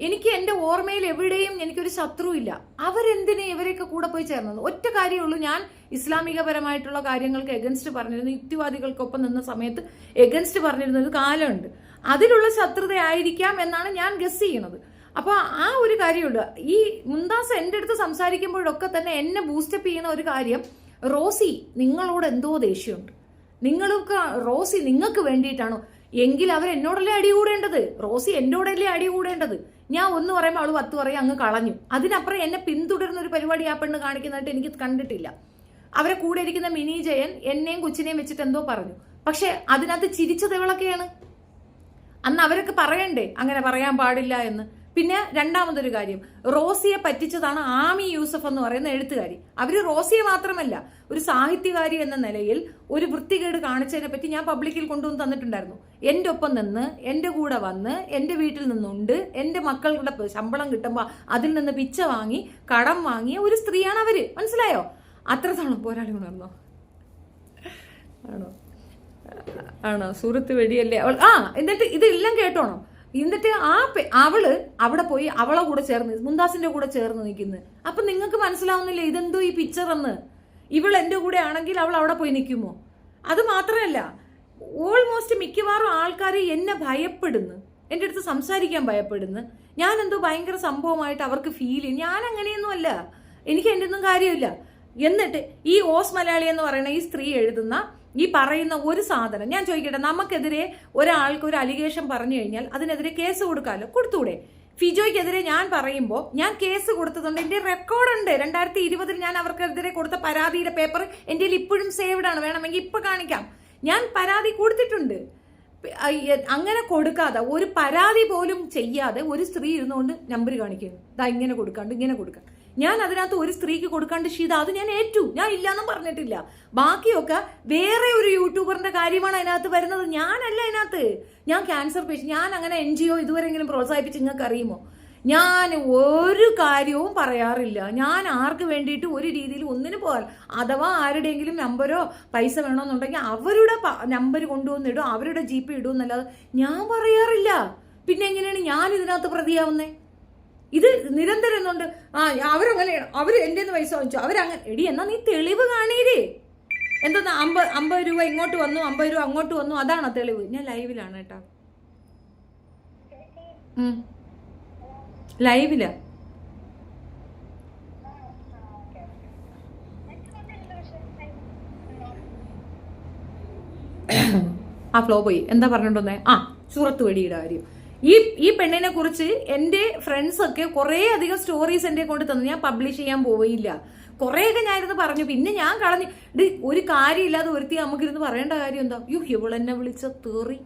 എനിക്ക് എൻ്റെ ഓർമ്മയിൽ എവിടെയും എനിക്കൊരു ശത്രുവില്ല. അവരെന്തിനെ ഇവരെയൊക്കെ കൂടെ പോയി ചേർന്നത്? ഒറ്റ കാര്യമുള്ളൂ, ഞാൻ ഇസ്ലാമികപരമായിട്ടുള്ള കാര്യങ്ങൾക്ക് എഗൻസ്റ്റ് പറഞ്ഞിരുന്നു, യുക്തിവാദികൾക്കൊപ്പം നിന്ന സമയത്ത് എഗൻസ്റ്റ് പറഞ്ഞിരുന്ന ഒരു കാലമുണ്ട്. അതിലുള്ള ശത്രുതയായിരിക്കാം എന്നാണ് ഞാൻ ഗസ് ചെയ്യണത്. അപ്പോൾ ആ ഒരു കാര്യമുണ്ട്. ഈ മുംതാസ് എൻ്റെ അടുത്ത് സംസാരിക്കുമ്പോഴൊക്കെ തന്നെ എന്നെ ബൂസ്റ്റപ്പ് ചെയ്യുന്ന ഒരു കാര്യം, റോസി നിങ്ങളോട് എന്തോ ദേഷ്യമുണ്ട്, റോസി നിങ്ങൾക്ക് വേണ്ടിയിട്ടാണോ? എങ്കിൽ അവർ എന്നോടല്ലേ അടികൂടേണ്ടത്, റോസി എന്നോടല്ലേ അടികൂടേണ്ടത്. ഞാൻ ഒന്ന് പറയുമ്പോൾ അവൾ 10 പറയും, അങ്ങ് കളഞ്ഞു. അതിനപ്പുറം എന്നെ പിന്തുടരുന്ന ഒരു പരിപാടി ആ പെണ്ണ് കാണിക്കുന്നതായിട്ട് എനിക്ക് കണ്ടിട്ടില്ല. അവരെ കൂടെ ഇരിക്കുന്ന മിനി ജയൻ എന്നെയും കൊച്ചിനെയും വെച്ചിട്ട് എന്തോ പറഞ്ഞു, പക്ഷെ അതിനകത്ത് ചിരിച്ചത് ഇവളൊക്കെയാണ്. അന്ന് അവരൊക്കെ പറയണ്ടേ അങ്ങനെ പറയാൻ പാടില്ല എന്ന്. പിന്നെ രണ്ടാമതൊരു കാര്യം, റോസിയെ പറ്റിച്ചതാണ് ആമി യൂസഫ് എന്ന് പറയുന്ന എഴുത്തുകാരി. അവര് റോസിയെ മാത്രമല്ല, ഒരു സാഹിത്യകാരി എന്ന നിലയിൽ ഒരു വൃത്തികേട് കാണിച്ചതിനെ പറ്റി ഞാൻ പബ്ലിക്കിൽ കൊണ്ടുവന്ന് തന്നിട്ടുണ്ടായിരുന്നു. എൻ്റെ ഒപ്പം നിന്ന്, എൻ്റെ കൂടെ വന്ന്, എൻ്റെ വീട്ടിൽ നിന്നുണ്ട്, എൻ്റെ മക്കളുടെ ശമ്പളം കിട്ടുമ്പോൾ അതിൽ നിന്ന് പിച്ച വാങ്ങി കടം വാങ്ങിയ ഒരു സ്ത്രീയാണ് അവര്. മനസ്സിലായോ? അത്രത്തോളം പോരാളി ഉണർന്നോ? ആണോ സുഹൃത്ത് വെടിയല്ലേ അവൾ? എന്നിട്ട് ഇതെല്ലാം കേട്ടോണം. എന്നിട്ട് അവള് അവിടെ പോയി അവളെ കൂടെ ചേർന്ന് മുംതാസിന്റെ കൂടെ ചേർന്ന് നിൽക്കുന്നു. അപ്പൊ നിങ്ങൾക്ക് മനസ്സിലാവുന്നില്ല ഇതെന്തോ ഈ പിക്ചർ എന്ന്? ഇവൾ എൻ്റെ കൂടെ ആണെങ്കിൽ അവൾ അവിടെ പോയി നിൽക്കുമോ? അത് മാത്രമല്ല, ഓൾമോസ്റ്റ് മിക്കവാറും ആൾക്കാർ എന്നെ ഭയപ്പെടുന്നു, എൻ്റെ അടുത്ത് സംസാരിക്കാൻ ഭയപ്പെടുന്നു. ഞാൻ എന്തോ ഭയങ്കര സംഭവമായിട്ട് അവർക്ക് ഫീൽ ചെയ്യും. ഞാൻ അങ്ങനെയൊന്നും അല്ല, എനിക്ക് എൻ്റെ ഒന്നും കാര്യമില്ല. എന്നിട്ട് ഈ ഓസ് മലയാളി എന്ന് പറയുന്ന ഈ സ്ത്രീ എഴുതുന്ന ഈ പറയുന്ന ഒരു സാധനം ഞാൻ ചോദിക്കട്ടെ, നമുക്കെതിരെ ഒരാൾക്ക് ഒരു അലിഗേഷൻ പറഞ്ഞു കഴിഞ്ഞാൽ അതിനെതിരെ കേസ് കൊടുക്കാമല്ലോ, കൊടുത്തൂടെ? ഫിജോയ്ക്കെതിരെ ഞാൻ പറയുമ്പോൾ ഞാൻ കേസ് കൊടുത്തതുകൊണ്ട് എൻ്റെ റെക്കോർഡുണ്ട്. 2020 ഞാൻ അവർക്കെതിരെ കൊടുത്ത പരാതിയുടെ പേപ്പർ എൻ്റെ ഇപ്പോഴും സേവ്ഡ് ആണ്, വേണമെങ്കിൽ ഇപ്പൊ കാണിക്കാം. ഞാൻ പരാതി കൊടുത്തിട്ടുണ്ട്. അങ്ങനെ കൊടുക്കാതെ, ഒരു പരാതി പോലും ചെയ്യാതെ ഒരു സ്ത്രീ ഇരുന്നുകൊണ്ട് നമ്പർ കാണിക്കുന്നു, ഇതാ ഇങ്ങനെ കൊടുക്കാണ്ട് ഇങ്ങനെ കൊടുക്കാം. ഞാൻ അതിനകത്ത് ഒരു സ്ത്രീക്ക് കൊടുക്കാണ്ട് ഷീത, അത് ഞാൻ ഏറ്റു, ഞാൻ ഇല്ലാന്നും പറഞ്ഞിട്ടില്ല. ബാക്കിയൊക്കെ വേറെ ഒരു യൂട്യൂബറിന്റെ കാര്യമാണ് അതിനകത്ത് വരുന്നത്, ഞാനല്ല അതിനകത്ത്. ഞാൻ ക്യാൻസർ പേഷ്യന്റ്, ഞാൻ അങ്ങനെ NGO ഇതുവരെങ്കിലും പ്രോത്സാഹിപ്പിച്ച് നിങ്ങൾക്ക് അറിയുമോ? ഞാൻ ഒരു കാര്യവും പറയാറില്ല. ഞാൻ ആർക്ക് വേണ്ടിയിട്ട് ഒരു രീതിയിൽ ഒന്നിനു പോകാൻ, അഥവാ ആരുടെയെങ്കിലും നമ്പരോ പൈസ വേണമെന്നുണ്ടെങ്കിൽ അവരുടെ നമ്പർ കൊണ്ടുവന്നിടും, അവരുടെ GP ഇടും എന്നല്ലാതെ ഞാൻ പറയാറില്ല. പിന്നെ എങ്ങനെയാണ് ഞാൻ ഇതിനകത്ത് പ്രതിയാവുന്നേ? ഇത് നിരന്തരം എന്നുണ്ട് അവരങ്ങനെയാണ്, അവര് എൻ്റെ പൈസ വാങ്ങിച്ചു, അവരങ്ങനെ. എടി എന്നാ നീ തെളിവ് കാണീരേ. എന്താ 50 രൂപ ഇങ്ങോട്ട് വന്നു, 50 രൂപ അങ്ങോട്ട് വന്നു, അതാണോ തെളിവ്? ഞാൻ ലൈവിലാണ് കേട്ടോ, ലൈവിലാ. ആ ഫ്ലോ പോയി. എന്താ പറഞ്ഞിട്ടുണ്ടേ? സൂറത്ത് വെടിയുടെ കാര്യം. ഈ പെണ്ണിനെ കുറിച്ച് എൻ്റെ ഫ്രണ്ട്സ് ഒക്കെ കുറേ അധികം സ്റ്റോറീസ് എൻ്റെ കൊണ്ട് തന്നു. ഞാൻ പബ്ലിഷ് ചെയ്യാൻ പോയില്ല, കുറേയൊക്കെ ഞാനിരുന്ന് പറഞ്ഞു. പിന്നെ ഞാൻ കളഞ്ഞു. ഒരു കാര്യമില്ലാതെ ഒരുത്തി നമുക്കിരുന്ന് പറയേണ്ട കാര്യം എന്താ? ഇവളെന്നെ വിളിച്ച തെറി,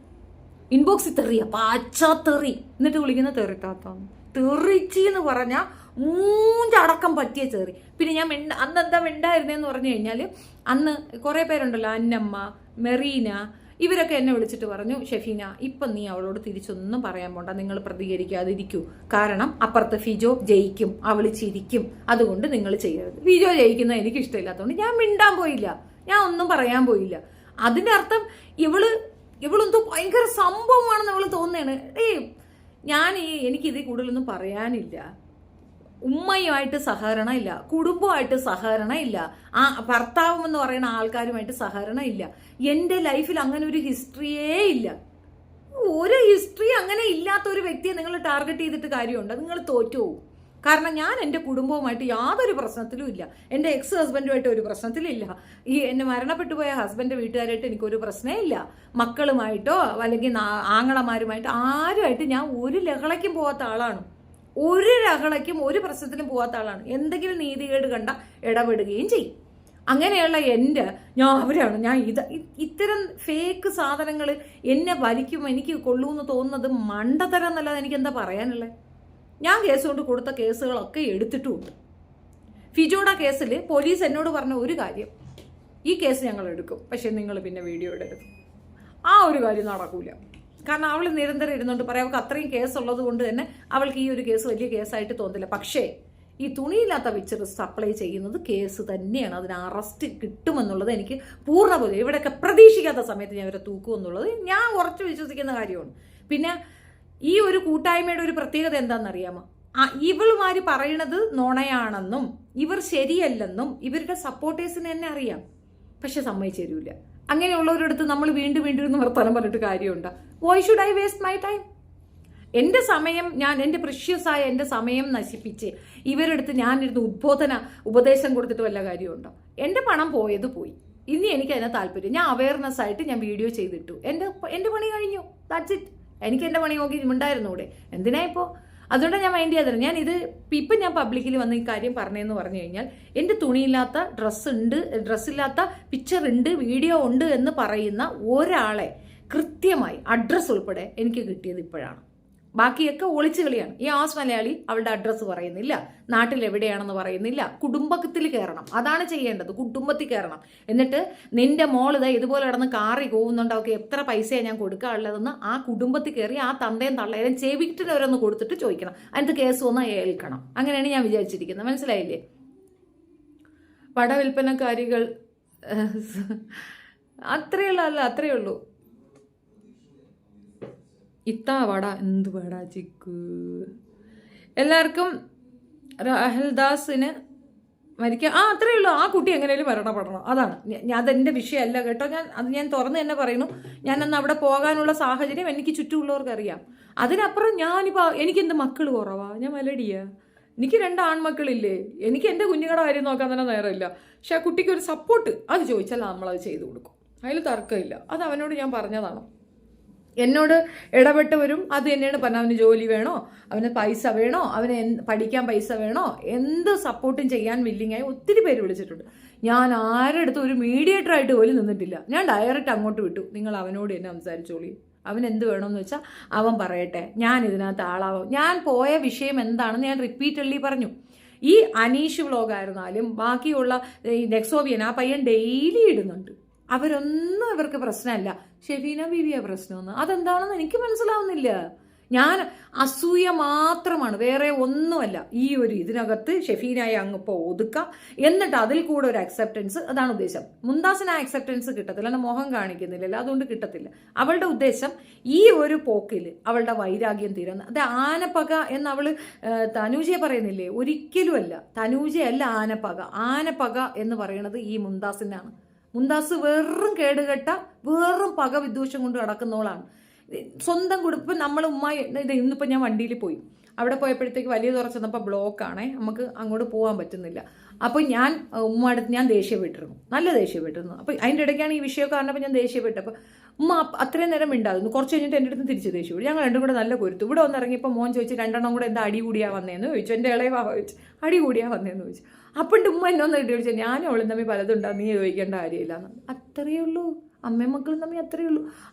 ഇൻബോക്സിൽ തെറിയ പാച്ചാ തെറി, എന്നിട്ട് വിളിക്കുന്ന തെറിട്ടാത്താന്ന് തെറിച്ചി എന്ന് പറഞ്ഞാൽ മൂഞ്ചടക്കം പറ്റിയ തെറി. പിന്നെ ഞാൻ അന്ന് എന്താ മിണ്ടായിരുന്നേന്ന് പറഞ്ഞു കഴിഞ്ഞാൽ, അന്ന് കുറേ പേരുണ്ടല്ലോ, അന്നമ്മ, മെറീന, ഇവരൊക്കെ എന്നെ വിളിച്ചിട്ട് പറഞ്ഞു, ഷെഫീന ഇപ്പം നീ അവളോട് തിരിച്ചൊന്നും പറയാൻ പോണ്ട, നിങ്ങൾ പ്രതികരിക്കാതിരിക്കൂ, കാരണം അപ്പുറത്ത് ഫിജോ ജയിക്കും, അവൾ ചിരിക്കും, അതുകൊണ്ട് നിങ്ങൾ ചെയ്യരുത്. ഫിജോ ജയിക്കുന്നത് എനിക്ക് ഇഷ്ടമില്ലാത്തതുകൊണ്ട് ഞാൻ മിണ്ടാൻ പോയില്ല, ഞാൻ ഒന്നും പറയാൻ പോയില്ല. അതിൻ്റെ അർത്ഥം ഇവളെന്തോ ഭയങ്കര സംഭവമാണെന്ന് അവൾ തോന്നുകയാണ്. എനിക്കിതിൽ കൂടുതലൊന്നും പറയാനില്ല. ഉമ്മയുമായിട്ട് സഹകരണം ഇല്ല, കുടുംബമായിട്ട് സഹകരണം ഇല്ല, ആ ഭർത്താവ് എന്ന് പറയുന്ന ആൾക്കാരുമായിട്ട് സഹകരണം ഇല്ല. എൻ്റെ ലൈഫിൽ അങ്ങനെ ഒരു ഹിസ്റ്ററിയേ ഇല്ല. അങ്ങനെ ഇല്ലാത്ത ഒരു വ്യക്തിയെ നിങ്ങൾ ടാർഗറ്റ് ചെയ്തിട്ട് കാര്യമുണ്ട്, നിങ്ങൾ തോറ്റുപോകും. കാരണം ഞാൻ എൻ്റെ കുടുംബവുമായിട്ട് യാതൊരു പ്രശ്നത്തിലും ഇല്ല, എൻ്റെ എക്സ് ഹസ്ബൻഡുമായിട്ട് ഒരു പ്രശ്നത്തിലില്ല, ഈ എന്നെ മരണപ്പെട്ടു പോയ ഹസ്ബൻഡ് വീട്ടുകാരായിട്ട് എനിക്കൊരു പ്രശ്നമേ ഇല്ല, മക്കളുമായിട്ടോ അല്ലെങ്കിൽ ആങ്ങളമാരുമായിട്ട് ആരുമായിട്ട് ഞാൻ ഒരു ലഹളയ്ക്കും പോകാത്ത ആളാണ്, ഒരു ലഹളയ്ക്കും ഒരു പ്രശ്നത്തിനും പോകാത്ത ആളാണ്. എന്തെങ്കിലും നീതികേട് കണ്ട ഇടപെടുകയും ചെയ്യും. അങ്ങനെയുള്ള ഞാൻ ഇത്തരം ഫേക്ക് സാധനങ്ങൾ എന്നെ വലിക്കും, എനിക്ക് കൊള്ളൂന്ന് തോന്നുന്നത് മണ്ടത്തരം എന്നല്ലാതെ എനിക്ക് എന്താ പറയാനുള്ളത്. ഞാൻ കേസ് കൊണ്ട് കൊടുത്ത കേസുകളൊക്കെ എടുത്തിട്ടുമുണ്ട്. ഫിജോയുടെ കേസിൽ പോലീസ് എന്നോട് പറഞ്ഞ ഒരു കാര്യം, ഈ കേസ് ഞങ്ങൾ എടുക്കും, പക്ഷെ നിങ്ങൾ പിന്നെ വീഡിയോ ഇടരുത്. ആ ഒരു കാര്യം നടക്കൂല. കാരണം അവൾ നിരന്തരം ഇരുന്നുകൊണ്ട് പറയാം, അവൾക്ക് അത്രയും കേസുള്ളത് കൊണ്ട് തന്നെ അവൾക്ക് ഈ ഒരു കേസ് വലിയ കേസായിട്ട് തോന്നില്ല. പക്ഷേ ഈ തുണിയില്ലാത്ത പിക്ചർ സപ്ലൈ ചെയ്യുന്നത് കേസ് തന്നെയാണ്. അതിന് അറസ്റ്റ് കിട്ടുമെന്നുള്ളത് എനിക്ക് പൂർണ്ണ ബോധ്യം. ഇവിടെയൊക്കെ പ്രതീക്ഷിക്കാത്ത സമയത്ത് ഞാൻ അവരെ തൂക്കുമെന്നുള്ളത് ഞാൻ ഉറച്ചു വിശ്വസിക്കുന്ന കാര്യമാണ്. പിന്നെ ഈ ഒരു കൂട്ടായ്മയുടെ ഒരു പ്രത്യേകത എന്താണെന്നറിയാമോ? ഇവളുമാര് പറയണത് നുണയാണെന്നും ഇവർ ശരിയല്ലെന്നും ഇവരുടെ സപ്പോർട്ടേഴ്സിന് തന്നെ അറിയാം. പക്ഷെ സമ്മതിച്ചു തരൂല. അങ്ങനെയുള്ളവരടുത്ത് നമ്മൾ വീണ്ടും വീണ്ടും വർത്തമാനം പറഞ്ഞിട്ട് കാര്യമുണ്ടോ? Why should I waste my time? എൻ്റെ സമയം, എൻ്റെ പ്രഷ്യസായ എൻ്റെ സമയം നശിപ്പിച്ച് ഇവരെടുത്ത് ഞാനിരുന്ന് ഉപദേശം കൊടുത്തിട്ട് വല്ല കാര്യമുണ്ടോ? എൻ്റെ പണം പോയത് പോയി. ഇനി എനിക്ക് അതിനെ താല്പര്യം. ഞാൻ അവയർനെസ് ആയിട്ട് ഞാൻ വീഡിയോ ചെയ്തിട്ടു. എൻ്റെ പണി കഴിഞ്ഞു. That's it. എനിക്ക് എൻ്റെ പണി നോക്കി ഉണ്ടായിരുന്നൂടെ? എന്തിനാ ഇപ്പോൾ? അതുകൊണ്ടാണ് ഞാൻ മൈൻഡ് ചെയ്യാതെ. ഇപ്പം ഞാൻ പബ്ലിക്കിൽ വന്ന് ഈ കാര്യം പറഞ്ഞതെന്ന് പറഞ്ഞു കഴിഞ്ഞാൽ, എൻ്റെ തുണിയില്ലാത്ത ഡ്രസ്സില്ലാത്ത പിക്ചർ ഉണ്ട്, വീഡിയോ ഉണ്ട് എന്ന് പറയുന്ന ഒരാളെ കൃത്യമായി അഡ്രസ്സ് ഉൾപ്പെടെ എനിക്ക് കിട്ടിയത് ഇപ്പോഴാണ്. ബാക്കിയൊക്കെ ഒളിച്ചു കളിയാണ്. ഈ ആസ് മലയാളി അവളുടെ അഡ്രസ്സ് പറയുന്നില്ല, നാട്ടിൽ എവിടെയാണെന്ന് പറയുന്നില്ല. കുടുംബത്തിൽ കയറണം, അതാണ് ചെയ്യേണ്ടത്. കുടുംബത്തിൽ കയറണം. എന്നിട്ട് നിന്റെ മോളിത് ഇതുപോലെ കിടന്ന് കാറി പോകുന്നുണ്ട്, അവർക്ക് എത്ര പൈസയാണ് ഞാൻ കൊടുക്കാനുള്ളതെന്ന് ആ കുടുംബത്തിൽ കയറി ആ തന്തയും തള്ളയും ചെവിട്ടിന് അവരൊന്ന് കൊടുത്തിട്ട് ചോദിക്കണം. അതിനകത്ത് കേസ് വന്നാൽ ഏൽക്കണം. അങ്ങനെയാണ് ഞാൻ വിചാരിച്ചിരിക്കുന്നത്. മനസ്സിലായില്ലേ? പടവിൽപ്പനക്കാരികൾ അത്രയേ ഉള്ളൂ. ഇത്താ വട എന്ത് വട ചിക്ക്. എല്ലാവർക്കും രാഹൽദാസിന് മരിക്കാം. അത്രയേ ഉള്ളൂ. ആ കുട്ടി എങ്ങനെയും മരണപ്പെടണം. അതാണ്. അതെൻ്റെ വിഷയമല്ല കേട്ടോ. ഞാൻ തുറന്ന് തന്നെ പറയുന്നു. ഞാനന്ന് അവിടെ പോകാനുള്ള സാഹചര്യം എനിക്ക് ചുറ്റുമുള്ളവർക്ക് അറിയാം. അതിനപ്പുറം എനിക്കെന്ത് മക്കൾ കുറവാ? ഞാൻ മലടിയാ. എനിക്ക് 2 ആൺമക്കളില്ലേ? എനിക്ക് എൻ്റെ കുഞ്ഞുങ്ങളുടെ കാര്യം നോക്കാൻ തന്നെ നേരമില്ല. പക്ഷെ ആ കുട്ടിക്ക് ഒരു സപ്പോർട്ട് അത് ചോദിച്ചാൽ നമ്മളത് ചെയ്തു കൊടുക്കും. അതിൽ തർക്കമില്ല. അത് അവനോട് ഞാൻ പറഞ്ഞതാണ്. എന്നോട് ഇടപെട്ടവരും അത് തന്നെയാണ് പറഞ്ഞത്. അവന് ജോലി വേണോ, അവന് പൈസ വേണോ, അവന് പഠിക്കാൻ പൈസ വേണോ, എന്ത് സപ്പോർട്ടും ചെയ്യാൻ വില്ലിങ്ങായി ഒത്തിരി പേര് വിളിച്ചിട്ടുണ്ട്. ഞാൻ ആരെടുത്തും ഒരു മീഡിയേറ്ററായിട്ട് പോലും നിന്നിട്ടില്ല. ഞാൻ ഡയറക്റ്റ് അങ്ങോട്ട് വിട്ടു. നിങ്ങൾ അവനോട് തന്നെ സംസാരിച്ചോളി. അവൻ എന്ത് വേണമെന്ന് വെച്ചാൽ അവൻ പറയട്ടെ. ഞാൻ ഇതിനകത്ത് ആളാവും. ഞാൻ പോയ വിഷയം എന്താണെന്ന് ഞാൻ റിപ്പീറ്റഡ്ലി പറഞ്ഞു. ഈ അനീഷ് വ്ലോഗായിരുന്നാലും ബാക്കിയുള്ള ഈ നെക്സോവിയൻ ആ പയ്യൻ ഡെയിലി ഇടുന്നുണ്ട്. അവരൊന്നും ഇവർക്ക് പ്രശ്നമല്ല. ഷെഫീന ബീവിയ പ്രശ്നമൊന്നും. അതെന്താണെന്ന് എനിക്ക് മനസ്സിലാവുന്നില്ല. ഞാൻ അസൂയ മാത്രമാണ്, വേറെ ഒന്നുമല്ല. ഈ ഒരു ഇതിനകത്ത് ഷെഫീനായി അങ്ങ് ഇപ്പോൾ ഒതുക്കാം, എന്നിട്ട് അതിൽ കൂടെ ഒരു അക്സെപ്റ്റൻസ്. അതാണ് ഉദ്ദേശം. മുന്താസിന് ആ അക്സെപ്റ്റൻസ് കിട്ടത്തില്ല, എന്നെ മുഖം കാണിക്കുന്നില്ലല്ലോ, അതുകൊണ്ട് കിട്ടത്തില്ല. അവളുടെ ഉദ്ദേശം ഈ ഒരു പോക്കിൽ അവളുടെ വൈരാഗ്യം തീരുന്ന അത് ആനപ്പക എന്ന് അവൾ തനൂജയെ പറയുന്നില്ലേ? ഒരിക്കലുമല്ല. തനൂജയല്ല ആനപ്പക. ആനപ്പക എന്ന് പറയുന്നത് ഈ മുന്താസിനാണ്. മുന്താസ് വെറും കേടുകെട്ട വെറും പക വിദ്വേഷം കൊണ്ട് നടക്കുന്നവളാണ്. സ്വന്തം കുടുംബം നമ്മൾ ഇന്നിപ്പോൾ ഞാൻ വണ്ടിയിൽ പോയി, അവിടെ പോയപ്പോഴത്തേക്ക് വലിയ തുറ ചെന്നപ്പോൾ ബ്ലോക്കാണേ, നമുക്ക് അങ്ങോട്ട് പോകാൻ പറ്റുന്നില്ല. അപ്പോൾ ഞാൻ ഉമ്മടുത്ത് ഞാൻ ദേഷ്യപ്പെട്ടിരുന്നു, നല്ല ദേഷ്യപ്പെട്ടിരുന്നു. അപ്പോൾ അതിൻ്റെ ഇടയ്ക്കാണ് ഈ വിഷയമൊക്കെ പറഞ്ഞപ്പോൾ ഞാൻ ദേഷ്യപ്പെട്ടപ്പോൾ ഉമ്മ അത്രയും നേരം മിണ്ടായിരുന്നു. കുറച്ച് കഴിഞ്ഞിട്ട് എൻ്റെ അടുത്ത് തിരിച്ച് ദേഷ്യപ്പെട്ടു. ഞങ്ങൾ രണ്ടും കൂടെ നല്ല കൊരുത്തു. ഇവിടെ വന്നിറങ്ങിയപ്പോൾ മോൻ ചോദിച്ചു 2 കൂടെ എന്താ അടി കൂടിയാ വന്നേന്ന് ചോദിച്ചു. എൻ്റെ ഇളയവാ ചോദിച്ചു അടി കൂടിയാ വന്നേന്ന് ചോദിച്ചു. അപ്പം ഉമ്മ എന്നൊന്ന് ഇട്ട് ചോദിച്ചാൽ ഞാനും അവളും തമ്മിൽ പലതും ഉണ്ടാകും, നീ ചോദിക്കേണ്ട കാര്യമില്ല. അത്രയേ ഉള്ളൂ. അമ്മയും മക്കളും തമ്മിൽ അത്രയേ ഉള്ളൂ.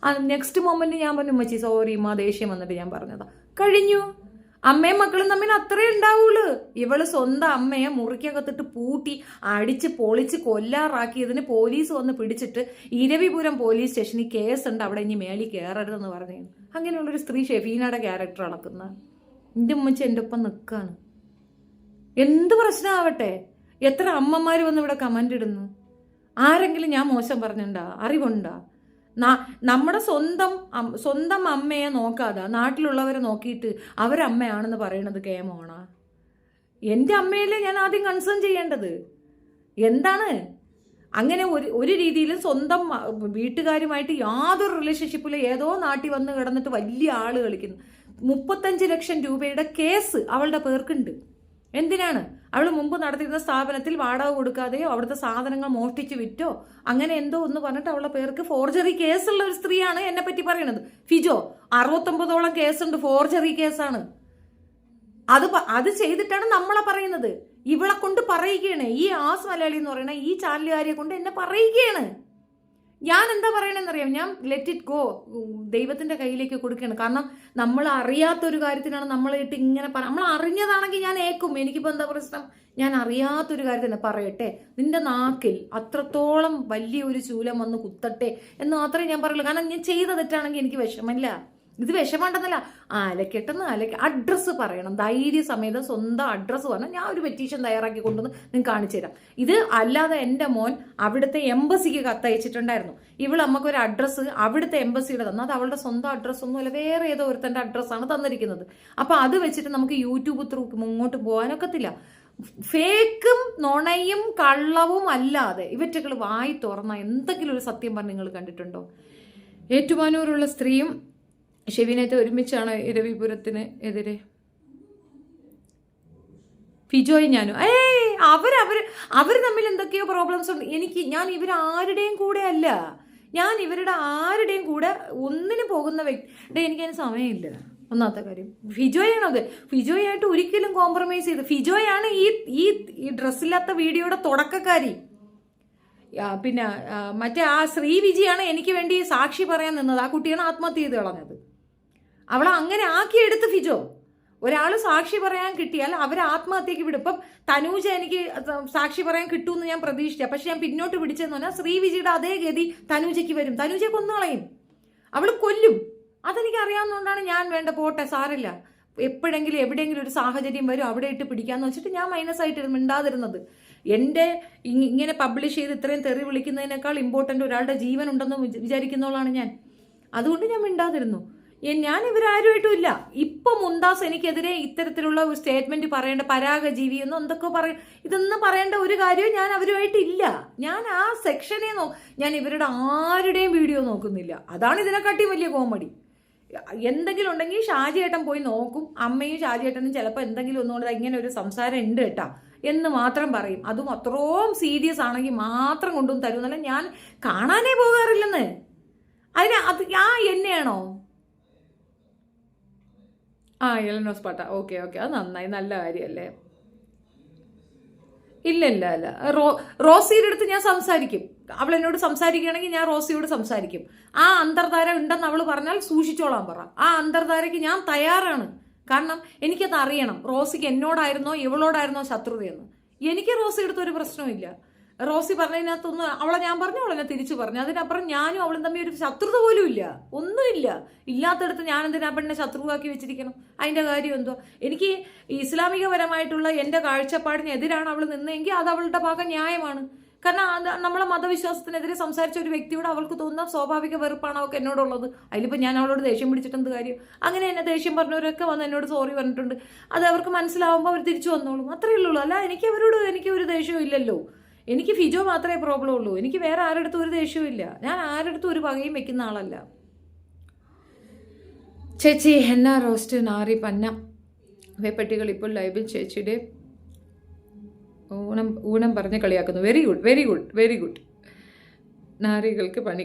നെക്സ്റ്റ് മൊമെന്റ് ഞാൻ പറഞ്ഞു ഉമ്മച്ചി സോറി ഉമ്മ ദേഷ്യം വന്നിട്ട് ഞാൻ പറഞ്ഞതാ, കഴിഞ്ഞു. അമ്മയും മക്കളും തമ്മിൽ അത്രേ ഉണ്ടാവുള്ളൂ. ഇവള് സ്വന്തം അമ്മയെ മുറിക്കകത്തിട്ട് പൂട്ടി അടിച്ച് പൊളിച്ച് കൊല്ലാറാക്കിയതിന് പോലീസ് വന്ന് പിടിച്ചിട്ട് ഇരവിപുരം പോലീസ് സ്റ്റേഷനിൽ കേസുണ്ട്, അവിടെ ഇനി മേളി കയറരുതെന്ന് പറഞ്ഞു. അങ്ങനെയുള്ളൊരു സ്ത്രീ ഷെഫീനയുടെ ക്യാരക്ടർ നടക്കുന്ന എൻ്റെ ഉമ്മച്ചി എൻ്റെ ഒപ്പം നിൽക്കാണ്. എന്ത് പ്രശ്നമാവട്ടെ, എത്ര അമ്മമാർ വന്ന് ഇവിടെ കമൻ്റ് ഇടുന്നു. ആരെങ്കിലും ഞാൻ മോശം പറഞ്ഞിട്ടുണ്ടാ? അറിവുണ്ടാ? നമ്മുടെ സ്വന്തം അമ്മയെ നോക്കാതെ നാട്ടിലുള്ളവരെ നോക്കിയിട്ട് അവരമ്മയാണെന്ന് പറയണത് കേമോണാ? എൻ്റെ അമ്മയിലെ ഞാൻ ആദ്യം കൺസേൺ ചെയ്യേണ്ടത് എന്താണ്? അങ്ങനെ ഒരു രീതിയിലും സ്വന്തം വീട്ടുകാരുമായിട്ട് യാതൊരു റിലേഷൻഷിപ്പില്ല, ഏതോ നാട്ടിൽ വന്ന് കിടന്നിട്ട് വലിയ ആള് കളിക്കുന്നു. 35 ലക്ഷം രൂപയുടെ കേസ് അവളുടെ പേർക്കുണ്ട്. എന്തിനാണ്? അവൾ മുമ്പ് നടത്തിയിരുന്ന സ്ഥാപനത്തിൽ വാടക കൊടുക്കാതെയോ അവിടുത്തെ സാധനങ്ങൾ മോഷ്ടിച്ച് വിറ്റോ അങ്ങനെ എന്തോ ഒന്ന് പറഞ്ഞിട്ട് അവളുടെ പേർക്ക് ഫോർജറി കേസുള്ള ഒരു സ്ത്രീയാണ് എന്നെ പറ്റി പറയണത്. ഫിജോ 69ഓളം കേസുണ്ട്, ഫോർജറി കേസാണ്. അത് ചെയ്തിട്ടാണ് നമ്മളെ പറയുന്നത്. ഇവളെ കൊണ്ട് പറയുകയാണ്, ഈ ആസ് മലയാളി എന്ന് പറയുന്ന ഈ ചാനലുകാരിയെ കൊണ്ട് എന്നെ പറയുകയാണ്. ഞാൻ എന്താ പറയണെന്നറിയാം, ഞാൻ ലെറ്റ് ഇറ്റ് ഗോ, ദൈവത്തിന്റെ കയ്യിലേക്ക് കൊടുക്കുകയാണ്. കാരണം നമ്മൾ അറിയാത്തൊരു കാര്യത്തിനാണ് നമ്മളിട്ട് ഇങ്ങനെ നമ്മൾ അറിഞ്ഞതാണെങ്കിൽ ഞാൻ ഏക്കും, എനിക്കിപ്പോൾ എന്താ പ്രശ്നം? ഞാൻ അറിയാത്തൊരു കാര്യത്തിന് പറയട്ടെ, നിന്റെ നാക്കിൽ അത്രത്തോളം വലിയൊരു ശൂലം വന്ന് കുത്തട്ടെ എന്ന് മാത്രമേ ഞാൻ പറയുള്ളൂ. കാരണം ഞാൻ ചെയ്ത തെറ്റാണെങ്കിൽ എനിക്ക് വിഷമമില്ല, ഇത് വിഷമമുണ്ടെന്നല്ല. അഡ്രസ്സ് പറയണം, ധൈര്യസമേതം സ്വന്തം അഡ്രസ്സ് പറഞ്ഞാൽ ഞാൻ ഒരു പെറ്റീഷൻ തയ്യാറാക്കി കൊണ്ടുവന്ന് നിങ്ങൾക്ക് കാണിച്ചു തരാം. ഇത് അല്ലാതെ എൻ്റെ മോൻ അവിടുത്തെ എംബസിക്ക് കത്തയച്ചിട്ടുണ്ടായിരുന്നു. നമുക്കൊരു അഡ്രസ്സ് അവിടുത്തെ എംബസിയുടെ തന്നു, അത് അവളുടെ സ്വന്തം അഡ്രസ്സൊന്നുമല്ല, വേറെ ഏതോ ഒരുത്തൻ്റെ അഡ്രസ്സാണ് തന്നിരിക്കുന്നത്. അപ്പോൾ അത് വെച്ചിട്ട് നമുക്ക് യൂട്യൂബ് ത്രൂ മുന്നോട്ട് പോകാനൊക്കത്തില്ല. ഫേക്കും നുണയും കള്ളവും അല്ലാതെ ഇവറ്റകൾ വായി തുറന്ന എന്തെങ്കിലും ഒരു സത്യം പറഞ്ഞ് നിങ്ങൾ കണ്ടിട്ടുണ്ടോ? ഏറ്റുമാനൂരുള്ള സ്ത്രീയും ഷെവിനേറ്റ് ഒരുമിച്ചാണ് ഇരവിപുരത്തിന് എതിരെ ഫിജോയും ഞാനും. അവർ തമ്മിൽ എന്തൊക്കെയോ പ്രോബ്ലംസ് ഉണ്ട്. ഞാൻ ഇവരാരുടെയും കൂടെ അല്ല, ഞാൻ ഇവരുടെ ആരുടെയും കൂടെ ഒന്നിനും പോകുന്ന വ്യക്തി. എനിക്കതിന് സമയമില്ല. ഒന്നാമത്തെ കാര്യം ഫിജോയാണത്. ഫിജോയായിട്ട് ഒരിക്കലും കോംപ്രമൈസ് ചെയ്ത്, ഫിജോയാണ് ഈ ഡ്രസ്സില്ലാത്ത വീഡിയോയുടെ തുടക്കക്കാരി. പിന്നെ മറ്റേ ആ ശ്രീവിജിയാണ് എനിക്ക് വേണ്ടി സാക്ഷി പറയാൻ നിന്നത്. ആ കുട്ടിയാണ് ആത്മഹത്യ ചെയ്ത് കളഞ്ഞത്. അവളെ അങ്ങനെ ആക്കിയെടുത്ത് ഫിജോ. ഒരാൾ സാക്ഷി പറയാൻ കിട്ടിയാൽ അവർ ആത്മഹത്യക്ക് വിടും. ഇപ്പം തനൂജ എനിക്ക് സാക്ഷി പറയാൻ കിട്ടുമെന്ന് ഞാൻ പ്രതീക്ഷിച്ച, പക്ഷെ ഞാൻ പിന്നോട്ട് പിടിച്ചെന്ന് പറഞ്ഞാൽ ശ്രീവിജിയുടെ അതേ ഗതി തനൂജയ്ക്ക് വരും. തനൂജയെ കൊന്നുകളയും, അവൾ കൊല്ലും. അതെനിക്ക് അറിയാവുന്നതുകൊണ്ടാണ് ഞാൻ വേണ്ട പോട്ടെ സാരില്ല, എപ്പോഴെങ്കിലും എവിടെയെങ്കിലും ഒരു സാഹചര്യം വരും അവിടെ ഇട്ട് പിടിക്കാന്ന് വെച്ചിട്ട് ഞാൻ മൈനസായിട്ട് മിണ്ടാതിരുന്നത്. എൻ്റെ ഇങ്ങനെ പബ്ലിഷ് ചെയ്ത് ഇത്രയും തെറി വിളിക്കുന്നതിനേക്കാൾ ഇമ്പോർട്ടൻ്റ് ഒരാളുടെ ജീവൻ ഉണ്ടെന്ന് വിചാരിക്കുന്നവളാണ് ഞാൻ. അതുകൊണ്ട് ഞാൻ മിണ്ടാതിരുന്നു. ഞാൻ ഇവരാരുമായിട്ടും ഇല്ല. ഇപ്പം മുന്താസ് എനിക്കെതിരെ ഇത്തരത്തിലുള്ള ഒരു സ്റ്റേറ്റ്മെന്റ് പറയേണ്ട, പരാഗജീവി എന്നോ എന്തൊക്കെ ഇതൊന്നും പറയേണ്ട ഒരു കാര്യവും ഞാൻ അവരുമായിട്ടില്ല. ഞാൻ ആ സെക്ഷനെ ഞാൻ ഇവരുടെ ആരുടെയും വീഡിയോ നോക്കുന്നില്ല. അതാണ് ഇതിനെക്കാട്ടിയും വലിയ കോമഡി. എന്തെങ്കിലും ഉണ്ടെങ്കിൽ ഷാജിയേട്ടൻ പോയി നോക്കും. അമ്മയും ഷാജിയേട്ടനും ചിലപ്പോൾ എന്തെങ്കിലും ഒന്നുകൊണ്ട് ഇങ്ങനെ ഒരു സംസാരം ഉണ്ട് കേട്ടാ എന്ന് മാത്രം പറയും. അതും അത്രയും സീരിയസ് ആണെങ്കിൽ മാത്രം കൊണ്ടുവന്ന് തരുമെന്നല്ല, ഞാൻ കാണാനേ പോകാറില്ലെന്ന്. അത് എന്നെയാണോ? എലനോസ് പാട്ട, ഓക്കെ, അത് നന്നായി, നല്ല കാര്യമല്ലേ. ഇല്ല റോസിയുടെ അടുത്ത് ഞാൻ സംസാരിക്കും. അവൾ എന്നോട് സംസാരിക്കുകയാണെങ്കിൽ ഞാൻ റോസിയോട് സംസാരിക്കും. ആ അന്തർധാര ഉണ്ടെന്ന് അവൾ പറഞ്ഞാൽ സൂക്ഷിച്ചോളാൻ പറ. ആ അന്തർധാരയ്ക്ക് ഞാൻ തയ്യാറാണ്. കാരണം എനിക്കത് അറിയണം, റോസിക്ക് എന്നോടായിരുന്നോ ഇവളോടായിരുന്നോ ശത്രുതയെന്ന്. എനിക്ക് റോസി എടുത്ത ഒരു പ്രശ്നമില്ല. റോസി പറഞ്ഞതിനകത്തൊന്നും ഞാൻ പറഞ്ഞു, അവളെന്നെ തിരിച്ചു പറഞ്ഞു. അതിനപ്പുറം ഞാനും അവളും തമ്മിൽ ഒരു ശത്രുത പോലും ഇല്ല, ഒന്നുമില്ല. ഇല്ലാത്തടത്ത് ഞാൻ എന്തിനാ പെണ്ണെ ശത്രുവാക്കി വെച്ചിരിക്കണം? അതിൻ്റെ കാര്യം എന്തോ? എനിക്ക് ഇസ്ലാമികപരമായിട്ടുള്ള എൻ്റെ കാഴ്ചപ്പാടിനെതിരാണ് അവൾ നിന്നെങ്കിൽ അത് അവളുടെ ഭാഗം ന്യായമാണ്. കാരണം നമ്മളെ മതവിശ്വാസത്തിനെതിരെ സംസാരിച്ച ഒരു വ്യക്തിയോട് അവൾക്ക് തോന്നുന്ന സ്വാഭാവിക വെറുപ്പാണ് അവൾക്ക് എന്നോടുള്ളത്. അതിലിപ്പോൾ ഞാൻ അവളോട് ദേഷ്യം പിടിച്ചിട്ട് എന്ത് കാര്യം? അങ്ങനെ എന്നെ ദേഷ്യം പറഞ്ഞവരൊക്കെ വന്ന് എന്നോട് സോറി പറഞ്ഞിട്ടുണ്ട്. അത് അവർക്ക് മനസ്സിലാവുമ്പോൾ അവർ തിരിച്ചു വന്നോളും, അത്രയേ ഉള്ളൂ. അല്ല എനിക്ക് ഒരു ദേഷ്യവും ഇല്ലല്ലോ. എനിക്ക് ഫിജോ മാത്രമേ പ്രോബ്ലം ഉള്ളൂ. എനിക്ക് വേറെ ആരുടെടുത്തും ഒരു ദേഷ്യവും ഇല്ല. ഞാൻ ആരുടെടുത്തും ഒരു പകയും വെക്കുന്ന ആളല്ല. ചേച്ചി ഹെന്ന റോസ്റ്റ് നാറി പന്ന വേപ്പട്ടികൾ ഇപ്പോൾ ലൈവിൽ ചേച്ചിയുടെ ഊണം പറഞ്ഞ് കളിയാക്കുന്നു. Very good. നാരികൾക്ക് പണി.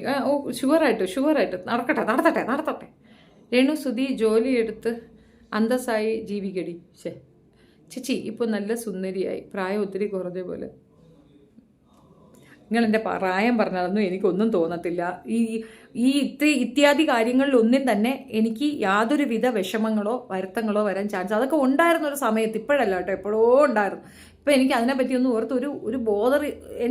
ഷുവറായിട്ട് നടത്തട്ടെ. രേണു സുധി ജോലിയെടുത്ത് അന്തസ്സായി ജീവിക്കടി. ചേച്ചി ഇപ്പോൾ നല്ല സുന്ദരിയായി, പ്രായം ഒത്തിരി കുറഞ്ഞ പോലെ. നിങ്ങൾ എൻ്റെ പ്രായം പറഞ്ഞതൊന്നും എനിക്കൊന്നും തോന്നത്തില്ല. ഈ ഇത്യാദി കാര്യങ്ങളിലൊന്നും തന്നെ എനിക്ക് യാതൊരുവിധ വിഷമങ്ങളോ വരുത്തങ്ങളോ വരാൻ ചാൻസ് അതൊക്കെ ഉണ്ടായിരുന്ന ഒരു സമയത്ത്, ഇപ്പോഴല്ല കേട്ടോ, എപ്പോഴോ ഉണ്ടായിരുന്നു. ഇപ്പം എനിക്ക് അതിനെപ്പറ്റിയൊന്നും ഓർത്ത് ഒരു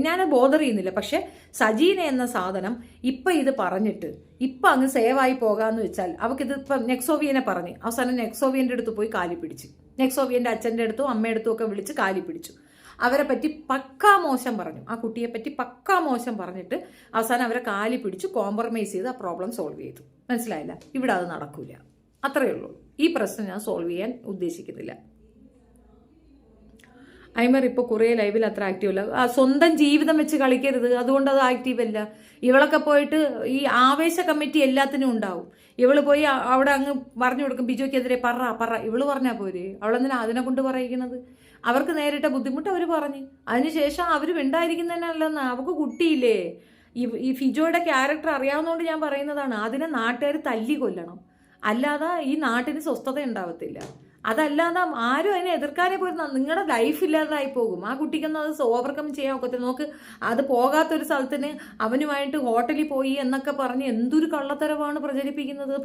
ഞാൻ ബോധർ ചെയ്യുന്നില്ല. പക്ഷെ സജീന എന്ന സാധനം ഇപ്പം ഇത് പറഞ്ഞിട്ട് ഇപ്പം അങ്ങ് സേവായി പോകാമെന്ന് വെച്ചാൽ അവൾക്കിത് ഇപ്പം നെക്സോവിയനെ പറഞ്ഞ് അവസാനം നെക്സോവിയൻ്റെ അടുത്ത് പോയി കാലി പിടിച്ച്, നെക്സോവിയൻ്റെ അച്ഛൻ്റെ അടുത്തും അമ്മയുടെ അടുത്തും ഒക്കെ വിളിച്ച് കാലി പിടിച്ചു. അവരെ പറ്റി പക്കാ മോശം പറഞ്ഞു, ആ കുട്ടിയെ പറ്റി പക്കാ മോശം പറഞ്ഞിട്ട് അവസാനം അവരെ കാലി പിടിച്ച് കോംപ്രമൈസ് ചെയ്ത് ആ പ്രോബ്ലം സോൾവ് ചെയ്തു. മനസ്സിലായില്ല? ഇവിടെ അത് നടക്കൂല, അത്രയേ ഉള്ളൂ. ഈ പ്രശ്നം ഞാൻ സോൾവ് ചെയ്യാൻ ഉദ്ദേശിക്കുന്നില്ല. ഐമർ ഇപ്പോൾ കുറേ ലൈവിൽ അത്ര ആക്റ്റീവ് അല്ല. സ്വന്തം ജീവിതം വെച്ച് കളിക്കരുത്, അതുകൊണ്ട് അത് ആക്റ്റീവ് അല്ല. ഇവളൊക്കെ പോയിട്ട് ഈ ആവേശ കമ്മിറ്റി എല്ലാത്തിനും ഉണ്ടാവും. ഇവള് പോയി അവിടെ അങ്ങ് പറഞ്ഞു കൊടുക്കും ബിജോയ്ക്കെതിരെ പറ ഇവള് പറഞ്ഞാൽ പോരെ, അവളെന്തിനാ അതിനെ കൊണ്ട് പറയിക്കുന്നത്? അവർക്ക് നേരിട്ട ബുദ്ധിമുട്ട് അവർ പറഞ്ഞ് അതിനുശേഷം അവർ മിണ്ടായിരിക്കുന്നതന്നെയല്ലെന്ന്. അവർക്ക് കുട്ടിയില്ലേ? ഈ ഫിജോയുടെ ക്യാരക്ടർ അറിയാവുന്നതുകൊണ്ട് ഞാൻ പറയുന്നതാണ്. അതിനെ നാട്ടുകാർ തല്ലി കൊല്ലണം, അല്ലാതെ ഈ നാട്ടിന് സ്വസ്ഥത ഉണ്ടാവത്തില്ല. അതല്ലാതെ ആരും അതിനെ എതിർക്കാനേ പോയിരുന്ന നിങ്ങളുടെ ലൈഫ് ഇല്ലാതായി പോകും. ആ കുട്ടിക്കൊന്നും അത് ഓവർകം ചെയ്യാൻ ഒക്കത്തില്ല. നോക്ക്, അത് പോകാത്തൊരു സ്ഥലത്തിന് അവനുമായിട്ട് ഹോട്ടലിൽ പോയി എന്നൊക്കെ പറഞ്ഞ് എന്തൊരു കള്ളത്തരമാണ്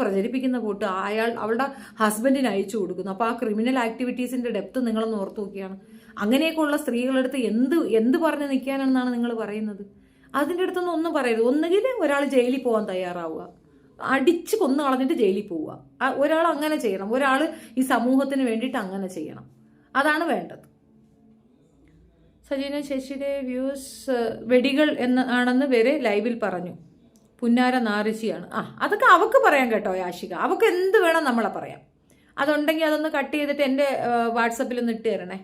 പ്രചരിപ്പിക്കുന്ന കൂട്ട് അവളുടെ ഹസ്ബൻഡിന് അയച്ചു കൊടുക്കുന്നു. അപ്പോൾ ആ ക്രിമിനൽ ആക്ടിവിറ്റീസിന്റെ ഡെപ്ത് നിങ്ങളൊന്ന് ഓർത്ത് നോക്കിയാണ്. അങ്ങനെയൊക്കെയുള്ള സ്ത്രീകളെടുത്ത് എന്ത് പറഞ്ഞ് നിൽക്കാനെന്നാണ് നിങ്ങൾ പറയുന്നത്? അതിൻ്റെ അടുത്തൊന്നും ഒന്നും പറയരുത്. ഒന്നുകിൽ ഒരാൾ ജയിലിൽ പോകാൻ തയ്യാറാവുക, അടിച്ച് കൊന്നു കളഞ്ഞിട്ട് ജയിലിൽ പോവുക. ഒരാൾ അങ്ങനെ ചെയ്യണം, ഒരാൾ ഈ സമൂഹത്തിന് വേണ്ടിയിട്ട് അങ്ങനെ ചെയ്യണം. അതാണ് വേണ്ടത്. സജീന ചേച്ചിയുടെ വ്യൂസ് വെടികൾ ആണെന്ന് വരെ ലൈവിൽ പറഞ്ഞു. പുന്നാര നാരിച്ചിയാണ്. അതൊക്കെ അവക്ക് പറയാം കേട്ടോ യാഷിക, അവക്ക് എന്ത് വേണം നമ്മളെ പറയാം. അതുണ്ടെങ്കിൽ അതൊന്ന് കട്ട് ചെയ്തിട്ട് എൻ്റെ വാട്സപ്പിൽ ഒന്ന് ഇട്ട് തരണേ.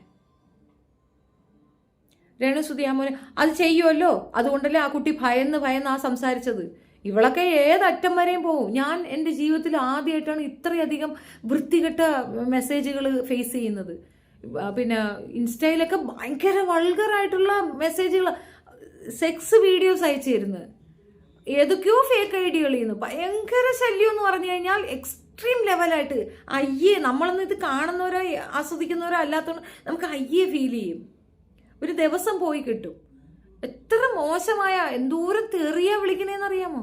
രേണുസുതി അമ്മോനെ അത് ചെയ്യുമല്ലോ, അതുകൊണ്ടല്ലേ ആ കുട്ടി ഭയന്ന് സംസാരിച്ചത്. ഇവളൊക്കെ ഏതറ്റം വരെയും പോകും. ഞാൻ എൻ്റെ ജീവിതത്തിൽ ആദ്യമായിട്ടാണ് ഇത്രയധികം വൃത്തികെട്ട മെസ്സേജുകൾ ഫേസ് ചെയ്യുന്നത്. പിന്നെ ഇൻസ്റ്റയിലൊക്കെ ഭയങ്കര വൾഗറായിട്ടുള്ള മെസ്സേജുകൾ, സെക്സ് വീഡിയോസ് അയച്ചു തരുന്നത്, ഏതൊക്കെയോ ഫേക്ക് ഐഡികൾ ചെയ്യുന്നു. ഭയങ്കര ശല്യം എന്ന് പറഞ്ഞു കഴിഞ്ഞാൽ എക്സ്ട്രീം ലെവലായിട്ട്. നമ്മളൊന്നും ഇത് കാണുന്നവരോ ആസ്വദിക്കുന്നവരോ അല്ലാത്തതുകൊണ്ട് നമുക്ക് ഫീൽ ചെയ്യും. ഒരു ദിവസം പോയി കിട്ടും. എത്ര മോശമായ എന്തോരം തെറിയാ വിളിക്കണേന്നറിയാമോ?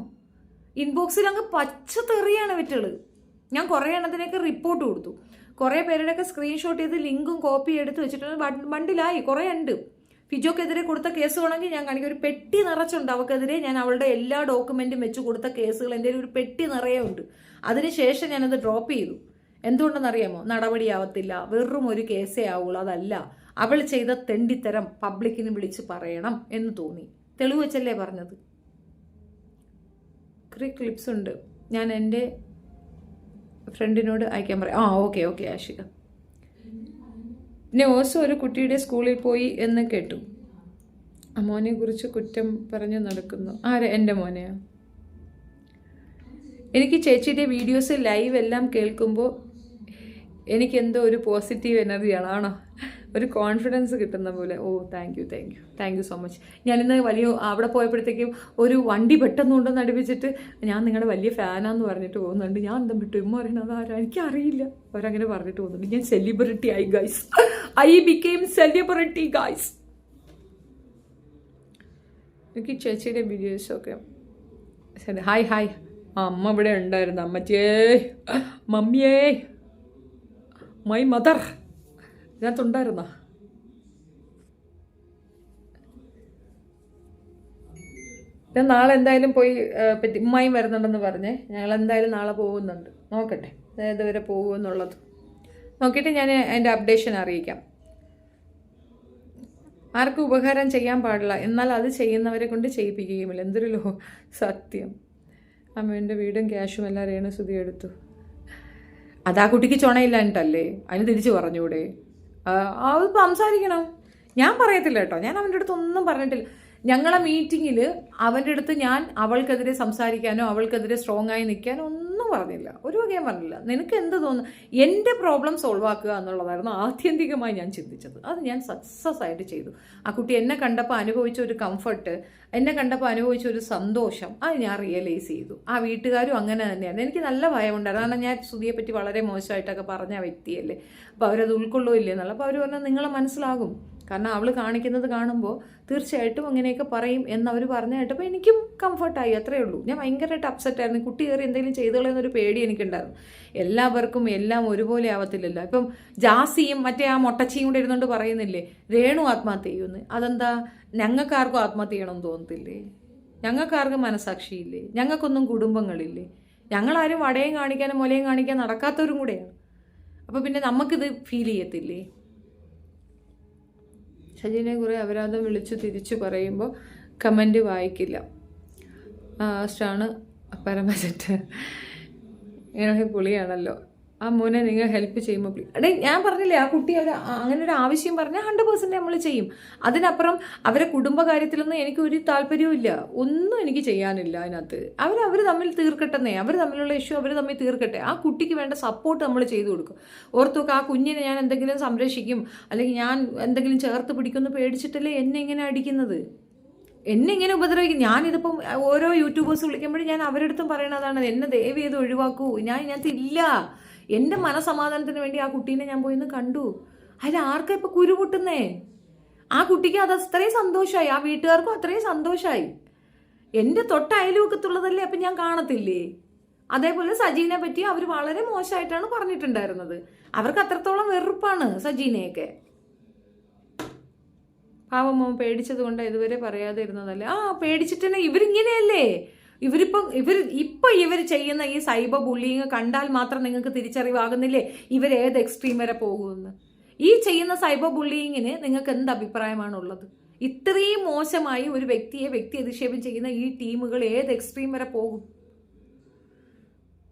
ഇൻബോക്സിൽ അങ്ങ് പച്ച തെറിയാണ് വിറ്റള്. ഞാൻ കുറേ എണ്ണത്തിനൊക്കെ റിപ്പോർട്ട് കൊടുത്തു. കുറേ പേരുടെയൊക്കെ സ്ക്രീൻഷോട്ട് ചെയ്ത് ലിങ്കും കോപ്പി എടുത്ത് വെച്ചിട്ടുണ്ട്. ബണ്ടിലായി കുറേ ഉണ്ട്. ഫിജോക്കെതിരെ കൊടുത്ത കേസുകളാണെങ്കിൽ ഞാൻ കാണിക്കും. ഒരു പെട്ടി നിറച്ചുണ്ട് അവൾക്കെതിരെ. ഞാൻ അവളുടെ എല്ലാ ഡോക്യുമെന്റും വെച്ച് കൊടുത്ത കേസുകൾ എൻ്റെ ഒരു പെട്ടി നിറയെ ഉണ്ട്. അതിനുശേഷം ഞാനത് ഡ്രോപ്പ് ചെയ്തു. എന്തുകൊണ്ടെന്നറിയാമോ? നടപടിയാവത്തില്ല, വെറും ഒരു കേസേ ആവുള്ളൂ. അതല്ല, അവൾ ചെയ്ത തെണ്ടിത്തരം പബ്ലിക്കിന് വിളിച്ച് പറയണം എന്ന് തോന്നി. തെളിവ് വെച്ചല്ലേ പറഞ്ഞത്. കുറേ ക്ലിപ്സ് ഉണ്ട്, ഞാൻ എൻ്റെ ഫ്രണ്ടിനോട് അയക്കാൻ പറയാം. ഓക്കെ ആഷിക. പിന്നെ ഓസോ ഒരു കുട്ടിയുടെ സ്കൂളിൽ പോയി എന്ന് കേട്ടു. ആ മോനെ കുറിച്ച് കുറ്റം പറഞ്ഞു നടക്കുന്നു. എൻ്റെ മോനെയോ? എനിക്ക് ചേച്ചിയുടെ വീഡിയോസ് ലൈവ് എല്ലാം കേൾക്കുമ്പോൾ എനിക്കെന്തോ ഒരു പോസിറ്റീവ് എനർജിയാണ്. ആണോ? ഒരു കോൺഫിഡൻസ് കിട്ടുന്ന പോലെ. Thank you so much. ഞാനിന്ന് അവിടെ പോയപ്പോഴത്തേക്കും ഒരു വണ്ടി പെട്ടെന്ന് കൊണ്ടുവന്ന് അടുപ്പിച്ചിട്ട് ഞാൻ നിങ്ങളുടെ വലിയ ഫാനാന്ന് പറഞ്ഞിട്ട് പോകുന്നുണ്ട്. ഞാൻ എന്താ വിട്ടു ഉമ്മ പറയുന്നത് ആരാ എനിക്കറിയില്ല. അവരങ്ങനെ പറഞ്ഞിട്ട് പോകുന്നുണ്ട്. ഞാൻ സെലിബ്രിറ്റി ആയി guys. I became celebrity guys. എനിക്ക് ചേച്ചിയുടെ വീഡിയോസൊക്കെ ശരി. ഹായ് അമ്മ ഇവിടെ ഉണ്ടായിരുന്നു. അമ്മച്ചിയേ, മമ്മിയേ, മൈ മദർ ഇതിനകത്തുണ്ടായിരുന്ന. ഞാൻ നാളെ എന്തായാലും പോയി ഉമ്മായും വരുന്നുണ്ടെന്ന് പറഞ്ഞേ. ഞങ്ങൾ എന്തായാലും നാളെ പോകുന്നുണ്ട്. നോക്കട്ടെ ഏതുവരെ പോകുമെന്നുള്ളത് നോക്കിയിട്ട് ഞാൻ എൻ്റെ അപ്ഡേഷൻ അറിയിക്കാം. ആർക്കും ഉപകാരം ചെയ്യാൻ പാടില്ല, എന്നാൽ അത് ചെയ്യുന്നവരെ കൊണ്ട് ചെയ്യിപ്പിക്കുകയുമില്ല. എന്തൊരു സത്യം. അമ്മേൻ്റെ വീടും ക്യാഷും എല്ലാം രേണുസുതി എടുത്തു. അതാ കുട്ടിക്ക് ചുണയില്ലാഞ്ഞിട്ടല്ലേ? അതിന് തിരിച്ചു പറഞ്ഞൂടെ? അത് സംസാരിക്കണം. ഞാൻ പറയത്തില്ല കേട്ടോ, ഞാൻ അവൻ്റെ അടുത്ത് ഒന്നും പറഞ്ഞിട്ടില്ല. ഞങ്ങളെ മീറ്റിങ്ങിൽ അവൻ്റെ അടുത്ത് ഞാൻ അവൾക്കെതിരെ സംസാരിക്കാനോ അവൾക്കെതിരെ സ്ട്രോങ് ആയി നിൽക്കാനോ ഒന്നും പറഞ്ഞില്ല, ഒരു വകയും പറഞ്ഞില്ല. നിനക്ക് എന്ത് തോന്നുന്നു? എൻ്റെ പ്രോബ്ലം സോൾവ് ആക്കുക എന്നുള്ളതായിരുന്നു ആത്യന്തികമായി ഞാൻ ചിന്തിച്ചത്. അത് ഞാൻ സക്സസ് ആയിട്ട് ചെയ്തു. ആ കുട്ടി എന്നെ കണ്ടപ്പോൾ അനുഭവിച്ച ഒരു കംഫർട്ട്, എന്നെ കണ്ടപ്പോൾ അനുഭവിച്ച ഒരു സന്തോഷം, അത് ഞാൻ റിയലൈസ് ചെയ്തു. ആ വീട്ടുകാരും അങ്ങനെ തന്നെയായിരുന്നു. എനിക്ക് നല്ല ഭയമുണ്ടായിരുന്നു. കാരണം ഞാൻ സുധിയെ പറ്റി വളരെ മോശമായിട്ടൊക്കെ പറഞ്ഞ വ്യക്തിയല്ലേ. അപ്പോൾ അവരത് ഉൾക്കൊള്ളുകയില്ലേ എന്നുള്ള. അപ്പോൾ അവർ പറഞ്ഞാൽ നിങ്ങളെ മനസ്സിലാകും, കാരണം അവൾ കാണിക്കുന്നത് കാണുമ്പോൾ തീർച്ചയായിട്ടും അങ്ങനെയൊക്കെ പറയും എന്നവർ പറഞ്ഞു കേട്ടപ്പോൾ എനിക്കും കംഫർട്ടായി. അത്രയേ ഉള്ളൂ. ഞാൻ ഭയങ്കരമായിട്ട് അപ്സെറ്റായിരുന്നു. കുട്ടി കയറി എന്തെങ്കിലും ചെയ്തു കളയുന്നൊരു പേടി എനിക്കുണ്ടായിരുന്നു. എല്ലാവർക്കും എല്ലാം ഒരുപോലെ ആവത്തില്ലല്ലോ. ഇപ്പം ജാസിയും മറ്റേ ആ മൊട്ടച്ചിയും കൂടെ ഇരുന്നുകൊണ്ട് പറയുന്നില്ലേ രേണു ആത്മഹത്യ ചെയ്യുമെന്ന്. അതെന്താ? ഞങ്ങൾക്കാർക്കും ആത്മഹത്യ ചെയ്യണമെന്ന് തോന്നത്തില്ലേ? ഞങ്ങൾക്കാർക്കും മനസാക്ഷിയില്ലേ? ഞങ്ങൾക്കൊന്നും കുടുംബങ്ങളില്ലേ? ഞങ്ങളാരും വടയും കാണിക്കാനും മുലയും കാണിക്കാൻ നടക്കാത്തവരും കൂടെയാണ്. അപ്പോൾ പിന്നെ നമുക്കിത് ഫീൽ ചെയ്യത്തില്ലേ? ഷജീനെ കുറേ അപരാധം വിളിച്ചു തിരിച്ചു പറയുമ്പോൾ കമൻറ്റ് വായിക്കില്ല. ലാസ്റ്റാണ് പരമസെറ്റ്. ഇങ്ങനെ പൊളിയാണല്ലോ. ആ മോനെ നിങ്ങൾ ഹെൽപ്പ് ചെയ്യുമ്പോൾ എടേ ഞാൻ പറഞ്ഞില്ലേ ആ കുട്ടി അങ്ങനെ ഒരു ആവശ്യം പറഞ്ഞാൽ 100% നമ്മൾ ചെയ്യും. അതിനപ്പുറം അവരെ കുടുംബകാര്യത്തിലൊന്നും എനിക്ക് ഒരു താല്പര്യവും ഇല്ല, ഒന്നും എനിക്ക് ചെയ്യാനില്ല അതിനകത്ത്. അവർ തമ്മിൽ തീർക്കട്ടെന്നേ, അവർ തമ്മിലുള്ള ഇഷ്യൂ അവർ തമ്മിൽ തീർക്കട്ടെ. ആ കുട്ടിക്ക് വേണ്ട സപ്പോർട്ട് നമ്മൾ ചെയ്തു കൊടുക്കും. ഓർത്തോക്കെ ആ കുഞ്ഞിനെ ഞാൻ എന്തെങ്കിലും സംരക്ഷിക്കും അല്ലെങ്കിൽ ഞാൻ എന്തെങ്കിലും ചേർത്ത് പിടിക്കുമെന്ന് പേടിച്ചിട്ടല്ലേ എന്നെ ഇങ്ങനെ അടിക്കുന്നത്, എന്നെ ഇങ്ങനെ ഉപദ്രവിക്കും. ഞാനിതിപ്പം ഓരോ യൂട്യൂബേഴ്സ് വിളിക്കുമ്പോഴും ഞാൻ അവരുടെ പറയണതാണ്, എന്നെ ദയവ് ചെയ്ത് ഒഴിവാക്കൂ, ഞാൻ ഇതിനകത്ത് ഇല്ല. എൻ്റെ മനസമാധാനത്തിന് വേണ്ടി ആ കുട്ടീനെ ഞാൻ പോയിന്ന് കണ്ടു. അതിൽ ആർക്കാ ഇപ്പം കുരു പൊട്ടുന്നേ? ആ കുട്ടിക്ക് അത് അത്രയും സന്തോഷമായി, ആ വീട്ടുകാർക്കും അത്രയും സന്തോഷമായി. എൻ്റെ തൊട്ട അയൽവക്കത്തുള്ളതല്ലേ അപ്പം ഞാൻ കാണത്തില്ലേ? അതേപോലെ സജീനെ പറ്റി അവർ വളരെ മോശമായിട്ടാണ് പറഞ്ഞിട്ടുണ്ടായിരുന്നത്. അവർക്ക് അത്രത്തോളം വെറുപ്പാണ് സജീനയൊക്കെ. പാവമ്മ പേടിച്ചത് കൊണ്ട് ഇതുവരെ പറയാതെ ഇരുന്നതല്ലേ. ആ പേടിച്ചിട്ട് തന്നെ ഇവരിങ്ങനെയല്ലേ, ഇവർ ചെയ്യുന്ന ഈ സൈബർ ബുള്ളിങ് കണ്ടാൽ മാത്രം നിങ്ങൾക്ക് തിരിച്ചറിവാകുന്നില്ലേ ഇവരേത് എക്സ്ട്രീം വരെ പോകുമെന്ന്. ഈ ചെയ്യുന്ന സൈബർ ബുള്ളിങ്ങിന് നിങ്ങൾക്ക് എന്ത് അഭിപ്രായമാണുള്ളത്? ഇത്രയും മോശമായി ഒരു വ്യക്തിയെ വ്യക്തി അധിക്ഷേപം ചെയ്യുന്ന ഈ ടീമുകൾ ഏത് എക്സ്ട്രീം വരെ പോകും?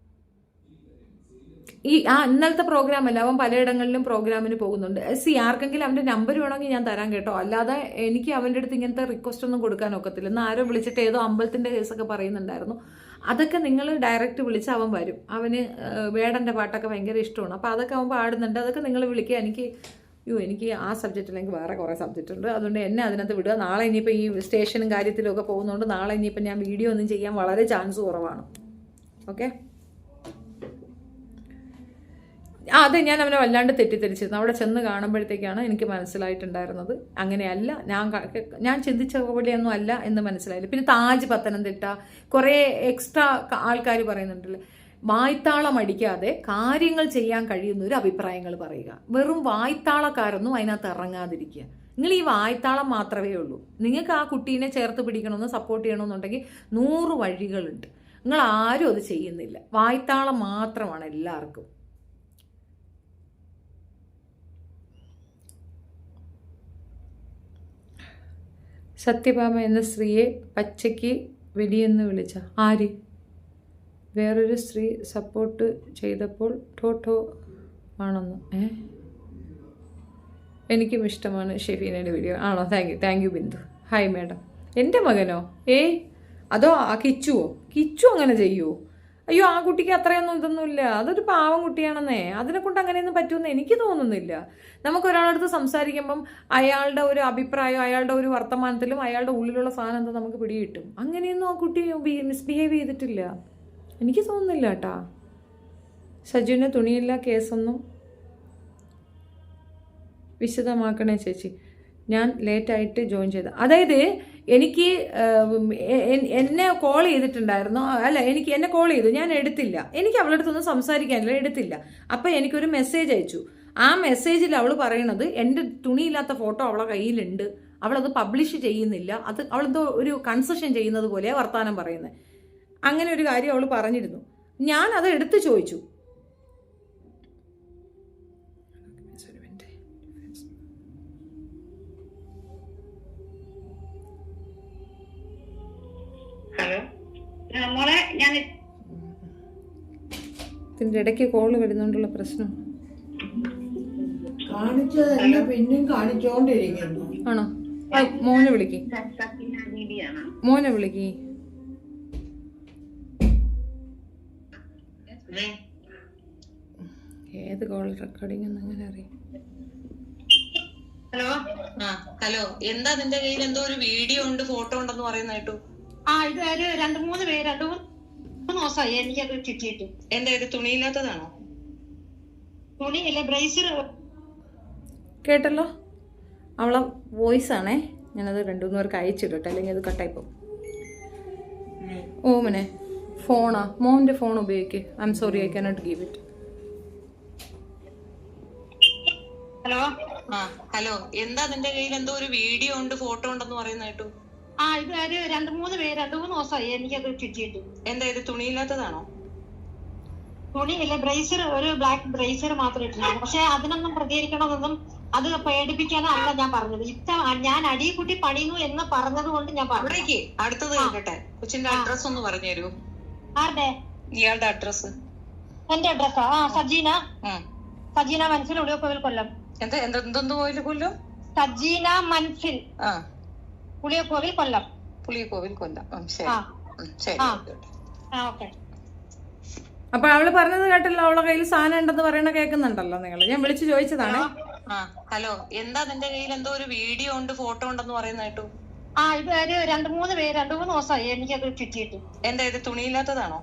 ഇന്നലത്തെ പ്രോഗ്രാം അല്ല, അവൻ പലയിടങ്ങളിലും പ്രോഗ്രാമിന് പോകുന്നുണ്ട്. ആർക്കെങ്കിലും അവൻ്റെ നമ്പർ വേണമെങ്കിൽ ഞാൻ തരാൻ കേട്ടോ, അല്ലാതെ എനിക്ക് അവൻ്റെ അടുത്ത് ഇങ്ങനത്തെ റിക്വസ്റ്റ് ഒന്നും കൊടുക്കാൻ ഒക്കത്തില്ല. ഇന്ന് ആരോ വിളിച്ചിട്ട് ഏതോ അമ്പലത്തിൻ്റെ കേസൊക്കെ പറയുന്നുണ്ടായിരുന്നു. അതൊക്കെ നിങ്ങൾ ഡയറക്റ്റ് വിളിച്ച് അവൻ വരും. അവന് വേടൻ്റെ പാട്ടൊക്കെ ഭയങ്കര ഇഷ്ടമാണ്, അപ്പോൾ അതൊക്കെ അവൻ പാടുന്നുണ്ട്. അതൊക്കെ നിങ്ങൾ വിളിക്കുക. എനിക്ക് ആ സബ്ജക്റ്റ് അല്ലെങ്കിൽ വേറെ കുറേ സബ്ജക്റ്റ് ഉണ്ട്, അതുകൊണ്ട് എന്നെ അതിനകത്ത് വിടുക. നാളെ ഇനിയിപ്പോൾ ഈ സ്റ്റേഷനും കാര്യത്തിലും ഒക്കെ പോകുന്നതുകൊണ്ട് നാളെ ഇനിയിപ്പോൾ ഞാൻ വീഡിയോ ഒന്നും ചെയ്യാൻ വളരെ ചാൻസ് കുറവാണ്. ഓക്കെ, അതെ, ഞാൻ അവനെ വല്ലാണ്ട് തെറ്റിദ്ധരിച്ചിരുന്നു. അവിടെ ചെന്ന് കാണുമ്പോഴത്തേക്കാണ് എനിക്ക് മനസ്സിലായിട്ടുണ്ടായിരുന്നത് അങ്ങനെയല്ല, ഞാൻ ചിന്തിച്ച പോലെയൊന്നും അല്ല എന്ന് മനസ്സിലായില്ല. പിന്നെ താജ് പത്തനംതിട്ട കുറേ എക്സ്ട്രാ ആൾക്കാർ പറയുന്നുണ്ടല്ലോ, വായ്ത്താളം അടിക്കാതെ കാര്യങ്ങൾ ചെയ്യാൻ കഴിയുന്ന ഒരു അഭിപ്രായങ്ങൾ പറയുക. വെറും വായ്ത്താളക്കാരൊന്നും അതിനകത്ത് ഇറങ്ങാതിരിക്കുക. നിങ്ങൾ ഈ വായ്ത്താളം മാത്രമേ ഉള്ളൂ. നിങ്ങൾക്ക് ആ കുട്ടീനെ ചേർത്ത് പിടിക്കണമെന്ന് സപ്പോർട്ട് ചെയ്യണമെന്നുണ്ടെങ്കിൽ 100 വഴികളുണ്ട്. നിങ്ങൾ ആരും അത് ചെയ്യുന്നില്ല. വായ്ത്താളം മാത്രമാണ് എല്ലാവർക്കും. സത്യഭാമ എന്ന സ്ത്രീയെ പച്ചയ്ക്ക് വെടിയെന്ന് വിളിച്ച ആര്? വേറൊരു സ്ത്രീ സപ്പോർട്ട് ചെയ്തപ്പോൾ ടോട്ടോ ആണെന്ന്. എനിക്കും ഇഷ്ടമാണ് ഷെഫീനയുടെ വീഡിയോ. ആണോ? Thank you Bindu. Hi madam. എൻ്റെ മകനോ? അതോ ആ കിച്ചു അങ്ങനെ ചെയ്യുമോ? അയ്യോ, ആ കുട്ടിക്ക് അത്രയൊന്നും ഇതൊന്നുമില്ല, അതൊരു പാവം കുട്ടിയാണെന്നേ. അതിനെക്കൊണ്ട് അങ്ങനെയൊന്നും പറ്റുമെന്ന് എനിക്ക് തോന്നുന്നില്ല. നമുക്കൊരാളടുത്ത് സംസാരിക്കുമ്പം അയാളുടെ ഒരു അഭിപ്രായം, അയാളുടെ ഒരു വർത്തമാനത്തിലും അയാളുടെ ഉള്ളിലുള്ള സാധനം എന്താ നമുക്ക് പിടികിട്ടും. അങ്ങനെയൊന്നും ആ കുട്ടി മിസ്ബിഹേവ് ചെയ്തിട്ടില്ല, എനിക്ക് തോന്നുന്നില്ല കേട്ടാ. സജുവിന് തുണിയില്ല കേസൊന്നും വിശദമാക്കണേ ചേച്ചി. ഞാൻ ലേറ്റായിട്ട് ജോയിൻ ചെയ്ത, അതായത് എനിക്ക് എന്നെ കോൾ ചെയ്തിട്ടുണ്ടായിരുന്നു. എന്നെ കോൾ ചെയ്തു, ഞാൻ എടുത്തില്ല. എനിക്ക് അവളുടെ അടുത്തൊന്നും സംസാരിക്കാനില്ല, എടുത്തില്ല. അപ്പം എനിക്കൊരു മെസ്സേജ് അയച്ചു. ആ മെസ്സേജിൽ അവൾ പറയണത് എൻ്റെ തുണിയില്ലാത്ത ഫോട്ടോ അവളെ കയ്യിലുണ്ട്, അവളത് പബ്ലിഷ് ചെയ്യുന്നില്ല, അത് അവളെന്തോ ഒരു കൺസെഷൻ ചെയ്യുന്നത് പോലെ വർത്താനം പറയുന്നത്. അങ്ങനെ ഒരു കാര്യം അവൾ പറഞ്ഞിരുന്നു. ഞാൻ അത് എടുത്ത് ചോദിച്ചു. ഇതിൻ്റെ ഇടയ്ക്ക് കോള് വരുന്നോണ്ടുള്ള പ്രശ്നം കാണിച്ചതെന്നെ പിന്നെയും കാണിച്ചോണ്ടിരിക്കുന്നു. ആണോ? മോനെ വിളിക്ക്. ഏത് കോൾ റെക്കോർഡിംഗ് എന്ന് അങ്ങനെ അറിയാം. ഹലോ, എന്താ നിന്റെ കയ്യിൽ എന്തോ ഒരു വീഡിയോ ഉണ്ട്, ഫോട്ടോ ഉണ്ടെന്ന് പറയുന്ന കേട്ടു. ഇത് ഒരു 2-3 ദിവസമായി എനിക്കത് കിട്ടിയിട്ട്. എന്താ ഇത് തുണിയില്ലാത്തതാണോ? തുണിയല്ല, ബ്രേസർ. കേട്ടല്ലോ, അവളെ വോയിസ് ആണേ. ഞാനത് 2-3 പേർക്ക് അയച്ചിടട്ടെ, അല്ലെങ്കിൽ അത് കട്ടായിപ്പോ. ഓമനെ ഫോണാ, മോൻ്റെ ഫോൺ ഉപയോഗിക്ക്. I'm sorry, I cannot give it. Hello, എന്താ നിന്റെ കയ്യിൽ എന്തോ ഒരു വീഡിയോ ഉണ്ട്, ഫോട്ടോ ഉണ്ടെന്ന് പറയുന്ന കേട്ടു. ഇത് ഒരു 2-3 ദിവസമായി എനിക്കത് കിട്ടിയിട്ട്. എന്താ ഇത് തുണിയില്ലാത്തതാണോ? തുണിയല്ല, ബ്രേസർ, ഒരു ബ്ലാക്ക് ബ്രേസർ മാത്രം ഇട്ടിട്ടുണ്ട്. പക്ഷെ അതിനൊന്നും പ്രതികരിക്കണമെന്നും അത് പേടിപ്പിക്കാനോ അല്ല ഞാൻ പറഞ്ഞത്. ഞാൻ അടിക്കുട്ടി പണിയുന്നു എന്ന് പറഞ്ഞത് കൊണ്ട് ഞാൻ പറഞ്ഞു. അടുത്തത് കേട്ടെ, കൊച്ചിന്റെ അഡ്രസ് ഒന്ന് പറഞ്ഞു തരൂ. ആരുടെ? ഇയാളുടെ അഡ്രസ്. എന്റെ അഡ്രസ്സാ സജീന ഉം. സജീന മൻസിൽ ഉളിയക്കോവിൽ കൊല്ലം. എന്തൊന്ന് പോയില്ല കൊല്ലം? സജീന മൻസിൽ ആ, ഉളിയക്കോവിൽ കൊല്ലം. പുളിയക്കോവിൽ കൊല്ലം. ശരി. ആ. ശരി. ഓക്കെ. അപ്പൊ അവള് പറഞ്ഞത് കേട്ടല്ലോ, അവളെ കയ്യിൽ സാധനം ഉണ്ടെന്ന് പറയണ കേൾക്കുന്നുണ്ടല്ലോ നിങ്ങൾ. ഞാൻ വിളിച്ചു ചോദിച്ചതാണ്. ഹലോ, എന്താ നിന്റെ കയ്യിൽ എന്തോ ഒരു വീഡിയോ ഉണ്ട്, ഫോട്ടോ ഉണ്ടെന്ന് പറയുന്ന കേട്ടു. ഇത് ഒരു രണ്ടു മൂന്ന് ദിവസമായി എനിക്കത് കിട്ടിയിട്ട്. എന്താ ഇത്, തുണിയില്ലാത്തതാണോ?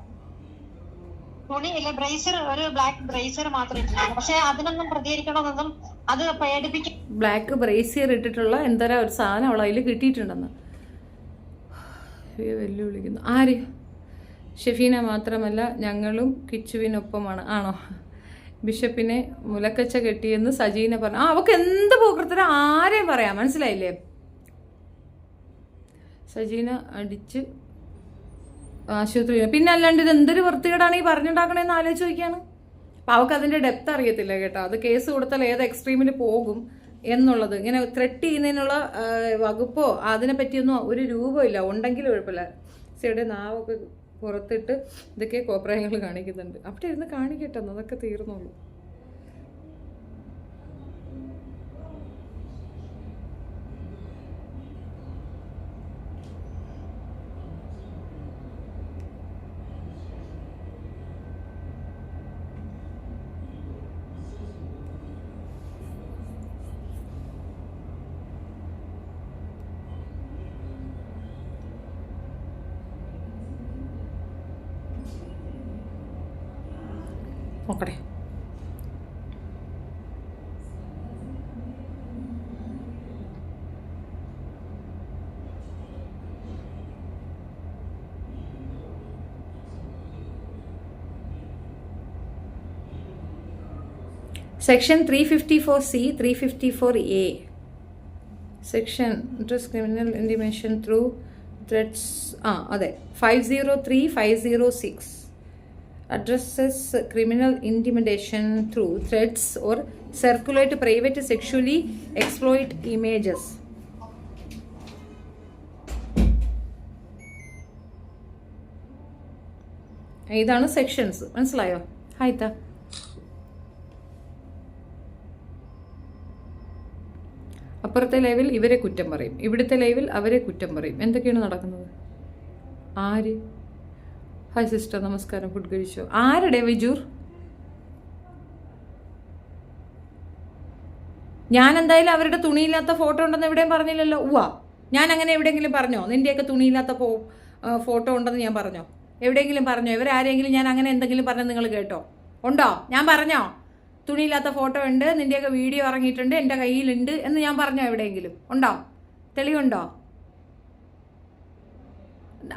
തുണിയില്ല, ബ്രേസർ, ഒരു ബ്ലാക്ക് ബ്രേസർ മാത്രമേ ഇട്ടിട്ടുള്ളൂ. പക്ഷെ അതിനൊന്നും പ്രതികരിക്കണമെന്നൊന്നും അത് പേടിപ്പിക്കും. ബ്ലാക്ക് ബ്രേസിയർ ഇട്ടിട്ടുള്ള എന്തോരാ ഒരു സാധനം അവളെ അതിൽ കിട്ടിയിട്ടുണ്ടെന്ന് വെല്ലുവിളിക്കുന്നു. ആര്? ഷെഫീന മാത്രമല്ല ഞങ്ങളും കിച്ചുവിനൊപ്പമാണ്. ആണോ? ബിഷപ്പിനെ മുലക്കച്ച കെട്ടിയെന്ന് സജീന പറഞ്ഞു. അവക്ക് എന്ത് പോക്കൃത്തര ആരെയും പറയാം, മനസ്സിലായില്ലേ? സജീന അടിച്ച് ആശുപത്രി. പിന്നെ അല്ലാണ്ട് ഇത് എന്തൊരു വൃത്തികേടാണ് ഈ പറഞ്ഞുണ്ടാക്കണേന്ന് ആലോചിച്ച് നോക്കിയാണ്. അപ്പം അവൾക്ക് അതിൻ്റെ ഡെപ്ത് അറിയത്തില്ല കേട്ടോ. അത് കേസ് കൊടുത്താൽ ഏത് എക്സ്ട്രീമിൽ പോകും എന്നുള്ളത്. ഇങ്ങനെ ത്രെട്ട് ചെയ്യുന്നതിനുള്ള വകുപ്പോ അതിനെ പറ്റിയൊന്നും ഒരു രൂപമില്ല. ഉണ്ടെങ്കിലും കുഴപ്പമില്ല. സിയുടെ നാവൊക്കെ പുറത്തിട്ട് ഇതൊക്കെ കോപ്രായങ്ങൾ കാണിക്കുന്നുണ്ട്. അവിടെ ഇരുന്ന് കാണിക്കട്ടെ, അതൊക്കെ തീർന്നുള്ളൂ. നോക്കട്ടെ. Section 354C 354A section address criminal intimation through threads. അതെ, 503-506 addresses criminal intimidation through threats or circulate private sexually exploit images. ഇതാണ് സെക്ഷൻസ്, മനസ്സിലായോ? ഹായ്ത്ത. അപ്പുറത്തെ ലൈവിൽ ഇവരെ കുറ്റം പറയും, ഇവിടുത്തെ ലൈവിൽ അവരെ കുറ്റം പറയും. എന്തൊക്കെയാണ് നടക്കുന്നത്? ആര്? ഹായ് സിസ്റ്റർ, നമസ്കാരം. ഫുഡ് കഴിച്ചോ? ആരുടെ വിജൂർ? ഞാൻ എന്തായാലും അവരുടെ തുണിയില്ലാത്ത ഫോട്ടോ ഉണ്ടെന്ന് എവിടെയും പറഞ്ഞില്ലല്ലോ. ഞാൻ അങ്ങനെ എവിടെയെങ്കിലും പറഞ്ഞോ? നിന്റെയൊക്കെ തുണിയില്ലാത്ത ഫോട്ടോ ഉണ്ടെന്ന് ഞാൻ പറഞ്ഞോ? എവിടെയെങ്കിലും പറഞ്ഞോ? ഇവരാരെങ്കിലും ഞാൻ അങ്ങനെ എന്തെങ്കിലും പറഞ്ഞ് നിങ്ങൾ കേട്ടോ? ഉണ്ടോ? ഞാൻ പറഞ്ഞോ തുണിയില്ലാത്ത ഫോട്ടോ ഉണ്ട്, നിന്റെയൊക്കെ വീഡിയോ ഇറങ്ങിയിട്ടുണ്ട്, എൻ്റെ കയ്യിലുണ്ട് എന്ന് ഞാൻ പറഞ്ഞോ? എവിടെയെങ്കിലും ഉണ്ടോ? തെളിവുണ്ടോ?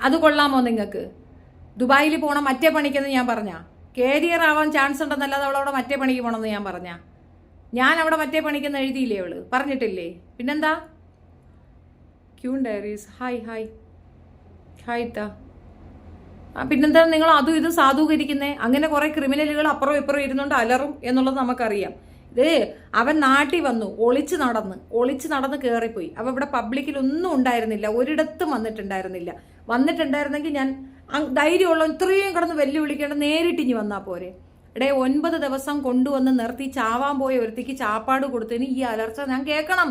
അത് കൊള്ളാമോ നിങ്ങൾക്ക്? ദുബായിൽ പോകണം മറ്റേ പണിക്കെന്ന് ഞാൻ പറഞ്ഞ? കേരിയർ ആവാൻ ചാൻസ് ഉണ്ടെന്നല്ലാതെ അവളവിടെ മറ്റേ പണിക്ക് പോകണമെന്ന് ഞാൻ പറഞ്ഞ? ഞാൻ അവിടെ മറ്റേ പണിക്കെന്ന് എഴുതിയില്ലേ അവള്? പറഞ്ഞിട്ടില്ലേ? പിന്നെന്താ? Queen diaries. ഹായ് താ. പിന്നെന്താ നിങ്ങൾ അതും ഇതും സാധൂകരിക്കുന്നേ? അങ്ങനെ കുറെ ക്രിമിനലുകൾ അപ്പുറം ഇപ്പുറം ഇരുന്നുകൊണ്ട് അലറും എന്നുള്ളത് നമുക്കറിയാം. ഇത് അവൻ നാട്ടിൽ വന്നു, ഒളിച്ച് നടന്ന് കയറിപ്പോയി. അവ ഇവിടെ പബ്ലിക്കിൽ ഒന്നും ഉണ്ടായിരുന്നില്ല, ഒരിടത്തും വന്നിട്ടുണ്ടായിരുന്നെങ്കിൽ ഞാൻ ധൈര്യമുള്ള ഇത്രയും കിടന്ന് വെല്ലുവിളിക്കേണ്ട നേരിട്ട് ഇനി വന്നാൽ പോരെ? 9 ദിവസം കൊണ്ടുവന്ന് നിർത്തി ചാവാൻ പോയ ഒരുത്തിക്ക് ചാപ്പാട് കൊടുത്തതിന് ഈ അലർച്ച ഞാൻ കേൾക്കണം.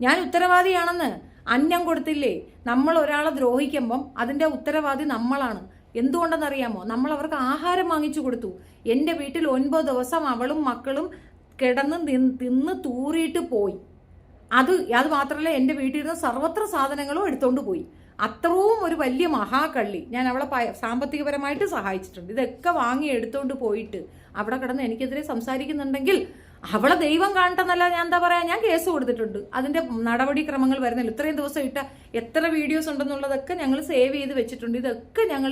ഞാൻ ഉത്തരവാദിയാണെന്ന്. അന്നം കൊടുത്തില്ലേ? നമ്മൾ ഒരാളെ ദ്രോഹിക്കുമ്പം അതിൻ്റെ ഉത്തരവാദി നമ്മളാണ്. എന്തുകൊണ്ടെന്നറിയാമോ? നമ്മൾ അവർക്ക് ആഹാരം വാങ്ങിച്ചു കൊടുത്തു. എൻ്റെ വീട്ടിൽ 9 ദിവസം അവളും മക്കളും കിടന്ന് തിന്ന് തൂറിയിട്ട് പോയി. അത് മാത്രമല്ല, എൻ്റെ വീട്ടിലിരുന്ന സർവത്ര സാധനങ്ങളും എടുത്തുകൊണ്ട് പോയി. അത്രയും ഒരു വലിയ മഹാകള്ളി. ഞാൻ അവളെ സാമ്പത്തികപരമായിട്ട് സഹായിച്ചിട്ടുണ്ട്. ഇതൊക്കെ വാങ്ങി എടുത്തുകൊണ്ട് പോയിട്ട് അവിടെ കിടന്ന് എനിക്കെതിരെ സംസാരിക്കുന്നുണ്ടെങ്കിൽ അവളെ ദൈവം കാണട്ടെന്നല്ല ഞാൻ എന്താ പറയാ, ഞാൻ കേസ് കൊടുത്തിട്ടുണ്ട്. അതിന്റെ നടപടിക്രമങ്ങൾ വരുന്നില്ല. ഇത്രയും ദിവസം ഇട്ട എത്ര വീഡിയോസ് ഉണ്ടെന്നുള്ളതൊക്കെ ഞങ്ങൾ സേവ് ചെയ്ത് വെച്ചിട്ടുണ്ട്. ഇതൊക്കെ ഞങ്ങൾ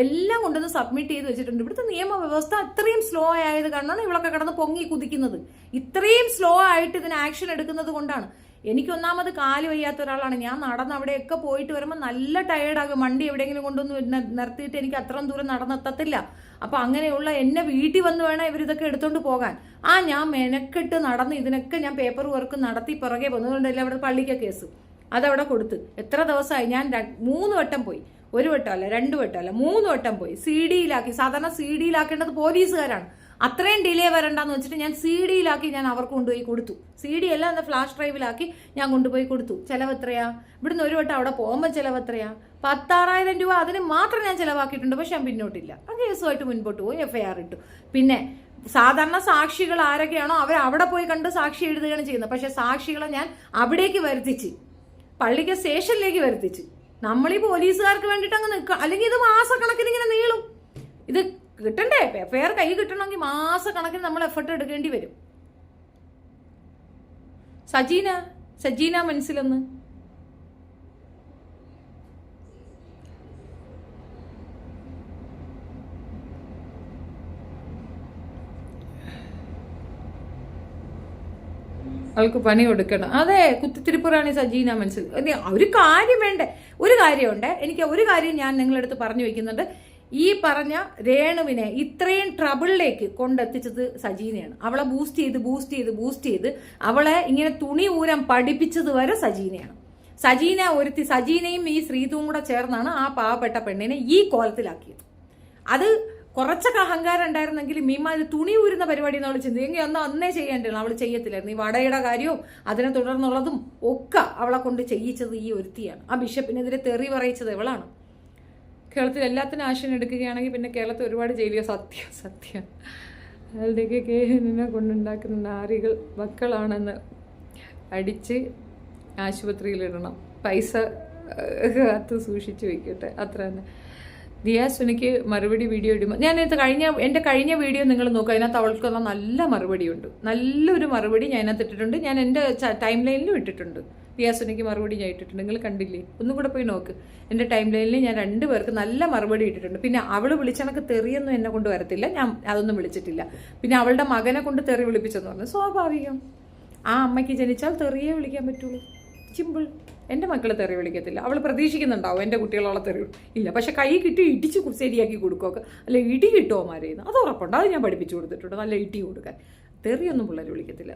എല്ലാം കൊണ്ടുവന്ന് സബ്മിറ്റ് ചെയ്ത് വെച്ചിട്ടുണ്ട്. ഇവിടുത്തെ നിയമവ്യവസ്ഥ അത്രയും സ്ലോ ആയത് കാരണമാണ് ഇവളൊക്കെ കിടന്ന് പൊങ്ങി കുതിക്കുന്നത്. ഇത്രയും സ്ലോ ആയിട്ട് ഇതിന് ആക്ഷൻ എടുക്കുന്നത് കൊണ്ടാണ്. എനിക്കൊന്നാമത് കാല് വയ്യാത്ത ഒരാളാണ്. ഞാൻ നടന്ന് അവിടെയൊക്കെ പോയിട്ട് വരുമ്പോൾ നല്ല ടയേർഡാകും. വണ്ടി എവിടെയെങ്കിലും കൊണ്ടുവന്ന് നിർത്തിയിട്ട് എനിക്ക് അത്രയും ദൂരം നടന്നെത്തത്തില്ല. അപ്പം അങ്ങനെയുള്ള എന്നെ വീട്ടിൽ വന്ന് വേണം ഇവരിതൊക്കെ എടുത്തോണ്ട് പോകാൻ. ഞാൻ മെനക്കെട്ട് നടന്ന് ഇതിനൊക്കെ ഞാൻ പേപ്പർ വർക്ക് നടത്തി പിറകെ വന്നതുകൊണ്ടല്ലേ അവിടെ പള്ളിക്ക കേസ് അതവിടെ കൊടുത്ത്. എത്ര ദിവസമായി? ഞാൻ 3 വട്ടം പോയി. 1 വട്ടമല്ല 2 വട്ടമല്ല 3 വട്ടം പോയി. CD-യിലാക്കി. സാധാരണ CD-യിലാക്കേണ്ടത് പോലീസുകാരാണ്. അത്രയും ഡിലേ വരണ്ടെന്ന് വെച്ചിട്ട് ഞാൻ CD-യിലാക്കി ഞാൻ അവർക്ക് കൊണ്ടുപോയി കൊടുത്തു. CD അല്ല, എന്ന ഫ്ലാഷ് ഡ്രൈവിലാക്കി ഞാൻ കൊണ്ടുപോയി കൊടുത്തു. ചിലവ് എത്രയാ? ഇവിടുന്ന് 1 വട്ടം അവിടെ പോകുമ്പോൾ ചിലവ് എത്രയാ? 16,000 രൂപ അതിന് മാത്രം ഞാൻ ചിലവാക്കിയിട്ടുണ്ട്. പക്ഷെ ഞാൻ പിന്നോട്ടില്ല. ആ കേസുമായിട്ട് മുൻപോട്ട് പോയി FIR ഇട്ടു. പിന്നെ സാധാരണ സാക്ഷികൾ ആരൊക്കെയാണോ അവർ അവിടെ പോയി കണ്ട് സാക്ഷി എഴുതുകയാണ് ചെയ്യുന്നത്. പക്ഷെ സാക്ഷികളെ ഞാൻ അവിടേക്ക് വരുത്തിച്ച്, പള്ളിക്ക് സ്റ്റേഷനിലേക്ക് വരുത്തിച്ച്. നമ്മൾ ഈ പോലീസുകാർക്ക് വേണ്ടിയിട്ട് അങ്ങ് നിൽക്കുക. അല്ലെങ്കിൽ ഇത് മാസക്കണക്കിന് ഇങ്ങനെ നീളും. ഇത് കിട്ടണ്ടേ? FIR കൈ കിട്ടണമെങ്കിൽ മാസക്കണക്കിന് നമ്മൾ എഫർട്ട് എടുക്കേണ്ടി വരും. സജീന മനസ്സിലൊന്ന് അവൾക്ക് പണി കൊടുക്കണം. അതെ, കുത്തിത്തിരിപ്പുറാണ് സജീന മനസ്സിൽ. ഒരു കാര്യം വേണ്ടേ? ഒരു കാര്യമുണ്ട്. എനിക്ക് ഒരു കാര്യം ഞാൻ നിങ്ങളടുത്ത് പറഞ്ഞു വെക്കുന്നുണ്ട്. ഈ പറഞ്ഞ രേണുവിനെ ഇത്രയും ട്രബിളിലേക്ക് കൊണ്ടെത്തിച്ചത് സജീനയാണ്. അവളെ ബൂസ്റ്റ് ചെയ്ത് അവളെ ഇങ്ങനെ തുണി ഊരം പഠിപ്പിച്ചത് വരെ സജീനയാണ്. സജീനയും ഈ ശ്രീതും കൂടെ ചേർന്നാണ് ആ പാവപ്പെട്ട പെണ്ണിനെ ഈ കോലത്തിലാക്കിയത്. അത് കുറച്ചൊക്കെ അഹങ്കാരം ഉണ്ടായിരുന്നെങ്കിൽ മീമ ഇത് തുണി ഊരുന്ന പരിപാടി നമ്മൾ ചിന്തിക്കും. അന്നേ ചെയ്യേണ്ടതാണ്. അവൾ ചെയ്യത്തില്ലായിരുന്നു. ഈ വടയുടെ കാര്യവും അതിനെ തുടർന്നുള്ളതും ഒക്കെ അവളെ കൊണ്ട് ചെയ്യിച്ചത് ഈ ഒരുത്തിയാണ്. ആ ബിഷപ്പിനെതിരെ തെറി പറയിച്ചത് ഇവളാണ്. കേരളത്തിൽ എല്ലാത്തിനും ആക്ഷൻ എടുക്കുകയാണെങ്കിൽ പിന്നെ കേരളത്തിൽ ഒരുപാട് ജയിലിയോ. സത്യം അതിൻ്റെയൊക്കെ നിന്നെ കൊണ്ടുണ്ടാക്കുന്ന നാരികൾ മക്കളാണെന്ന് അടിച്ച് ആശുപത്രിയിലിടണം. പൈസ കാത്ത് സൂക്ഷിച്ച് വയ്ക്കട്ടെ. അത്ര തന്നെ. ദിയാസ് എനിക്ക് മറുപടി വീഡിയോ ഇടുമ്പോൾ എൻ്റെ കഴിഞ്ഞ വീഡിയോ നിങ്ങൾ നോക്കുക. അതിനകത്ത് അവൾക്കുള്ള നല്ല മറുപടിയുണ്ട്. നല്ലൊരു മറുപടി ഞാൻ അതിനകത്ത് ഇട്ടിട്ടുണ്ട്. ഞാൻ എൻ്റെ ടൈം ലൈനിലും ഇട്ടിട്ടുണ്ട്. ദിയാസ് എനിക്ക് മറുപടി ഞാൻ ഇട്ടിട്ടുണ്ട്. നിങ്ങൾ കണ്ടില്ലേ? ഒന്നും കൂടെ പോയി നോക്ക്. എൻ്റെ ടൈം ലൈനിൽ ഞാൻ 2 പേർക്ക് നല്ല മറുപടി ഇട്ടിട്ടുണ്ട്. പിന്നെ അവൾ വിളിച്ചണക്ക് തെറിയൊന്നും എന്നെ കൊണ്ട് വരത്തില്ല. ഞാൻ അതൊന്നും വിളിച്ചിട്ടില്ല. പിന്നെ അവളുടെ മകനെ കൊണ്ട് തെറി വിളിപ്പിച്ചെന്ന് പറഞ്ഞു. സ്വാഭാവികം. ആ അമ്മയ്ക്ക് ജനിച്ചാൽ തെറിയേ വിളിക്കാൻ പറ്റുള്ളൂ. സിമ്പിൾ. എൻ്റെ മക്കളെ തെറി വിളിക്കത്തില്ല. അവൾ പ്രതീക്ഷിക്കുന്നുണ്ടാവും എൻ്റെ കുട്ടികളോളം തെറി ഇല്ല. പക്ഷെ കൈ കിട്ടി ഇടിച്ച് ശരിയാക്കി കൊടുക്കുകയൊക്കെ. അല്ലെ ഇടി കിട്ടുമോ മാരേന്ന് അത് ഉറപ്പുണ്ട്. അത് ഞാൻ പഠിപ്പിച്ചു കൊടുത്തിട്ടുണ്ട്. നല്ല ഇടി കൊടുക്കാൻ. തെറിയൊന്നും പിള്ളേർ വിളിക്കത്തില്ല.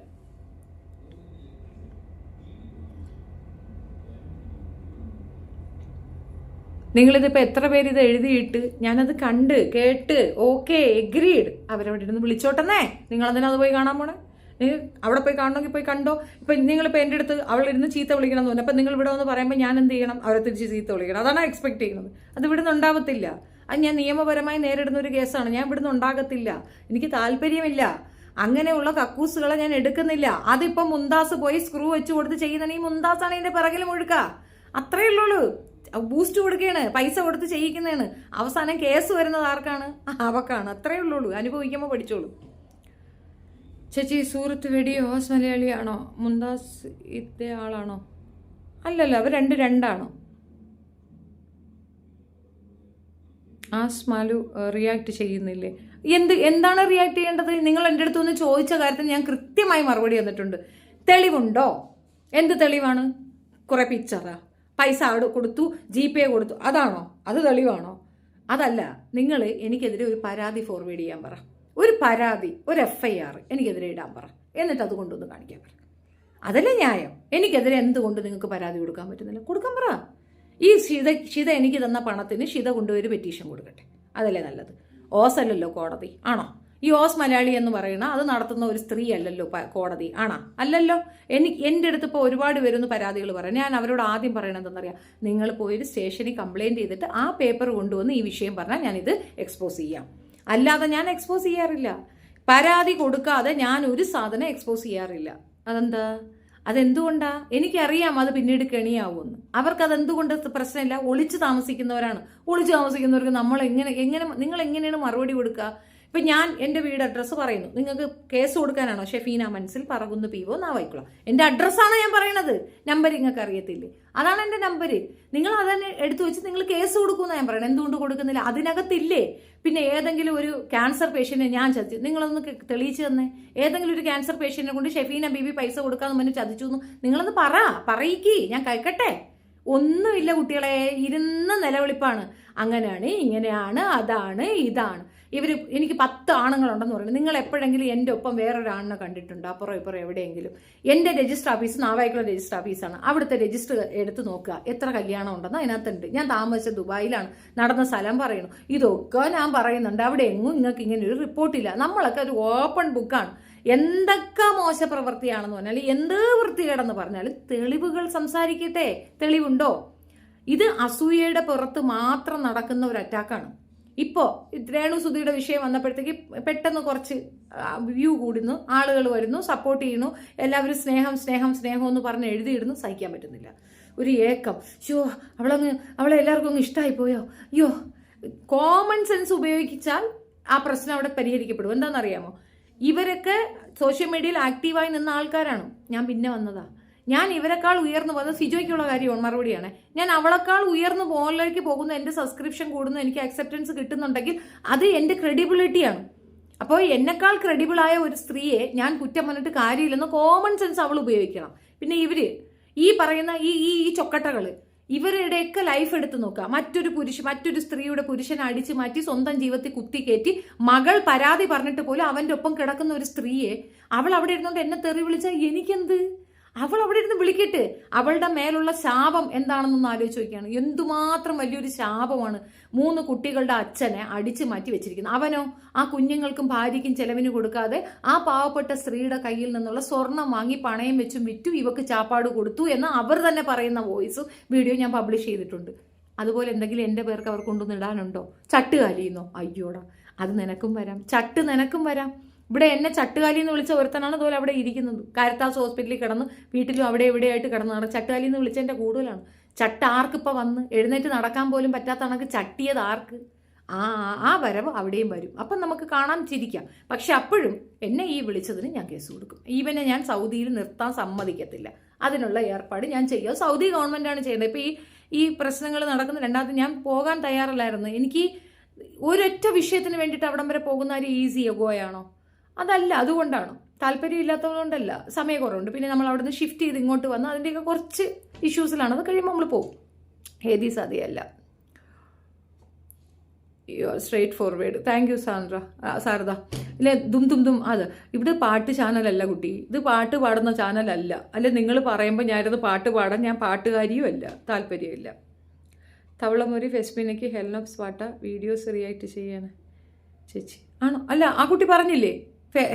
നിങ്ങളിതിപ്പോൾ എത്ര പേര് ഇത് എഴുതിയിട്ട് ഞാനത് കണ്ട് കേട്ട് ഓക്കെ എഗ്രീഡ് അവരവിടെ ഇരുന്ന് വിളിച്ചോട്ടെന്നേ. നിങ്ങളതിനത് പോയി കാണാൻ പോണേ? അവിടെ പോയി കാണണമെങ്കിൽ പോയി കണ്ടോ. ഇപ്പം നിങ്ങളിപ്പോൾ എൻ്റെ അടുത്ത് അവളിരുന്ന് ചീത്ത വിളിക്കണം എന്ന് പറഞ്ഞു. അപ്പം നിങ്ങൾ ഇവിടെ വന്ന് പറയുമ്പോൾ ഞാൻ എന്ത് ചെയ്യണം? അവരെ തിരിച്ച് ചീത്ത വിളിക്കണം. അതാണ് എക്സ്പെക്ട് ചെയ്യുന്നത്. അത് ഇവിടുന്ന് ഉണ്ടാവത്തില്ല. അത് ഞാൻ നിയമപരമായി നേരിടുന്ന ഒരു കേസാണ്. ഞാൻ ഇവിടുന്ന് ഉണ്ടാകത്തില്ല. എനിക്ക് താല്പര്യമില്ല. അങ്ങനെയുള്ള കക്കൂസുകളെ ഞാൻ എടുക്കുന്നില്ല. അതിപ്പം മുന്താസ് പോയി സ്ക്രൂ വെച്ച് കൊടുത്ത് ചെയ്യുന്നതാണ്. ഈ മുന്താസാണ് ഇതിൻ്റെ പിറകിൽ മുഴുക്ക. അത്രയേ ഉള്ളൂ. ബൂസ്റ്റ് കൊടുക്കുകയാണ്, പൈസ കൊടുത്ത് ചെയ്യിക്കുന്നതാണ്. അവസാനം കേസ് വരുന്നത് ആർക്കാണ്? അവക്കാണ്. അത്രയേ ഉള്ളൂ. അനുഭവിക്കുമ്പോൾ പഠിച്ചോളൂ. ചേച്ചി സൂറത്ത് വെടിയോ ഹോസ് മലയാളിയാണോ? മുന്താസ് ഇതേ ആളാണോ? അല്ലല്ലോ, അവർ രണ്ടാണോ? ആസ്മാലു റിയാക്ട് ചെയ്യുന്നില്ലേ? എന്താണ് റിയാക്ട് ചെയ്യേണ്ടത്? നിങ്ങൾ എൻ്റെ അടുത്ത് ഒന്ന് ചോദിച്ച കാര്യത്തിന് ഞാൻ കൃത്യമായി മറുപടി തന്നിട്ടുണ്ട്. തെളിവുണ്ടോ? എന്ത് തെളിവാണ്? കുറെ പിക്ചറാ, പൈസ കൊടുത്തു, GPay കൊടുത്തു, അതാണോ? അത് തെളിവാണോ? അതല്ല. നിങ്ങൾ എനിക്കെതിരെ ഒരു പരാതി ഫോർവേഡ് ചെയ്യാൻ പറ. ഒരു പരാതി, ഒരു FIR എനിക്കെതിരെ ഇടാൻ പറ. എന്നിട്ട് അത് കൊണ്ടൊന്ന് കാണിക്കാൻ പറ. അതല്ലേ ന്യായം? എനിക്കെതിരെ എന്തുകൊണ്ട് നിങ്ങൾക്ക് പരാതി കൊടുക്കാൻ പറ്റുന്നില്ല? കൊടുക്കാൻ പറ. ഈ ഷിത എനിക്ക് തന്ന പണത്തിന് ഷിത കൊണ്ടുപോയി പെറ്റീഷൻ കൊടുക്കട്ടെ. അതല്ലേ നല്ലത്? ഓസല്ലല്ലോ കോടതി, ആണോ? ഈ ഓസ് മലയാളി എന്ന് പറയുന്ന അത് നടത്തുന്ന ഒരു സ്ത്രീ അല്ലല്ലോ കോടതി, ആണോ? അല്ലല്ലോ. എൻ്റെ അടുത്ത് ഇപ്പോൾ ഒരുപാട് പേരൊന്ന് പരാതികൾ പറയാം. ഞാൻ അവരോട് ആദ്യം പറയണത് എന്താണെന്നറിയാം? നിങ്ങൾ പോയി സ്റ്റേഷനിൽ കംപ്ലയിൻറ്റ് ചെയ്തിട്ട് ആ പേപ്പർ കൊണ്ടുവന്ന് ഈ വിഷയം പറഞ്ഞാൽ ഞാനിത് എക്സ്പോസ് ചെയ്യാം. അല്ലാതെ ഞാൻ എക്സ്പോസ് ചെയ്യാറില്ല. പരാതി കൊടുക്കാതെ ഞാൻ ഒരു സാധനം എക്സ്പോസ് ചെയ്യാറില്ല. അതെന്തുകൊണ്ടാ? എനിക്കറിയാം അത് പിന്നീട് കെണിയാവുമെന്ന്. അവർക്കതെന്തുകൊണ്ട് പ്രശ്നമില്ല? ഒളിച്ചു താമസിക്കുന്നവരാണ്. ഒളിച്ചു താമസിക്കുന്നവർക്ക് നിങ്ങൾ എങ്ങനെയാണ് മറുപടി കൊടുക്കുക? ഇപ്പം ഞാൻ എൻ്റെ വീട് അഡ്രസ്സ് പറയുന്നു. നിങ്ങൾക്ക് കേസ് കൊടുക്കാനാണോ? ഷെഫീന മനസ്സിൽ പറകുന്നു PO നാവായിക്കുളം. എൻ്റെ അഡ്രസ്സാണ് ഞാൻ പറയണത്. നമ്പർ നിങ്ങൾക്ക് അറിയത്തില്ലേ? അതാണ് എൻ്റെ നമ്പർ. നിങ്ങൾ അതന്നെ എടുത്തു വെച്ച് നിങ്ങൾ കേസ് കൊടുക്കുമെന്ന് ഞാൻ പറയണം. എന്തുകൊണ്ട് കൊടുക്കുന്നില്ല? അതിനകത്തില്ലേ? പിന്നെ ഏതെങ്കിലും ഒരു ക്യാൻസർ പേഷ്യൻറ്റിനെ ഞാൻ ചതിച്ചു, നിങ്ങളൊന്ന് തെളിയിച്ചു തന്നെ. ഏതെങ്കിലും ഒരു ക്യാൻസർ പേഷ്യൻറ്റിനെ കൊണ്ട് ഷെഫീന ബീബി പൈസ കൊടുക്കാമെന്ന് പറഞ്ഞ് ചതിച്ചു എന്ന് നിങ്ങളൊന്ന് പറയിക്ക്, ഞാൻ കേൾക്കട്ടെ. ഒന്നുമില്ല കുട്ടികളെ, ഇരുന്ന നിലവിളിപ്പാണ്. അങ്ങനെയാണ്, ഇങ്ങനെയാണ്, അതാണ്, ഇതാണ്. എനിക്ക് 10 ആണുങ്ങളുണ്ടെന്ന് പറയുന്നത്. നിങ്ങൾ എപ്പോഴെങ്കിലും എൻ്റെ ഒപ്പം വേറൊരാണിനെ കണ്ടിട്ടുണ്ടോ? അപ്പുറം ഇപ്പുറം എവിടെയെങ്കിലും? എൻ്റെ രജിസ്റ്റർ ഓഫീസ് നാവായിക്കുള്ള രജിസ്റ്റർ ഓഫീസാണ്. അവിടുത്തെ രജിസ്റ്റർ എടുത്ത് നോക്കുക, എത്ര കല്യാണം ഉണ്ടെന്ന് അതിനകത്തുണ്ട്. ഞാൻ താമസിച്ച ദുബായിലാണ്, നടന്ന സ്ഥലം പറയുന്നു. ഇതൊക്കെ ഞാൻ പറയുന്നുണ്ട്. അവിടെ എങ്ങും നിങ്ങൾക്ക് ഇങ്ങനെ ഒരു റിപ്പോർട്ടില്ല. നമ്മളൊക്കെ ഒരു ഓപ്പൺ ബുക്കാണ്. എന്തൊക്കെ മോശപ്രവൃത്തിയാണെന്ന് പറഞ്ഞാൽ, എന്ത് വൃത്തികേടെന്ന് പറഞ്ഞാലും തെളിവുകൾ സംസാരിക്കട്ടെ. തെളിവുണ്ടോ? ഇത് അസൂയയുടെ പുറത്ത് മാത്രം നടക്കുന്ന ഒരു അറ്റാക്കാണ്. ഇപ്പോൾ രേണുസുധിയുടെ വിഷയം വന്നപ്പോഴത്തേക്ക് പെട്ടെന്ന് കുറച്ച് വ്യൂ കൂടുന്നു, ആളുകൾ വരുന്നു, സപ്പോർട്ട് ചെയ്യുന്നു, എല്ലാവരും സ്നേഹം സ്നേഹം സ്നേഹം എന്ന് പറഞ്ഞ് എഴുതിയിടുന്നു. സഹിക്കാൻ പറ്റുന്നില്ല. ഒരു ഏക്കം, അവളെ എല്ലാവർക്കും അങ്ങ് ഇഷ്ടമായി പോയോ? അയ്യോ, കോമൺ സെൻസ് ഉപയോഗിച്ചാൽ ആ പ്രശ്നം അവിടെ പരിഹരിക്കപ്പെടും. എന്താണെന്നറിയാമോ? ഇവരൊക്കെ സോഷ്യൽ മീഡിയയിൽ ആക്റ്റീവായി നിന്ന ആൾക്കാരാണ്. ഞാൻ പിന്നെ വന്നതാ. ഞാൻ ഇവരെക്കാൾ ഉയർന്നു പോകുന്നത് സിജോയ്ക്കുള്ള കാര്യമാണ്, മറുപടിയാണ്. ഞാൻ അവളെക്കാൾ ഉയർന്നു മുകളിലേക്ക് പോകുന്നു, എൻ്റെ സബ്സ്ക്രിപ്ഷൻ കൂടുന്നു, എനിക്ക് അക്സെപ്റ്റൻസ് കിട്ടുന്നുണ്ടെങ്കിൽ അത് എൻ്റെ ക്രെഡിബിലിറ്റിയാണ്. അപ്പോൾ എന്നെക്കാൾ ക്രെഡിബിളായ ഒരു സ്ത്രീയെ ഞാൻ കുറ്റം പറഞ്ഞിട്ട് കാര്യമില്ലെന്ന് കോമൺ സെൻസ് അവൾ ഉപയോഗിക്കണം. പിന്നെ ഇവര് ഈ പറയുന്ന ഈ ചൊക്കട്ടകൾ, ഇവരുടെയൊക്കെ ലൈഫ് എടുത്ത് നോക്കുക. മറ്റൊരു സ്ത്രീയുടെ പുരുഷനെ അടിച്ചു മാറ്റി സ്വന്തം ജീവിതത്തിൽ കുത്തിക്കയറ്റി മകൾ പരാതി പറഞ്ഞിട്ട് പോലും അവൻ്റെ ഒപ്പം കിടക്കുന്ന ഒരു സ്ത്രീയെ അവൾ അവിടെ ഇരുന്നുകൊണ്ട് എന്നെ തെറി വിളിച്ചാൽ എനിക്കെന്ത്? അവൾ അവിടെ ഇരുന്ന് വിളിക്കട്ടെ. അവളുടെ മേലുള്ള ശാപം എന്താണെന്നൊന്ന് ആലോചിച്ച് നോക്കിയാണ്. എന്തുമാത്രം വലിയൊരു ശാപമാണ് 3 കുട്ടികളുടെ അച്ഛനെ അടിച്ചു മാറ്റി വെച്ചിരിക്കുന്നത്. അവനോ ആ കുഞ്ഞുങ്ങൾക്കും ഭാര്യയ്ക്കും ചെലവിന് കൊടുക്കാതെ ആ പാവപ്പെട്ട സ്ത്രീയുടെ കയ്യിൽ നിന്നുള്ള സ്വർണം വാങ്ങി പണയം വെച്ചും വിറ്റു ഇവക്ക് ചാപ്പാട് കൊടുത്തു എന്ന് അവർ തന്നെ പറയുന്ന വോയിസും വീഡിയോ ഞാൻ പബ്ലിഷ് ചെയ്തിട്ടുണ്ട്. അതുപോലെ എന്തെങ്കിലും എൻ്റെ പേർക്ക് അവർ കൊണ്ടുവന്ന് ഇടാനുണ്ടോ? ചട്ടുകാലിന്നോ? അയ്യോടാ, അത് നിനക്കും വരാം, ചട്ട് നിനക്കും വരാം. ഇവിടെ എന്നെ ചട്ടുകാലി എന്ന് വിളിച്ച ഒരുത്തനാണ് അതുപോലെ അവിടെ ഇരിക്കുന്നത്. കാരിത്താസ് ഹോസ്പിറ്റലിൽ കിടന്ന്, വീട്ടിലും അവിടെ എവിടെയായിട്ട് കിടന്നാണ്. ചട്ടുകാലി എന്ന് വിളിച്ചതിൻ്റെ കൂടുതലാണ്. ചട്ട ആർക്കിപ്പോൾ വന്ന് എഴുന്നേറ്റ് നടക്കാൻ പോലും പറ്റാത്ത കണക്ക് ചട്ടിയത് ആർക്ക്? ആ വരവ് അവിടെയും വരും. അപ്പം നമുക്ക് കാണാൻ ചിരിക്കാം. പക്ഷെ അപ്പോഴും എന്നെ ഈ വിളിച്ചതിന് ഞാൻ കേസ് കൊടുക്കും. ഈവനെ ഞാൻ സൗദിയിൽ നിർത്താൻ സമ്മതിക്കത്തില്ല. അതിനുള്ള ഏർപ്പാട് ഞാൻ ചെയ്യുക. സൗദി ഗവൺമെൻറ്റാണ് ചെയ്യുന്നത്. ഇപ്പോൾ ഈ പ്രശ്നങ്ങൾ നടക്കുന്ന രണ്ടാമത് ഞാൻ പോകാൻ തയ്യാറല്ലായിരുന്നു. എനിക്ക് ഒരൊറ്റ വിഷയത്തിന് വേണ്ടിയിട്ട് അവിടം വരെ പോകുന്ന ഒരു ഈസി യോഗോയാണോ? അതല്ല. അതുകൊണ്ടാണ്, താല്പര്യമില്ലാത്തതുകൊണ്ടല്ല, സമയക്കുറവുണ്ട്. പിന്നെ നമ്മൾ അവിടെ നിന്ന് ഷിഫ്റ്റ് ചെയ്ത് ഇങ്ങോട്ട് വന്ന് അതിൻ്റെയൊക്കെ കുറച്ച് ഇഷ്യൂസിലാണ്. അത് കഴിയുമ്പോൾ നമ്മൾ പോകും. ഹേദീസ് അതേയല്ല. Straight forward. Thank you Sharada. ഇല്ലേ, ദും അത് ഇവിടെ പാട്ട് ചാനലല്ല കുട്ടി, ഇത് പാട്ട് പാടുന്ന ചാനലല്ല. അല്ലെ നിങ്ങൾ പറയുമ്പോൾ ഞാനിത് പാട്ട് പാടാൻ ഞാൻ പാട്ടുകാരിയും അല്ല, താല്പര്യമില്ല. തവളമൊരി ഫെസ്മിനയ്ക്ക് ഹെൽനോപ്സ് പാട്ട വീഡിയോസ് റിയാക്ട് ചെയ്യാൻ ചേച്ചി ആണോ? അല്ല, ആ കുട്ടി പറഞ്ഞില്ലേ,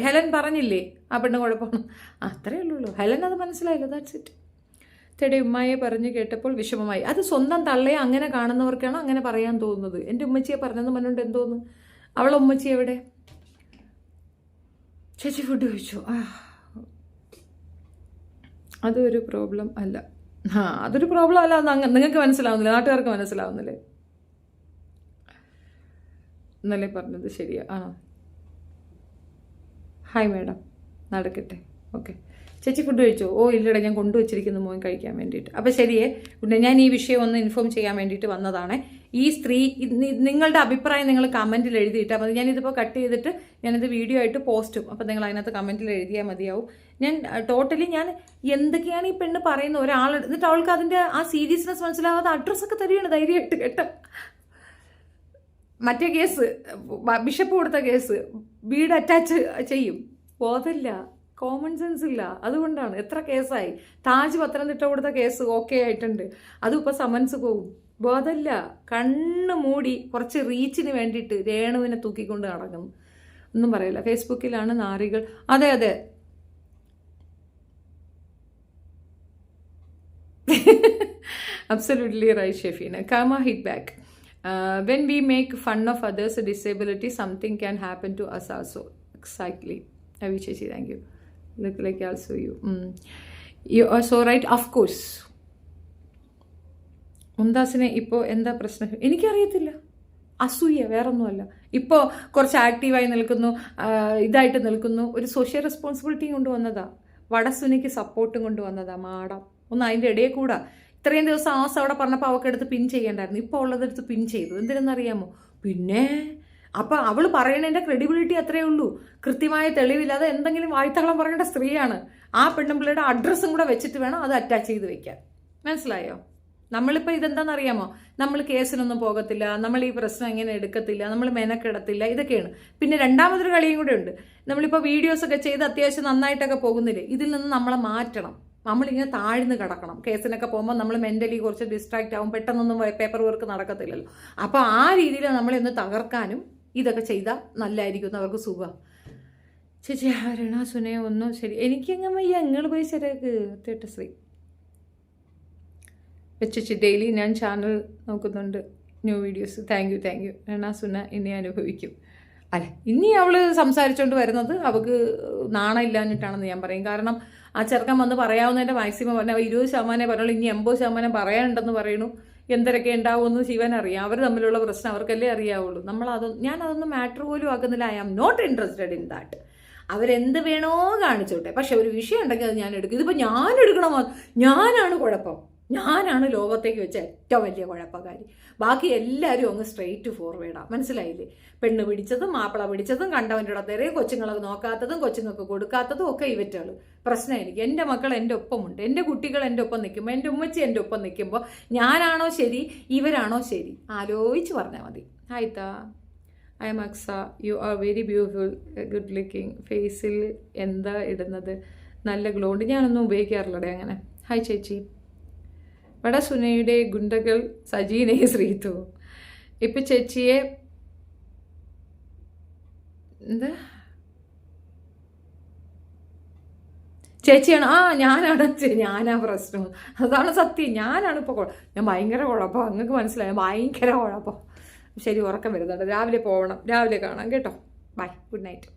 ഹെലൻ പറഞ്ഞില്ലേ ആ പെണ്ണ് കുഴപ്പമാണ്. അത്രയേ ഉള്ളൂ. ഹെലൻ അത് മനസ്സിലായില്ല. That's it. തെടെ ഉമ്മയെ പറഞ്ഞു കേട്ടപ്പോൾ വിഷമമായി. അത് സ്വന്തം തള്ളയെ അങ്ങനെ കാണുന്നവർക്കാണ് അങ്ങനെ പറയാൻ തോന്നുന്നത്. എൻ്റെ ഉമ്മച്ചിയെ പറഞ്ഞെന്ന് പറഞ്ഞുകൊണ്ട് എന്തോന്ന്? അവളെ ഉമ്മച്ചി എവിടെ? ചേച്ചി ഫുഡ് കഴിച്ചു. അതൊരു പ്രോബ്ലം അല്ല. അതൊരു പ്രോബ്ലം അല്ല. നിങ്ങൾക്ക് മനസ്സിലാവുന്നില്ല, നാട്ടുകാർക്ക് മനസ്സിലാവുന്നില്ലേ? എന്നല്ലേ പറഞ്ഞത്? ശരിയാ. ഹായ് മാഡം, നടക്കട്ടെ. ഓക്കെ. ചേച്ചി ഫുഡ് കഴിച്ചോ? ഓ ഇല്ലടേ, ഞാൻ കൊണ്ടുവച്ചിരിക്കുന്നു മോൻ കഴിക്കാൻ വേണ്ടിയിട്ട്. അപ്പോൾ ശരിയേ, പിന്നെ ഞാൻ ഈ വിഷയം ഒന്ന് ഇൻഫോം ചെയ്യാൻ വേണ്ടിയിട്ട് വന്നതാണ്. ഈ സ്ത്രീ, നിങ്ങളുടെ അഭിപ്രായം നിങ്ങൾ കമൻറ്റിൽ എഴുതിയിട്ടാൽ മതി. ഞാനിതിപ്പോൾ കട്ട് ചെയ്തിട്ട് ഞാനിത് വീഡിയോ ആയിട്ട് പോസ്റ്റും. അപ്പോൾ നിങ്ങൾ അതിനകത്ത് കമൻറ്റിൽ എഴുതിയാൽ മതിയാവും. ഞാൻ ടോട്ടലി ഞാൻ എന്തൊക്കെയാണ് ഈ പെണ്ണ് പറയുന്നത്, ഒരാൾ എന്നിട്ട് അവൾക്ക് അതിൻ്റെ ആ സീരിയസ്നെസ് മനസ്സിലാവാതെ അഡ്രസ്സൊക്കെ തരികയാണ് ധൈര്യമായിട്ട്, കേട്ടോ. മറ്റേ കേസ്, ബിഷപ്പ് കൊടുത്ത കേസ്, വീട് അറ്റാച്ച് ചെയ്യും. ബോധമില്ല, കോമൺ സെൻസ് ഇല്ല. അതുകൊണ്ടാണ്. എത്ര കേസായി. താജ് പത്തനംതിട്ട കൊടുത്ത കേസ് ഓക്കെ ആയിട്ടുണ്ട്, അതും ഇപ്പോൾ സമൻസ് പോകും. ബോധമില്ല, കണ്ണ് മൂടി കുറച്ച് റീച്ചിന് വേണ്ടിയിട്ട് രേണുവിനെ തൂക്കിക്കൊണ്ട് നടക്കുന്നു. ഒന്നും പറയില്ല. ഫേസ്ബുക്കിലാണ് നാറികൾ. അതെ അതെ, absolutely right, Shefina. Karma hit back. When we make fun of others' disability, something can happen to us also. Exactly. Avi Chechi, thank you. Look like also you. You are so right. Of course. മുന്താസിനെ ഇപ്പോൾ എന്താ പ്രശ്നം എനിക്കറിയത്തില്ല. അസൂയ, വേറൊന്നുമല്ല. ഇപ്പോൾ കുറച്ച് ആക്റ്റീവായി നിൽക്കുന്നു, ഇതായിട്ട് നിൽക്കുന്നു. ഒരു സോഷ്യൽ റെസ്പോൺസിബിലിറ്റിയും കൊണ്ടുവന്നതാ. വടസുനിക്ക് സപ്പോർട്ടും കൊണ്ടുവന്നതാ. മാഡം ഒന്ന് അതിൻ്റെ ഇടയിൽ കൂടാ. ഇത്രയും ദിവസം ആസ് അവിടെ പറഞ്ഞപ്പോൾ അവൾക്കെടുത്ത് പിൻ ചെയ്യേണ്ടായിരുന്നു. ഇപ്പോൾ ഉള്ളതെടുത്ത് പിൻ ചെയ്തു. എന്തിനെന്നറിയാമോ? പിന്നെ അപ്പം അവൾ പറയണതിൻ്റെ ക്രെഡിബിലിറ്റി അത്രയേ ഉള്ളൂ. കൃത്യമായ തെളിവില്ലാതെ എന്തെങ്കിലും വായ്ത്തകളം പറയേണ്ട സ്ത്രീയാണ്. ആ പെണ്ണുമ്പിള്ളയുടെ അഡ്രസ്സും കൂടെ വെച്ചിട്ട് വേണം അത് അറ്റാച്ച് ചെയ്ത് വെക്കാൻ. മനസ്സിലായോ? നമ്മളിപ്പോൾ ഇതെന്താണെന്നറിയാമോ, നമ്മൾ കേസിനൊന്നും പോകത്തില്ല, നമ്മൾ ഈ പ്രശ്നം ഇങ്ങനെ എടുക്കത്തില്ല, നമ്മൾ മെനക്കെടത്തില്ല, ഇതൊക്കെയാണ്. പിന്നെ രണ്ടാമതൊരു കളിയും കൂടെ ഉണ്ട്. നമ്മളിപ്പോൾ വീഡിയോസൊക്കെ ചെയ്ത് അത്യാവശ്യം നന്നായിട്ടൊക്കെ പോകുന്നില്ലേ, ഇതിൽ നിന്ന് നമ്മളെ മാറ്റണം. നമ്മളിങ്ങനെ താഴ്ന്ന് കിടക്കണം. കേസിനൊക്കെ പോകുമ്പോൾ നമ്മൾ മെൻ്റലി കുറച്ച് ഡിസ്ട്രാക്റ്റ് ആവും, പെട്ടെന്നൊന്നും പേപ്പർ വർക്ക് നടക്കത്തില്ലല്ലോ. അപ്പോൾ ആ രീതിയിൽ നമ്മളെ ഒന്ന് തകർക്കാനും ഇതൊക്കെ ചെയ്താൽ നല്ലതായിരിക്കും എന്ന് അവർക്ക് സുഖം. ചേച്ചി ഹരണ സുനയ ഒന്നും ശരി, എനിക്കങ്ങ് വയ്യ, നിങ്ങൾ പോയി ശരിയാക്ക് തേട്ടശ്രീ. ചേച്ചി ഡെയിലി ഞാൻ ചാനൽ നോക്കുന്നുണ്ട്, ന്യൂ വീഡിയോസ്. Thank you. രണ സുന ഇനി അനുഭവിക്കും. അല്ല, ഇനി അവൾ സംസാരിച്ചുകൊണ്ട് വരുന്നത് അവൾക്ക് നാണം ഇല്ലാഞ്ഞിട്ടാണെന്ന് ഞാൻ പറയും. കാരണം ആ ചെറുക്കൻ വന്ന് പറയാവുന്നതിൻ്റെ മാക്സിമം പറഞ്ഞാൽ 20% പറയുള്ളൂ, ഇനി 80% പറയാനുണ്ടെന്ന് പറയണു. എന്തൊക്കെ ഉണ്ടാവുമെന്ന് ശിവൻ അറിയാം. അവർ തമ്മിലുള്ള പ്രശ്നം അവർക്കല്ലേ അറിയാവുള്ളൂ. ഞാനതൊന്നും മാറ്റർ പോലും ആക്കുന്നില്ല. I am not interested in that. അവരെന്ത് വേണോ കാണിച്ചോട്ടെ, പക്ഷെ ഒരു വിഷയം ഉണ്ടെങ്കിൽ അത് ഞാൻ എടുക്കും. ഇതിപ്പോൾ ഞാൻ എടുക്കണമോ? ഞാനാണ് കുഴപ്പം. ഞാനാണ് ലോകത്തേക്ക് വെച്ച ഏറ്റവും വലിയ കുഴപ്പക്കാരി. ബാക്കി എല്ലാവരും അങ്ങ് സ്ട്രെയിറ്റ് ഫോർവേഡാണ്. മനസ്സിലായില്ലേ? പെണ്ണ് പിടിച്ചതും മാപ്പിള പിടിച്ചതും കണ്ടവൻ്റെ ഇടത്തേറെ കൊച്ചുങ്ങളെ നോക്കാത്തതും കൊച്ചുങ്ങൾക്ക് കൊടുക്കാത്തതും ഒക്കെ ഇവറ്റുകൾ പ്രശ്നം. എനിക്ക് എൻ്റെ മക്കൾ എൻ്റെ ഒപ്പമുണ്ട്, എൻ്റെ കുട്ടികൾ എൻ്റെ ഒപ്പം നിൽക്കുമ്പോൾ, എൻ്റെ ഉമ്മച്ചി എൻ്റെ ഒപ്പം നിൽക്കുമ്പോൾ ഞാനാണോ ശരി, ഇവരാണോ ശരി? ആലോചിച്ച് പറഞ്ഞാൽ മതി. ഹായ്ത്താ, I'm Aksa, you are very beautiful, good looking. ഫേസിൽ എന്താ ഇടുന്നത്? നല്ല ഗ്ലോ ഉണ്ട്. ഞാനൊന്നും ഉപയോഗിക്കാറില്ലടേ അങ്ങനെ. ഹായ് ചേച്ചി. വട സുനയുടെ ഗുണ്ടകൾ സജീനെ ശ്രീതു. ഇപ്പം ചേച്ചിയെ എന്താ ചേച്ചിയാണ്? ഞാനാ പ്രശ്നം. അതാണ് സത്യം. ഞാനാണ് ഇപ്പോൾ ഞാൻ ഭയങ്കര കുഴപ്പം. നിങ്ങൾക്ക് മനസ്സിലായോ? ഭയങ്കര കുഴപ്പം. ശരി, ഉറക്കം വരുന്നുണ്ട്. രാവിലെ പോകണം, രാവിലെ കാണാം കേട്ടോ. Bye, good night.